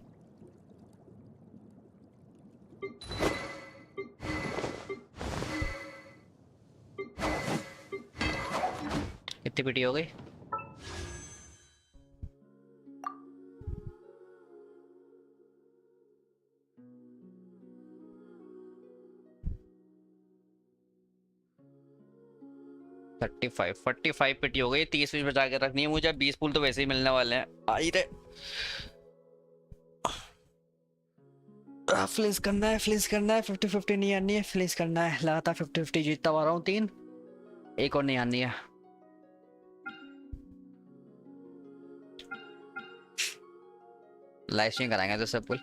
कितनी पिटी हो गई? थर्टी फाइव पिटी हो गई। 30 मिनट बचा के रखनी है मुझे, 20 पुल तो वैसे ही मिलने वाले हैं। आई रे फ्लिंस करना है, फ्लिंस करना है। 50-50 नहीं आनी है, फ्लिंस करना है लगातार। 50-50 जीतता हुआ रहा हूँ 3, एक और नहीं आनी है। लाइव स्ट्रीम कराएंगे तो सब पुल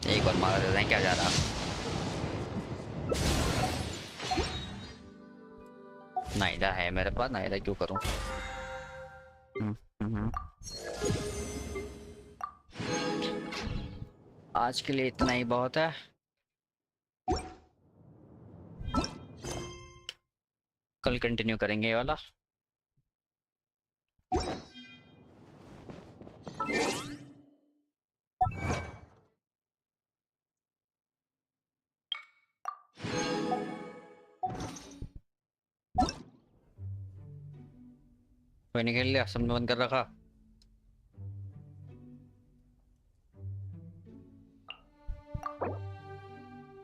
एक और मारा देते हैं। क्या जा रहा नाइडा है मेरे पास, नाइडा क्यों करूं? आज के लिए इतना ही बहुत है। कल कंटिन्यू करेंगे ये वाला। कोई नहीं खेल लिया, सबने बंद कर रखा।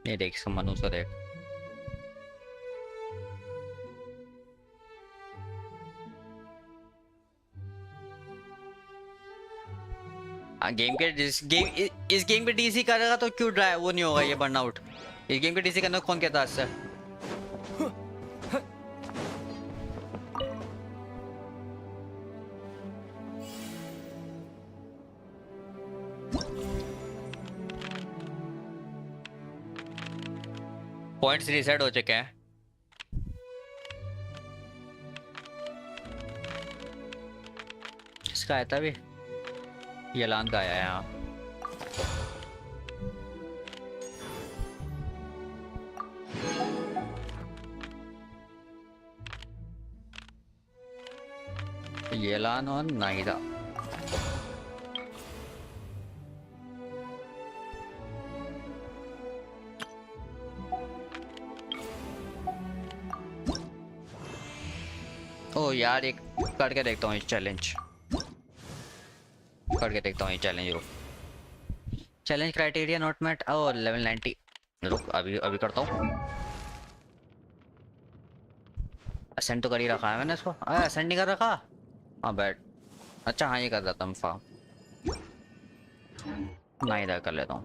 ये देख इसका मनु सा देख। गेम के इस गेम पे डीसी करेगा तो क्यों ड्राइव वो नहीं होगा ये बर्नआउट? इस गेम पे डीसी करना कौन कहता है इससे? पॉइंट्स रीसेट हो चुके हैं। किसका आया था अभी? ये लान का आया है यहाँ। ये लान और नाइदा। ओ यार एक करके देखता हूँ इस चैलेंज, करके देखता हूँ ये चैलेंज। रुक, challenge criteria not met. Oh level 90। रुक अभी अभी करता हूँ। असेंड तो कर ही रखा है मैंने इसको। असेंड नहीं कर रखा। हाँ बैठ। अच्छा हाँ ये कर देता हूँ फार्म। ना इधर कर लेता हूँ।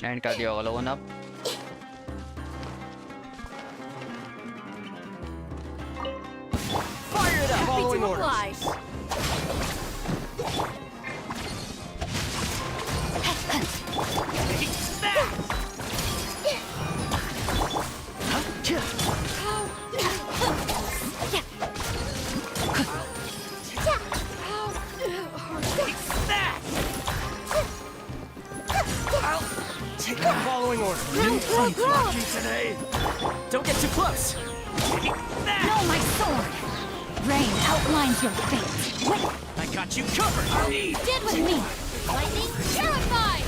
एंड कर दिया होगा लोगों ने अब। Fire it up! Following orders. Take the following order. Unlucky today. Don't get too close. No, my sword! Rain outlines your fate. Wait, I got you covered. Dead with me! Lightning, terrified!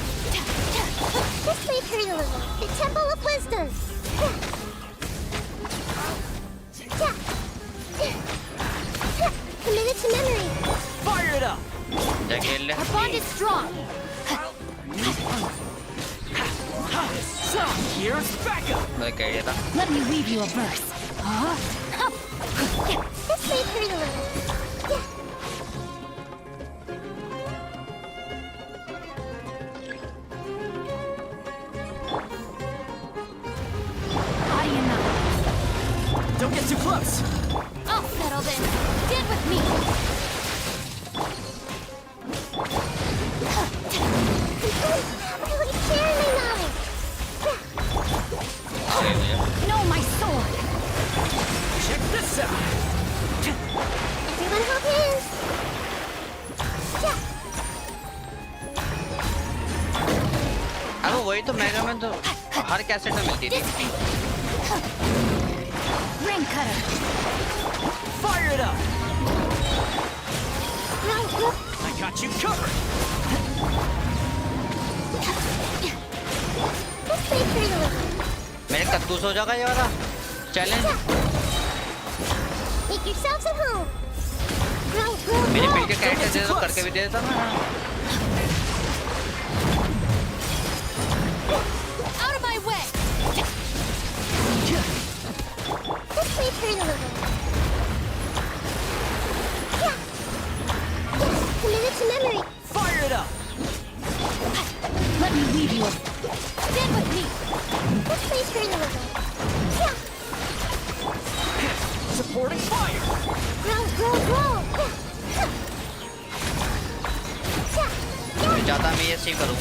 This may hurt a little. The Temple of Wisdom! Committed to memory! Fire it up! Our bond is strong! So, here's backup! let me weave you a verse. This may hurt a little. How do you know? Don't get too close! I'll settle this. Dead with me! I would share my knowledge! No, my sword! Check this out! Everyone hold hands! अब वही तो mega में तो हर cassette में मिलती थी। Ring cutter! Fire it up! I got you covered! This may hurt a little. मेरे कद्दूस हो जाएगा ये वाला challenge. Make yourselves at home. मेरे पेज के कैरेक्टर दे दो, करके भी दे देता मैं। Out of my way. This may hurt a little. Committed to memory. Fire it up! Let me weave you a... Stand with me. This may hurt a little. Supporting fire! Grow. ज़्यादा मैं ये सही करूँ।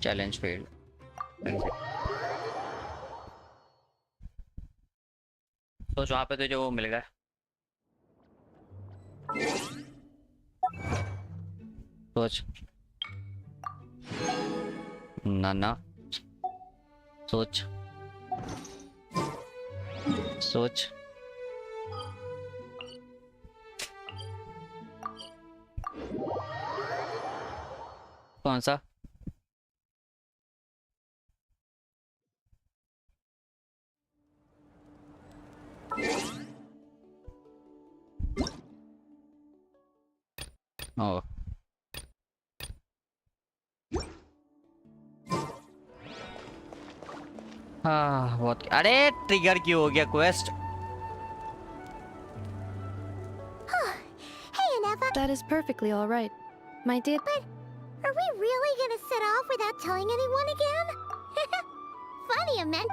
Challenge failed. तो वहाँ पे तो जो वो मिल गया। सोच ना सोच कौन सा? ओ हाँ बहुत। अरे ट्रिगर क्यों हो गया quest? Hey, Aneva. That is perfectly all right. My dear... But are we really gonna set off without telling anyone again? Funny, man.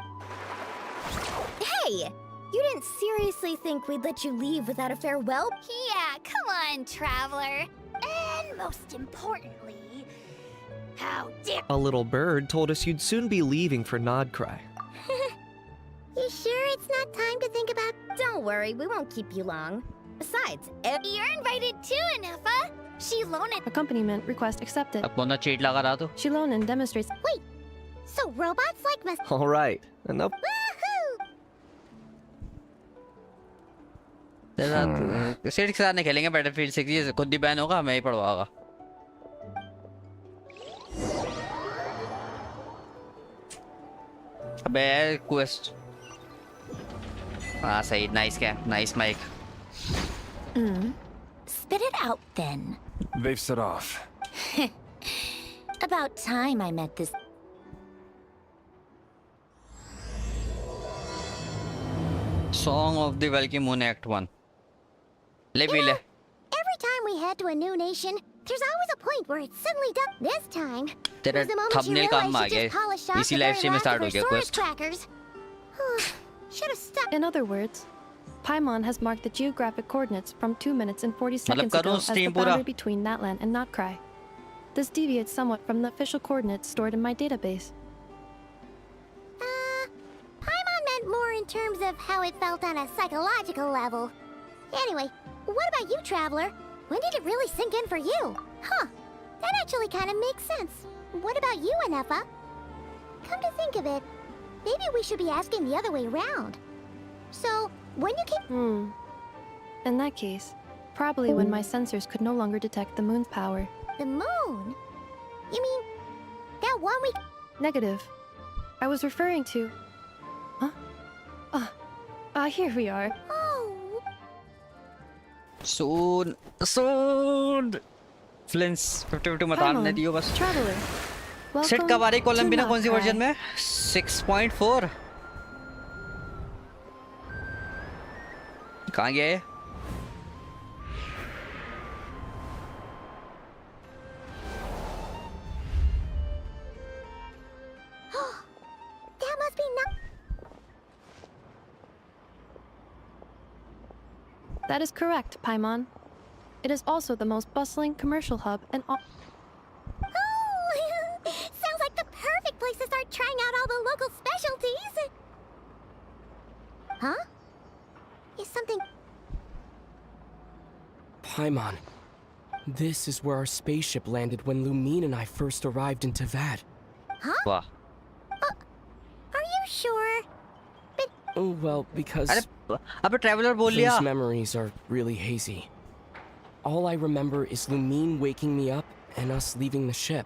Hey! You didn't seriously think we'd let you leave without a farewell? Yeah, come on, Traveler. And most importantly, how dare— A little bird told us you'd soon be leaving for Nodcry. You sure it's not time to think about— Don't worry, we won't keep you long. Besides, you're invited too, Anafa. Shilonen— Accompaniment request accepted. अब कौन सा cheat लगा रहा तू? Shilonen demonstrates. Wait, so robots like must— All right, enough. सेठ के साथ नहीं खेलेंगे बैटलफील्ड 6 ये खुद ही बैन होगा मैं ही पढ़वाऊंगा अबे क्वेस्ट हाँ सही नाइस क्या nice mic Spit it out then. They've set off. About time I met this— Song of the Valky Moon Act 1 ले भी ले Every time we head to a new nation, there's always a point where it's suddenly done. This time, तेरा was the moment you thumbnail काम realized आ you just polished off इसी the live very stream में last start of हो her गया sword quest trackers. Should have stuck. In other words, Paimon has marked the geographic coordinates from 2 minutes and 40 seconds करूँ ago as the stream पूरा? boundary between Natlan and Notcry. This deviates somewhat from the official coordinates stored in my database. Paimon meant more in terms of how it felt on a psychological level. Anyway, what about you, Traveler? When did it really sink in for you? Huh, that actually kind of makes sense. What about you, Anefa? Come to think of it, maybe we should be asking the other way around. So, when you came— In that case, probably when my sensors could no longer detect the moon's power. The moon? You mean that one week— Negative. I was referring to... Huh? Here we are. Oh. Soon Flins 50-50 मत आने दियो बस Traveler. Set Welcome कब आ रही column to बिना कौन सी Notcry. Version में 6.4 कहाँ गया ये That must be not— That is correct, Paimon. It is also the most bustling commercial hub and all... Oh! Sounds like the perfect place to start trying out all the local specialties! Huh? Is something— Paimon, this is where our spaceship landed when Lumine and I first arrived in Tavad. Huh? वाह Are you sure? Oh, well, because अबे traveller बोल लिया those memories are really hazy. All I remember is Lumine waking me up and us leaving the ship.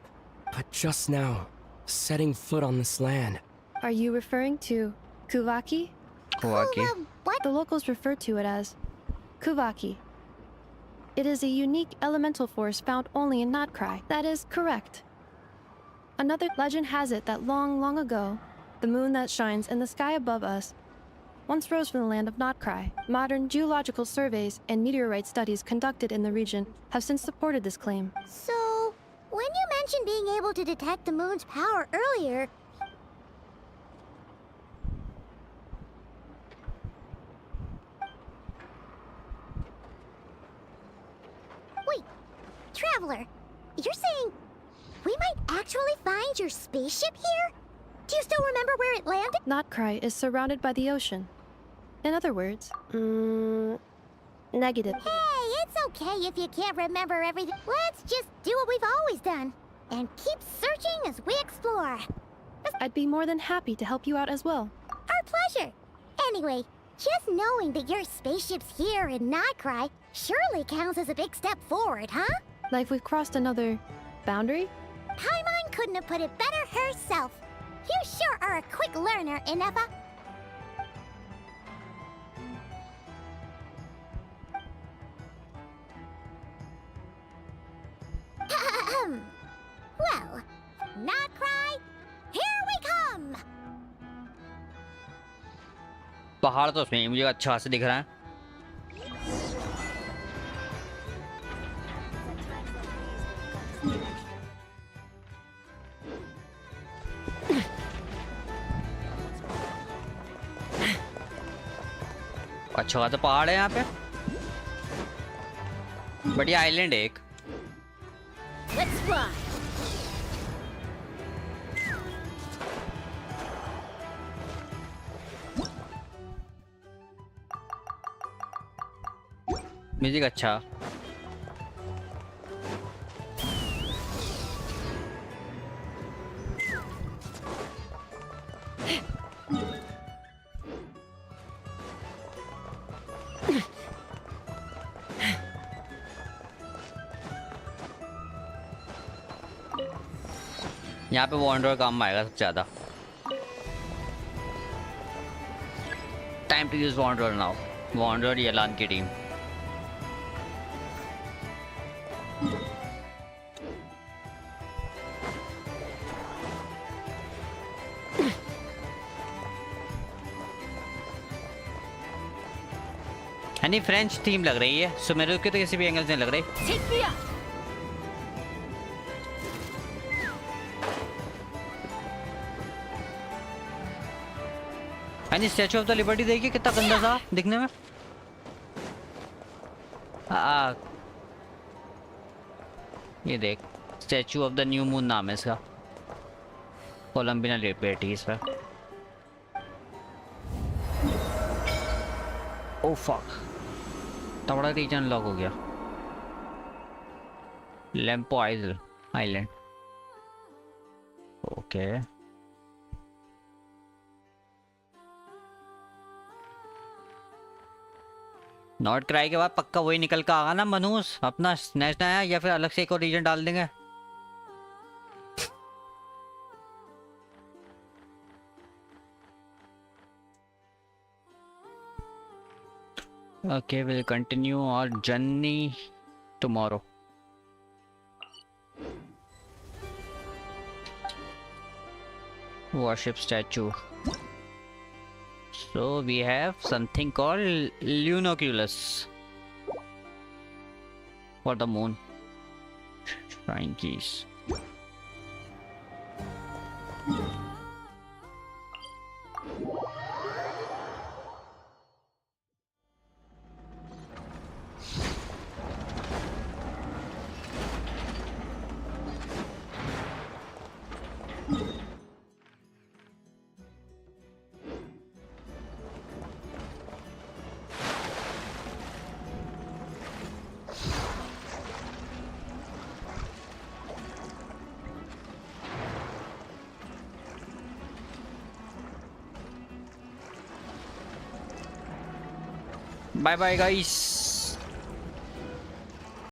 But just now, setting foot on this land. Are you referring to Kuvaki? Kuvaki. What? The locals refer to it as Kuvaki. It is a unique elemental force found only in Notcry. That is correct. Another legend has it that long, long ago, the moon that shines in the sky above us once rose from the land of Notcry. Modern geological surveys and meteorite studies conducted in the region have since supported this claim. So, when you mentioned being able to detect the moon's power earlier— Wait, Traveler, you're saying we might actually find your spaceship here? Do you still remember where it landed? Notcry is surrounded by the ocean. In other words, negative. Hey, it's okay if you can't remember everything. Let's just do what we've always done and keep searching as we explore. I'd be more than happy to help you out as well. Our pleasure. Anyway, just knowing that your spaceship's here in Notcry surely counts as a big step forward, huh? Like we've crossed another boundary? Paimon couldn't have put it better herself. You sure are a quick learner, Inefa. Well, Notcry, here we come! पहाड़ तो उसमें मुझे अच्छा से दिख रहा है अच्छा खासा पहाड़ है यहाँ पे, बढ़िया आइलैंड है एक। Let's fly. म्यूजिक अच्छा। यहाँ पे वॉन्डर काम आएगा सबसे ज्यादा। Time to use wonder now. Wonder Yelan की टीम। यानी फ्रेंच थीम लग रही है, सो मेरे को तो किसी भी एंगल से लग रही। यानी स्टैचू ऑफ द लिबर्टी देखिए कितना गंदा था दिखने में। ये देख, statue of the new moon नाम है इसका। कोलंबिया लिबर्टी इस पर। ओ फक, तबड़ा रीजन लॉक हो गया। लैम्पो आइलैंड। ओके नॉट क्राई के बाद पक्का वही निकल कर आगा ना मनूस, अपना स्नैच आया या फिर अलग से एक और रीजन डाल देंगे। Okay, we'll continue our journey tomorrow. Worship statue. So we have something called Lunoculus for the moon. Shrine keys. Bye bye guys.